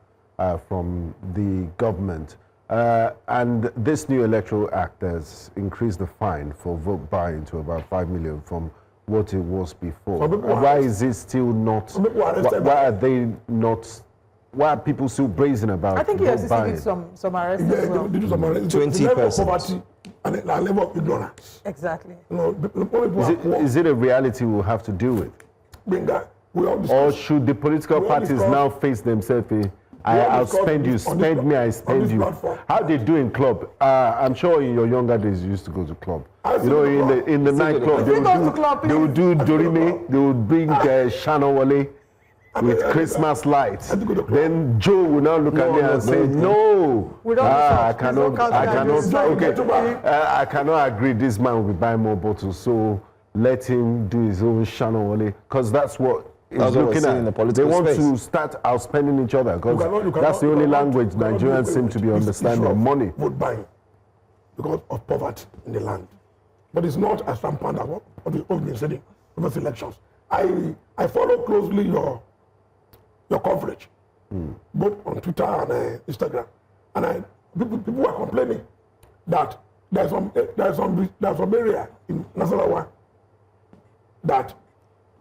from the government. And this new electoral act has increased the fine for vote buying to about 5 million from what it was before. Why is it still not, why are they not, why are people still brazen about I think vote buying? did some arrests as well. They do some arrests. 20%. And the level of ignorance. Exactly. You know, Is it a reality we'll have to deal with? Or should the political parties now face themselves? I'll spend you, spend me, I spend you. How they do in club? I'm sure in your younger days you used to go to club. You know, in the nightclub, they would do Dorime, they would bring Shanawale with Christmas lights. Then Joe will now look at me and say, no, I cannot, I cannot agree this man will be buying more bottles, so let him do his own Shanawale, because that's what is looking at. They want to start outspending each other, because that's the only language Nigerians seem to be understanding, money. Vote buying because of poverty in the land. But it's not as rampant as what we've been saying over the elections. I follow closely your coverage, both on Twitter and Instagram, and people are complaining that there's some area in Nasarawa that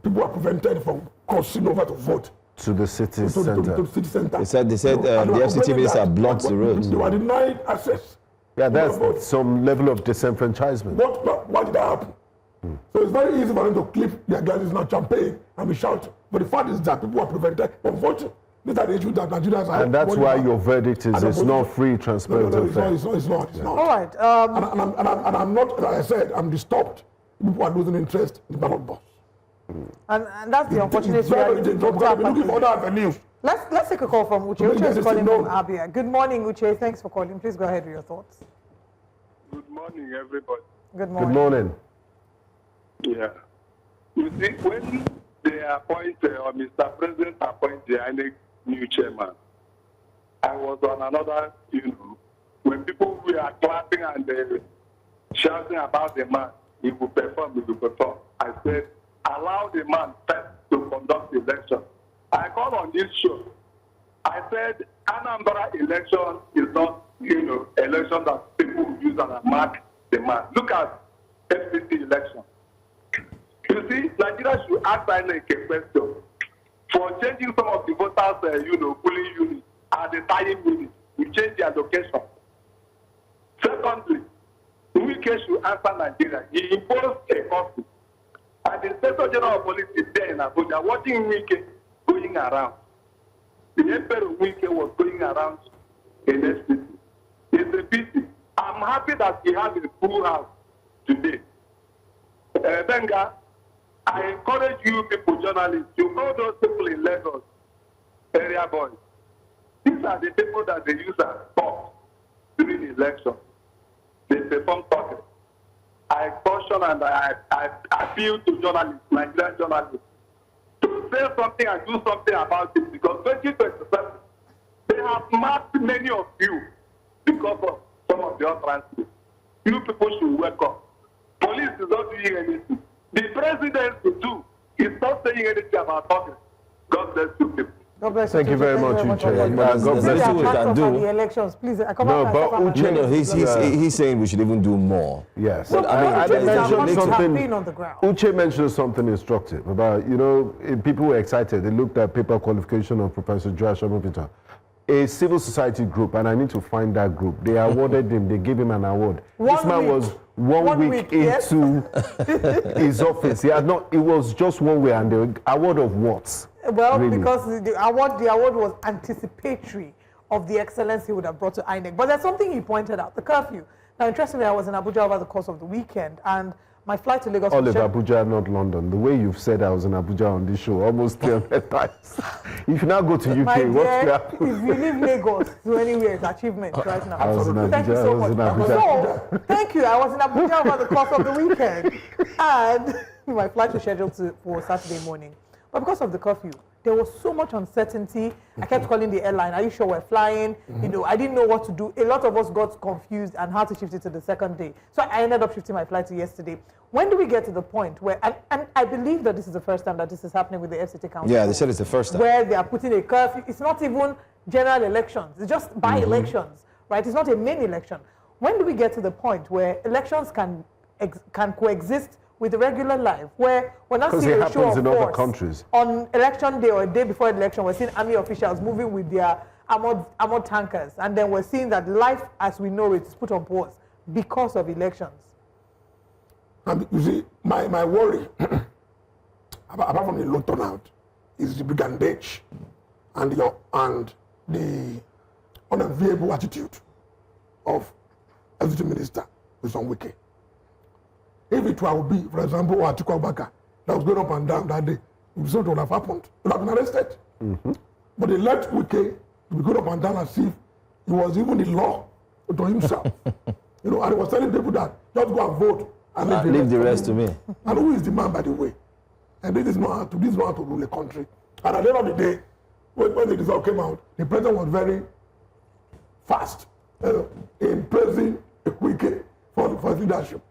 people are prevented from crossing over to vote to the city center. To the city center. They said the FCT minister blocked the roads. They were denied access. Yeah, that's some level of disenfranchisement. Why did that happen? So it's very easy for them to clip their glasses, not champagne, and be shouting. But the fact is that people are prevented from voting. These are the issues that Nigerians are. And that's why your verdict is it's not free, transparent, no, and fair. It's not. All right. And I'm not, as I said, I'm disturbed. People are losing interest in the ballot box. And that's the unfortunate reality. Looking for other avenues. Let's take a call from Uche. Uche is calling from Abia. Good morning, Uche. Thanks for calling. Please go ahead with your thoughts. Good morning, everybody. Good morning. Good morning. Yeah. You see, when they appoint, or Mr. President appoint the INEC new chairman, I was on another, when people were clapping and shouting about the man, he will perform, I said, allow the man first to conduct the election. I called on this show. I said, Anambra election is not, election that people use and mark the man. Look at FCT election. You see, Nigeria should ask INEC a question for changing some of the voters, polling units at the time unit. We change their location. Secondly, Wike should answer Nigeria. He imposed a cost. And the Inspector General of Police is there in Abuja watching Wike going around. The Emperor Wike was going around in FCT. It's a pity. I'm happy that he has a full house today. Benga, I encourage you people, journalists, you know those people in Lagos, area boys. These are the people that they use as box during the election. They perform talking. I caution and I appeal to journalists, Nigerian journalists, to say something and do something about it, because 2027, they have marked many of you because of some of the utterances. You people should wake up. Police is not doing anything. The president to do is not saying anything about talking. God bless you people. God bless Thank you very much, Uche. God bless you. The elections, please. No, but Uche, he's saying we should even do more. Yes. Well, I mentioned something. On the ground. Uche mentioned something instructive about, people were excited. They looked at paper qualification of Professor Joash Peter, a civil society group, and I need to find that group. They awarded him, they gave him an award. This man was one week into his office. He had not, it was just 1 week, and the award of what? Well, really? Because the award was anticipatory of the excellence he would have brought to INEC. But there's something he pointed out, the curfew. Now, interestingly, I was in Abuja over the course of the weekend, and my flight to Lagos was Abuja, not London. The way you've said I was in Abuja on this show almost 300 times. If you now go to UK, what's happening? If you leave Lagos to anywhere, it's achievement right now. I was in Abuja. Thank you so much. So, thank you. I was in Abuja over the course of the weekend, and my flight was scheduled for Saturday morning. But because of the curfew, there was so much uncertainty. I kept calling the airline, are you sure we're flying? You know, I didn't know what to do. A lot of us got confused and had to shift it to the second day. So I ended up shifting my flight to yesterday. When do we get to the point where, and I believe that this is the first time that this is happening with the FCT Council. Yeah, they said it's the first time. Where they are putting a curfew. It's not even general elections. It's just by-elections, right? It's not a main election. When do we get to the point where elections can coexist with the regular life, where we're not seeing a show of force countries. On election day or a day before the election, we're seeing army officials moving with their armored tankers, and then we're seeing that life as we know it is put on pause because of elections. And you see, my worry, apart from the low turnout, is the brigandage and the unenviable attitude of FCT Minister Wilson Wike. If it would be, for example, Atiku Abubakar that was going up and down that day, result would have happened. He would have been arrested. But they let Wike to be going up and down as if he was even the law to himself. You know, and he was telling people that just go and vote and leave the rest to me. And who is the man, by the way? And this man to rule a country. And at the end of the day, when the result came out, the president was very fast in praising Wike for his leadership.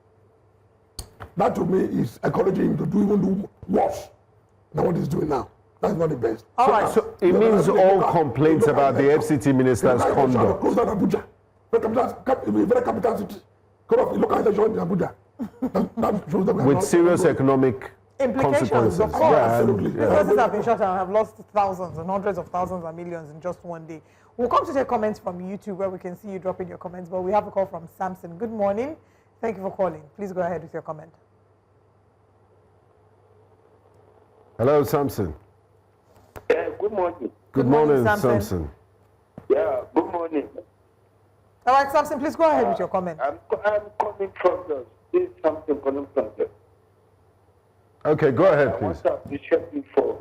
That to me is encouraging him to do worse than what he's doing now. That's not the best. All right, so it means all complaints about the FCT minister's conduct. Close down Abuja. Very capital city. Look at the election in Abuja. That shows that with serious economic implications, of course. Yeah, absolutely. Businesses have been shut and have lost thousands and hundreds of thousands and millions in just one day. We'll come to take comments from YouTube where we can see you dropping your comments, but we have a call from Samson. Good morning. Thank you for calling. Please go ahead with your comment. Hello, Samson. Yeah, good morning. Good morning, Samson. Yeah, good morning. All right, Samson, please go ahead with your comment. I'm coming from the something coming from the. Okay, go ahead, please. I want to appreciate you for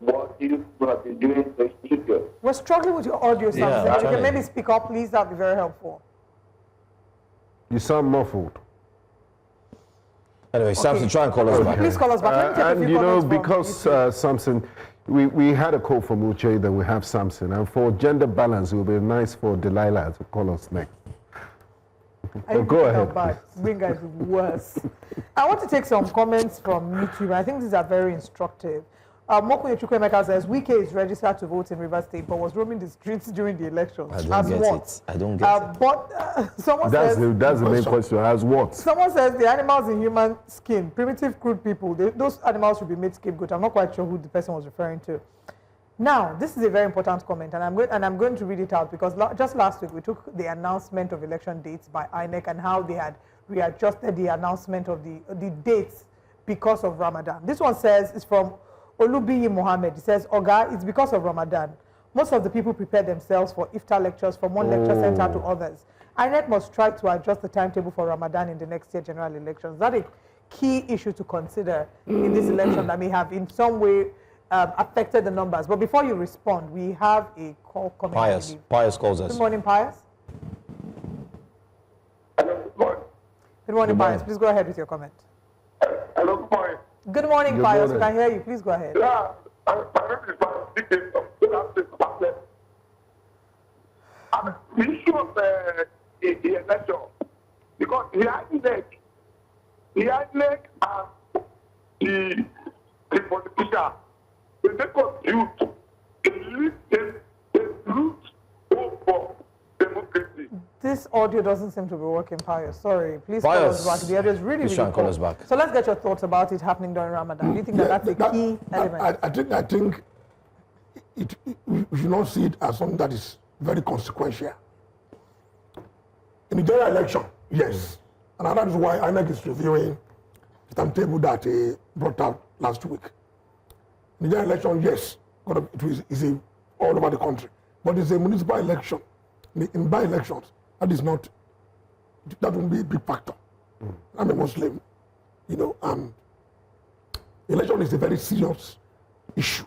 what you have been doing in the studio. We're struggling with your audio, Samson. Yeah, if you can maybe speak up, please, that would be very helpful. You sound muffled. Anyway, Samson, try and call us back. Please call us back. And you know, because Samson, we had a call from Uche, then we have Samson. And for gender balance, it would be nice for Delilah to call us next. So go ahead. Bring guys worse. I want to take some comments from YouTube. I think these are very instructive. Mokunye Chukwemeka says, Wike is registered to vote in Rivers State, but was roaming the streets during the elections. I don't get it. I don't get it. But someone that's says... That's the main question. As what? Someone says the animals in human skin, primitive crude people, those animals should be made scapegoat. I'm not quite sure who the person was referring to. Now, this is a very important comment, and I'm going to read it out because just last week we took the announcement of election dates by INEC and how they had readjusted the announcement of the dates because of Ramadan. This one says, it's from Olubiyi Mohammed. He says, Oga, it's because of Ramadan. Most of the people prepare themselves for iftar lectures from one lecture center to others. INEC must try to adjust the timetable for Ramadan in the next year general elections. That is a key issue to consider in this election that may have in some way affected the numbers. But before you respond, we have a call coming. Pius calls us. Good morning, Pius. Good morning, Pius. Please go ahead with your comment. Hello, good morning. Good morning, Pius. We can hear you. Please go ahead. Yeah, my name is the issue of the election, because the INEC and the politician, they make us youth, they root for democracy. This audio doesn't seem to be working, Pius. Sorry. Please call us back. The audio is really call us back. So let's get your thoughts about it happening during Ramadan. Do you think that's a key element? I think we should not see it as something that is very consequential. In the general election, yes. And that is why INEC is reviewing the timetable that they brought out last week. In the general election, yes, it is all over the country. But it's a municipal election. In by-elections, that won't be a big factor. I'm a Muslim, election is a very serious issue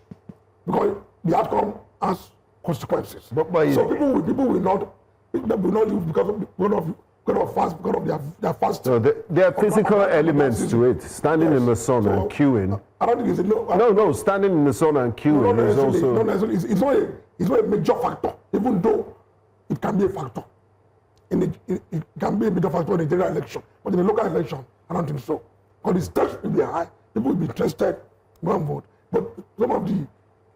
because the outcome has consequences. So people will not live because because of their fast. So there are physical elements to it. Standing in the sun and queuing. I don't think it's no, standing in the sun and queuing is also. Not necessarily. It's not a major factor, even though it can be a factor. It can be a major factor in the general election, but in the local election, I don't think so. Because the stakes will be high, people will be interested, go and vote. But some of the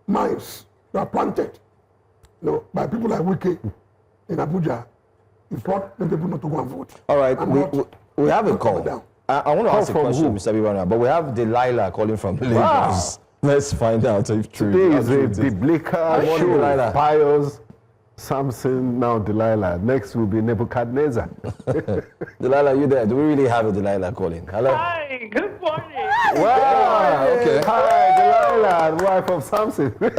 minds that are planted, by people like Wike in Abuja, it's what the people not to go and vote. All right, we have a call. I want to ask a question, Mr. Bibana, but we have Delilah calling from Lagos. Wow. Let's find out if true. Today is a biblical show. Pious, Samson, now Delilah. Next will be Nebuchadnezzar. Delilah, you there? Do we really have a Delilah calling? Hello? Hi, good morning. Wow, okay. Hi, Delilah, wife of Samson. Good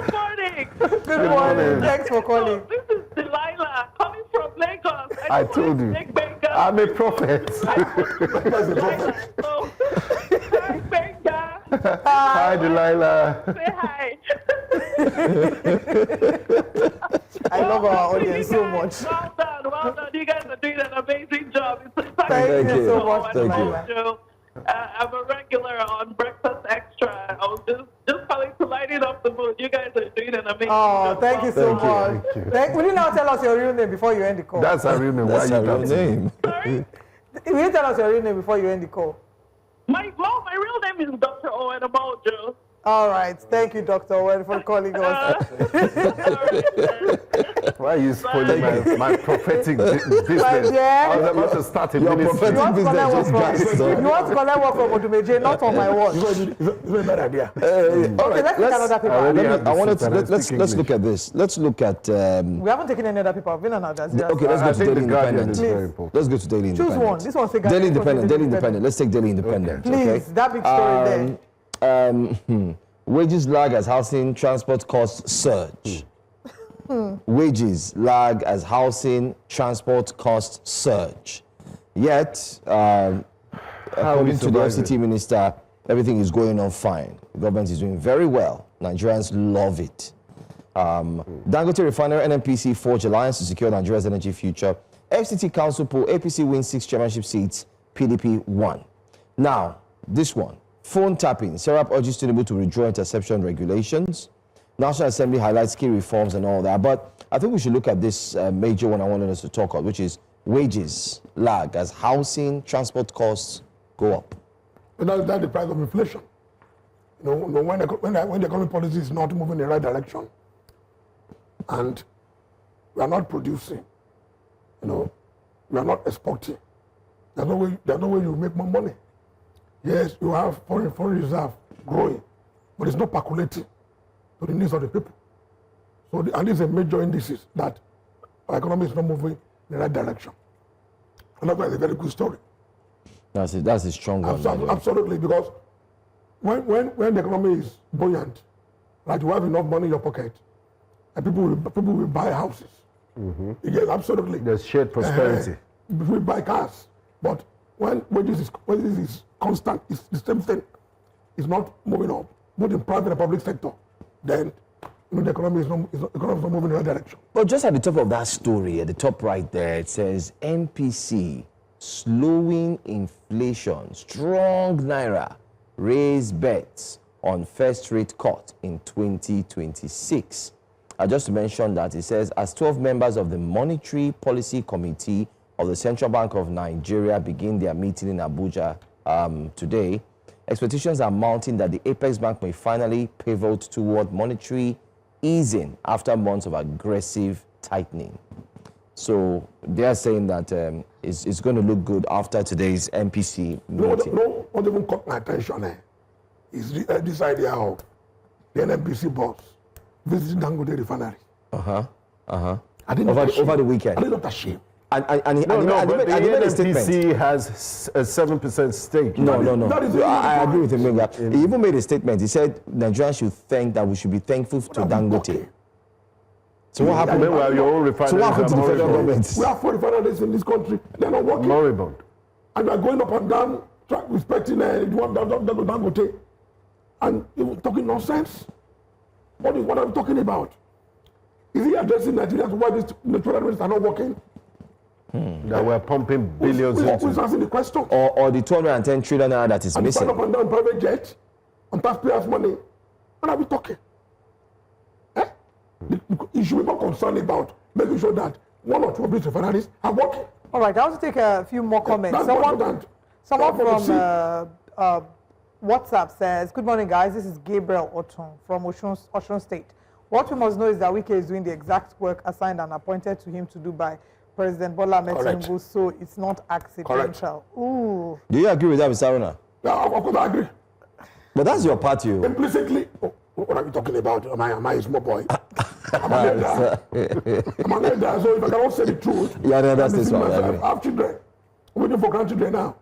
morning. Good morning. Thanks for calling. This is Delilah coming from Lagos. I told you. I'm a prophet. Hi, Delilah. Say hi. I love our audience so much. Well done. You guys are doing an amazing job. Thank you so much, Delilah. I'm a regular on Breakfast Extra. I was just calling to light it up the mood. You guys are doing an amazing job. Thank you so much. Will you now tell us your real name before you end the call? That's our real name. That's our real name. Sorry? Will you tell us your real name before you end the call? My real name is Dr. Owen Amojo. All right. Thank you, Dr. Owen, for calling us. Why are you spoiling my prophetic business? I was about to start a ministry. You want to collect work from Odumeje, not on my watch. It's a bad idea. Okay, let's take another paper. Let's look at this. Let's look at... we haven't taken any other paper. I've been on Al Jazeera. Okay, let's go to Daily Independent. Let's go to Daily Independent. Choose one. This one say Daily Independent. Let's take Daily Independent. Please, that big story there. Wages lag as housing transport costs surge. Wages lag as housing transport costs surge. Yet, according to the FCT minister, everything is going on fine. The government is doing very well. Nigerians love it. Dangote Refinery NNPC forged alliance to secure Nigeria's energy future. FCT Council poll, APC wins 6 chairmanship seats, PDP 1. Now, this one. Phone tapping. Serap urges Tinubu to withdraw interception regulations. National Assembly highlights key reforms and all that. But I think we should look at this major one I wanted us to talk about, which is wages lag as housing, transport costs go up. That's the price of inflation. When the economic policy is not moving in the right direction, and we are not producing, we are not exporting, there's no way you make more money. Yes, you have foreign reserve growing, but it's not percolating to the needs of the people. So, and these are major indices that our economy is not moving in the right direction. And that's a very good story. That's a strong one. Absolutely, because when the economy is buoyant, like you have enough money in your pocket, and people will buy houses. Yes, absolutely. There's shared prosperity. We buy cars, but when wages is constant, it's the same thing. It's not moving up, both in private and public sector. Then the economy is not moving in the right direction. But just at the top of that story, at the top right there, it says MPC slowing inflation, strong naira, raise bets on first rate cut in 2026. Just to mention that it says as 12 members of the Monetary Policy Committee of the Central Bank of Nigeria begin their meeting in Abuja today, expectations are mounting that the Apex Bank may finally pivot toward monetary easing after months of aggressive tightening. So they are saying that it's going to look good after today's MPC meeting. What even caught my attention is this idea of the NNPC boss visiting Dangote Refinery. Over the weekend. I did not ashamed. But the NNPC has a 7% stake. No. I agree with him. He even made a statement. He said Nigerians should think that we should be thankful to Dangote. So what happened? So what happened to the federal government? We have 4 refineries in this country. They're not working. Moribund. And we are going up and down, respecting Dangote, and even talking nonsense. What are we talking about? Is he addressing Nigerians why these natural remedies are not working? That we're pumping billions into. Who's answering the question? Or the 210 trillion naira that is missing. Up and down private jet, on taxpayers' money. What are we talking? You should be more concerned about making sure that one or two of these refineries are working. All right, I want to take a few more comments. Someone from WhatsApp says, good morning, guys. This is Gabriel Oton from Osun State. What we must know is that Wike is doing the exact work assigned and appointed to him to do by President Bola Ahmed Tinubu, so it's not accidental. Ooh. Do you agree with that, Mr. Aruna? Yeah, of course I agree. But that's your party. Implicitly, what are you talking about? Am I a small boy? I'm an elder. I'm an elder, so if I cannot say the truth, yeah, that's this one. I have children. I'm waiting for grandchildren now.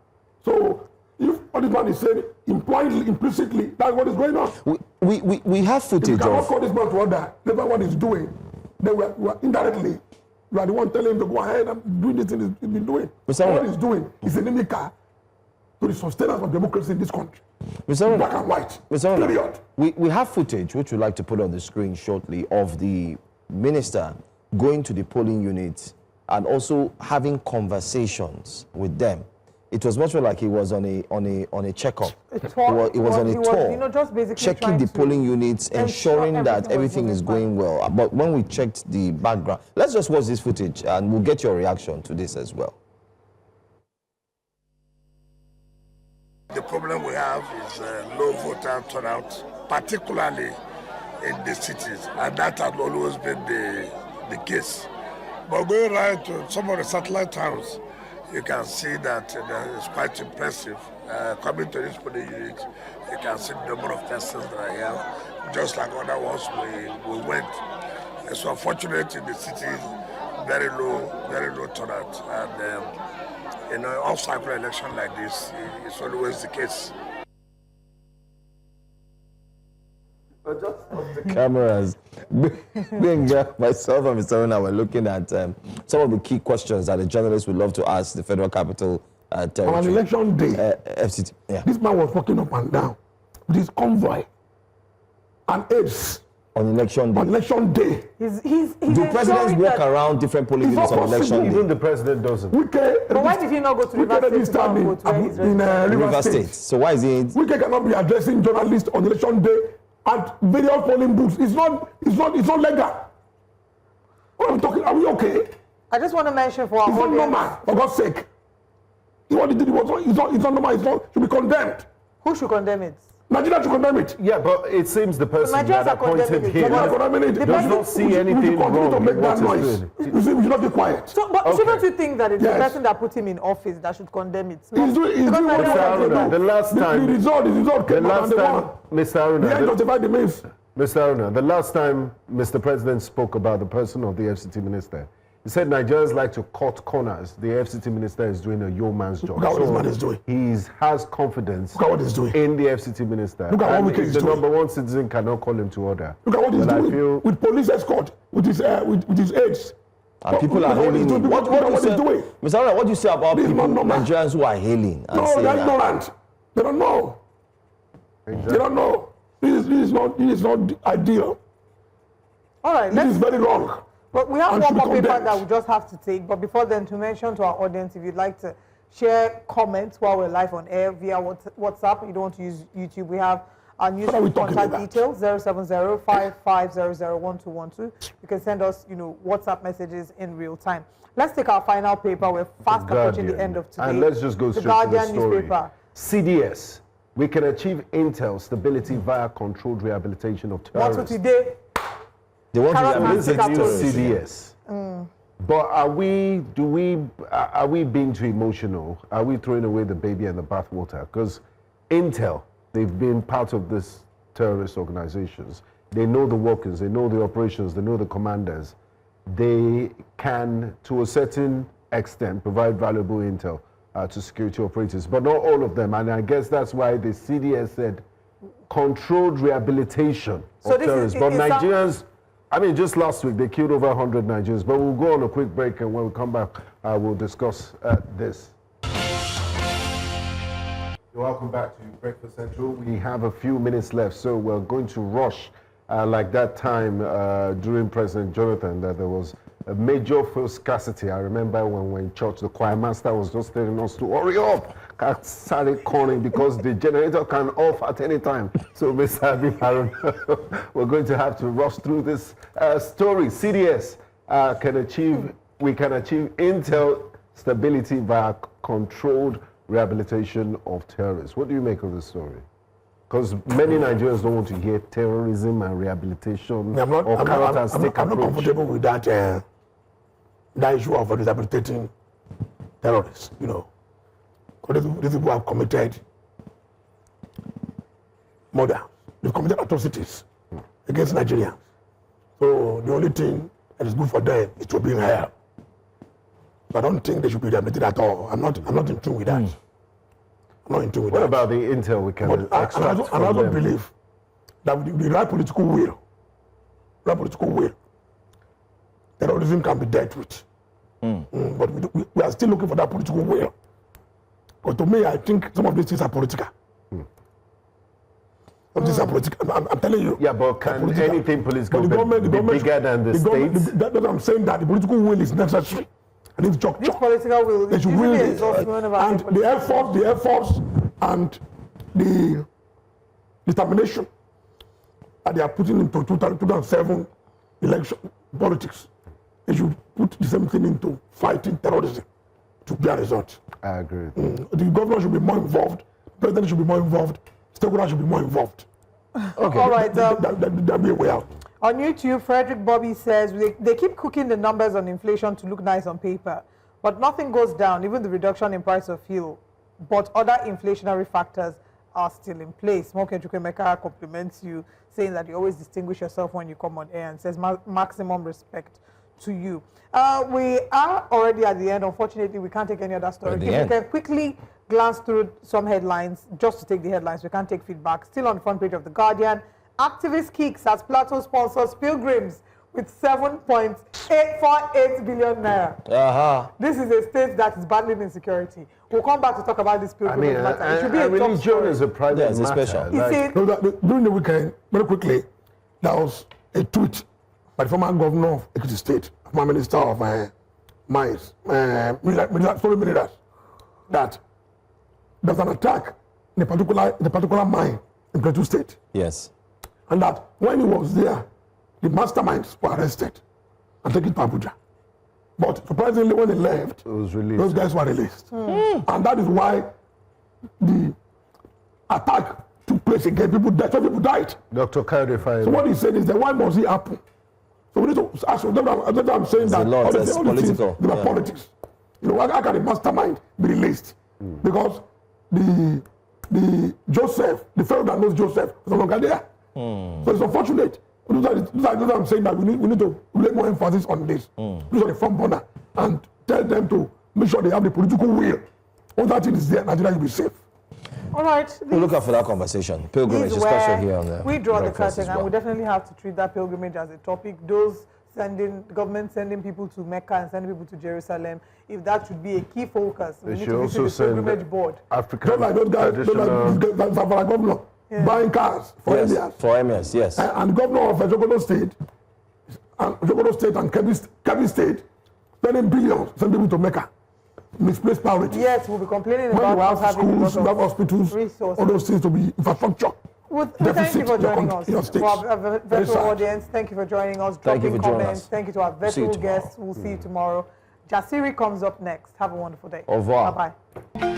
So if what this man is saying, implicitly, that's what is going on. We have footage if you cannot call this man to order, never what he's doing, then we are indirectly, you are the one telling him to go ahead and do this thing he's been doing. What he's doing is inimical to the sustenance of democracy in this country. Mr. Black and white. Mr. Period. We have footage which we'd like to put on the screen shortly of the minister going to the polling units and also having conversations with them. It was much more like he was on a checkup. It was on a tour, just basically checking the polling units, ensuring that everything is going well. But when we checked the background, let's just watch this footage and we'll get your reaction to this as well. The problem we have is low voter turnout, particularly in the cities, and that has always been the case. But going right to some of the satellite towns, you can see that it's quite impressive. Coming to this polling unit, you can see the number of persons that are here. Just like other ones, we went. It's unfortunate in the cities, very low turnout. And in an off-cycle election like this, it's always the case. Cameras. Myself and Mr. Ona were looking at some of the key questions that the journalists would love to ask the Federal Capital Territory. On election day, FCT, yeah. This man was walking up and down with his convoy and aides. On election day. On election day. Do presidents walk around different polling units on election day? Even the president doesn't. But why did he not go to River State? In River State. So why is he? Wike cannot be addressing journalists on election day at various polling booths. It's not legal. What are we talking? Are we okay? I just want to mention for our audience. It's not normal, for God's sake. What he did it's not normal. It should be condemned. Who should condemn it? Nigeria should condemn it. Yeah, but it seems the person that appointed him does not see anything wrong with what he's doing. You see, we should not be quiet. So, but shouldn't you think that it's the person that put him in office that should condemn it? He's doing what the last time. The result came out and they won. Mr. Aruna, Mr. Aruna, the last time Mr. President spoke about the person of the FCT minister, he said Nigerians like to cut corners. The FCT minister is doing a yeoman's job. Look at what this man is doing. He has confidence Look at what he's doing. in the FCT minister. Look at what he's doing. The number one citizen cannot call him to order. Look at what he's doing with police escort, with his aides. And people are hailing him. What do you say, Mr. Aruna, what do you say about people, Nigerians who are hailing? No, they're ignorant. They don't know. Exactly. They don't know. This is not ideal. All right. This is very wrong. But we have one more paper that we just have to take. But before then, to mention to our audience, if you'd like to share comments while we're live on air via WhatsApp, you don't want to use YouTube, we have our news contact details, 070-5500-1212. You can send us, WhatsApp messages in real time. Let's take our final paper. We're fast approaching the end of today. And let's just go straight to the story. Newspaper. CDS. We can achieve intel stability via controlled rehabilitation of terrorists. What's today? They want to release a new CDS. But are we being too emotional? Are we throwing away the baby and the bathwater? Because Intel, they've been part of this terrorist organizations. They know the workings, they know the operations, they know the commanders. They can, to a certain extent, provide valuable intel to security operators, but not all of them. And I guess that's why the CDS said controlled rehabilitation of terrorists. But Nigerians, just last week, they killed over 100 Nigerians. But we'll go on a quick break, and when we come back, we'll discuss this. Welcome back to Breakfast Central. We have a few minutes left, so we're going to rush like that time during President Jonathan, that there was a major fuel scarcity. I remember when we were in church, the choir master was just telling us to hurry up, started calling because the generator can off at any time. So, Mr. Abim, we're going to have to rush through this story. CDS we can achieve intel stability via controlled rehabilitation of terrorists. What do you make of this story? Because many Nigerians don't want to hear terrorism and rehabilitation I'm not comfortable with that that issue of rehabilitating terrorists, you know. Because these people have committed murder. They've committed atrocities against Nigerians. So the only thing that is good for them is to bring higher. So I don't think they should be rehabilitated at all. I'm not in tune with that. I'm not in tune with that. What about the intel we can extract from them? I also believe that with the right political will, terrorism can be dealt with. But we are still looking for that political will. But to me, I think some of these things are political. Some of these are political. I'm telling you. Yeah, but can anything political be bigger than the states? That's what I'm saying, that the political will is necessary. And it's this political will is usually exhaustion and the efforts and the determination that they are putting into 2007 election politics. They should put the same thing into fighting terrorism to be a result. I agree. The governor should be more involved. The president should be more involved. Stakeholders should be more involved. Okay. All right. That'll be a way out. On YouTube, Frederick Bobby says they keep cooking the numbers on inflation to look nice on paper, but nothing goes down, even the reduction in price of fuel. But other inflationary factors are still in place. Moke Chukwemeka compliments you, saying that you always distinguish yourself when you come on air, and says maximum respect to you. We are already at the end. Unfortunately, we can't take any other story. If we can quickly glance through some headlines, just to take the headlines, we can't take feedback. Still on the front page of The Guardian, activist kicks as Plateau sponsors pilgrims with 7.848 billion naira. This is a state that is battling insecurity. We'll come back to talk about this pilgrimage matter. It should be a top story. Is a private matter. Special. During the weekend, very quickly, there was a tweet by the former governor of Ekiti State, former minister of mines, story ministers, that there was an attack in a particular mine in Plateau State. Yes. And that when he was there, the masterminds were arrested and taken to Abuja. But surprisingly, when they left, those guys were released. And that is why the attack took place again. People died. Dr. Kayode. So what he said is that why must it happen? So we need to ask them. I'm saying that all the political. They are politics. You know, how can the mastermind be released? Because the Joseph, the fellow that knows Joseph, is no longer there. So it's unfortunate. I'm saying that we need to lay more emphasis on this. Those are the front burner and tell them to make sure they have the political will. All that thing is there, Nigeria will be safe. All right. We'll look out for that conversation. Pilgrimage is special here on the we draw the curtain, and we definitely have to treat that pilgrimage as a topic. Those the government sending people to Mecca and sending people to Jerusalem, if that should be a key focus, we need to visit the pilgrimage board. African those guys, governor. Yeah. Buying cars for emirs. For emirs, yes. And the governor of Jogodo State and Kebbi State spending billions sending people to Mecca. Misplaced priorities. Yes, we'll be complaining about not having schools, we have hospitals, resources. All those things to be infrastructure. Thank you for joining us. For our virtual audience, thank you for joining us. Dropping comments. Thank you to our virtual guests. We'll see you tomorrow. Jasiri comes up next. Have a wonderful day. Au revoir. Bye-bye.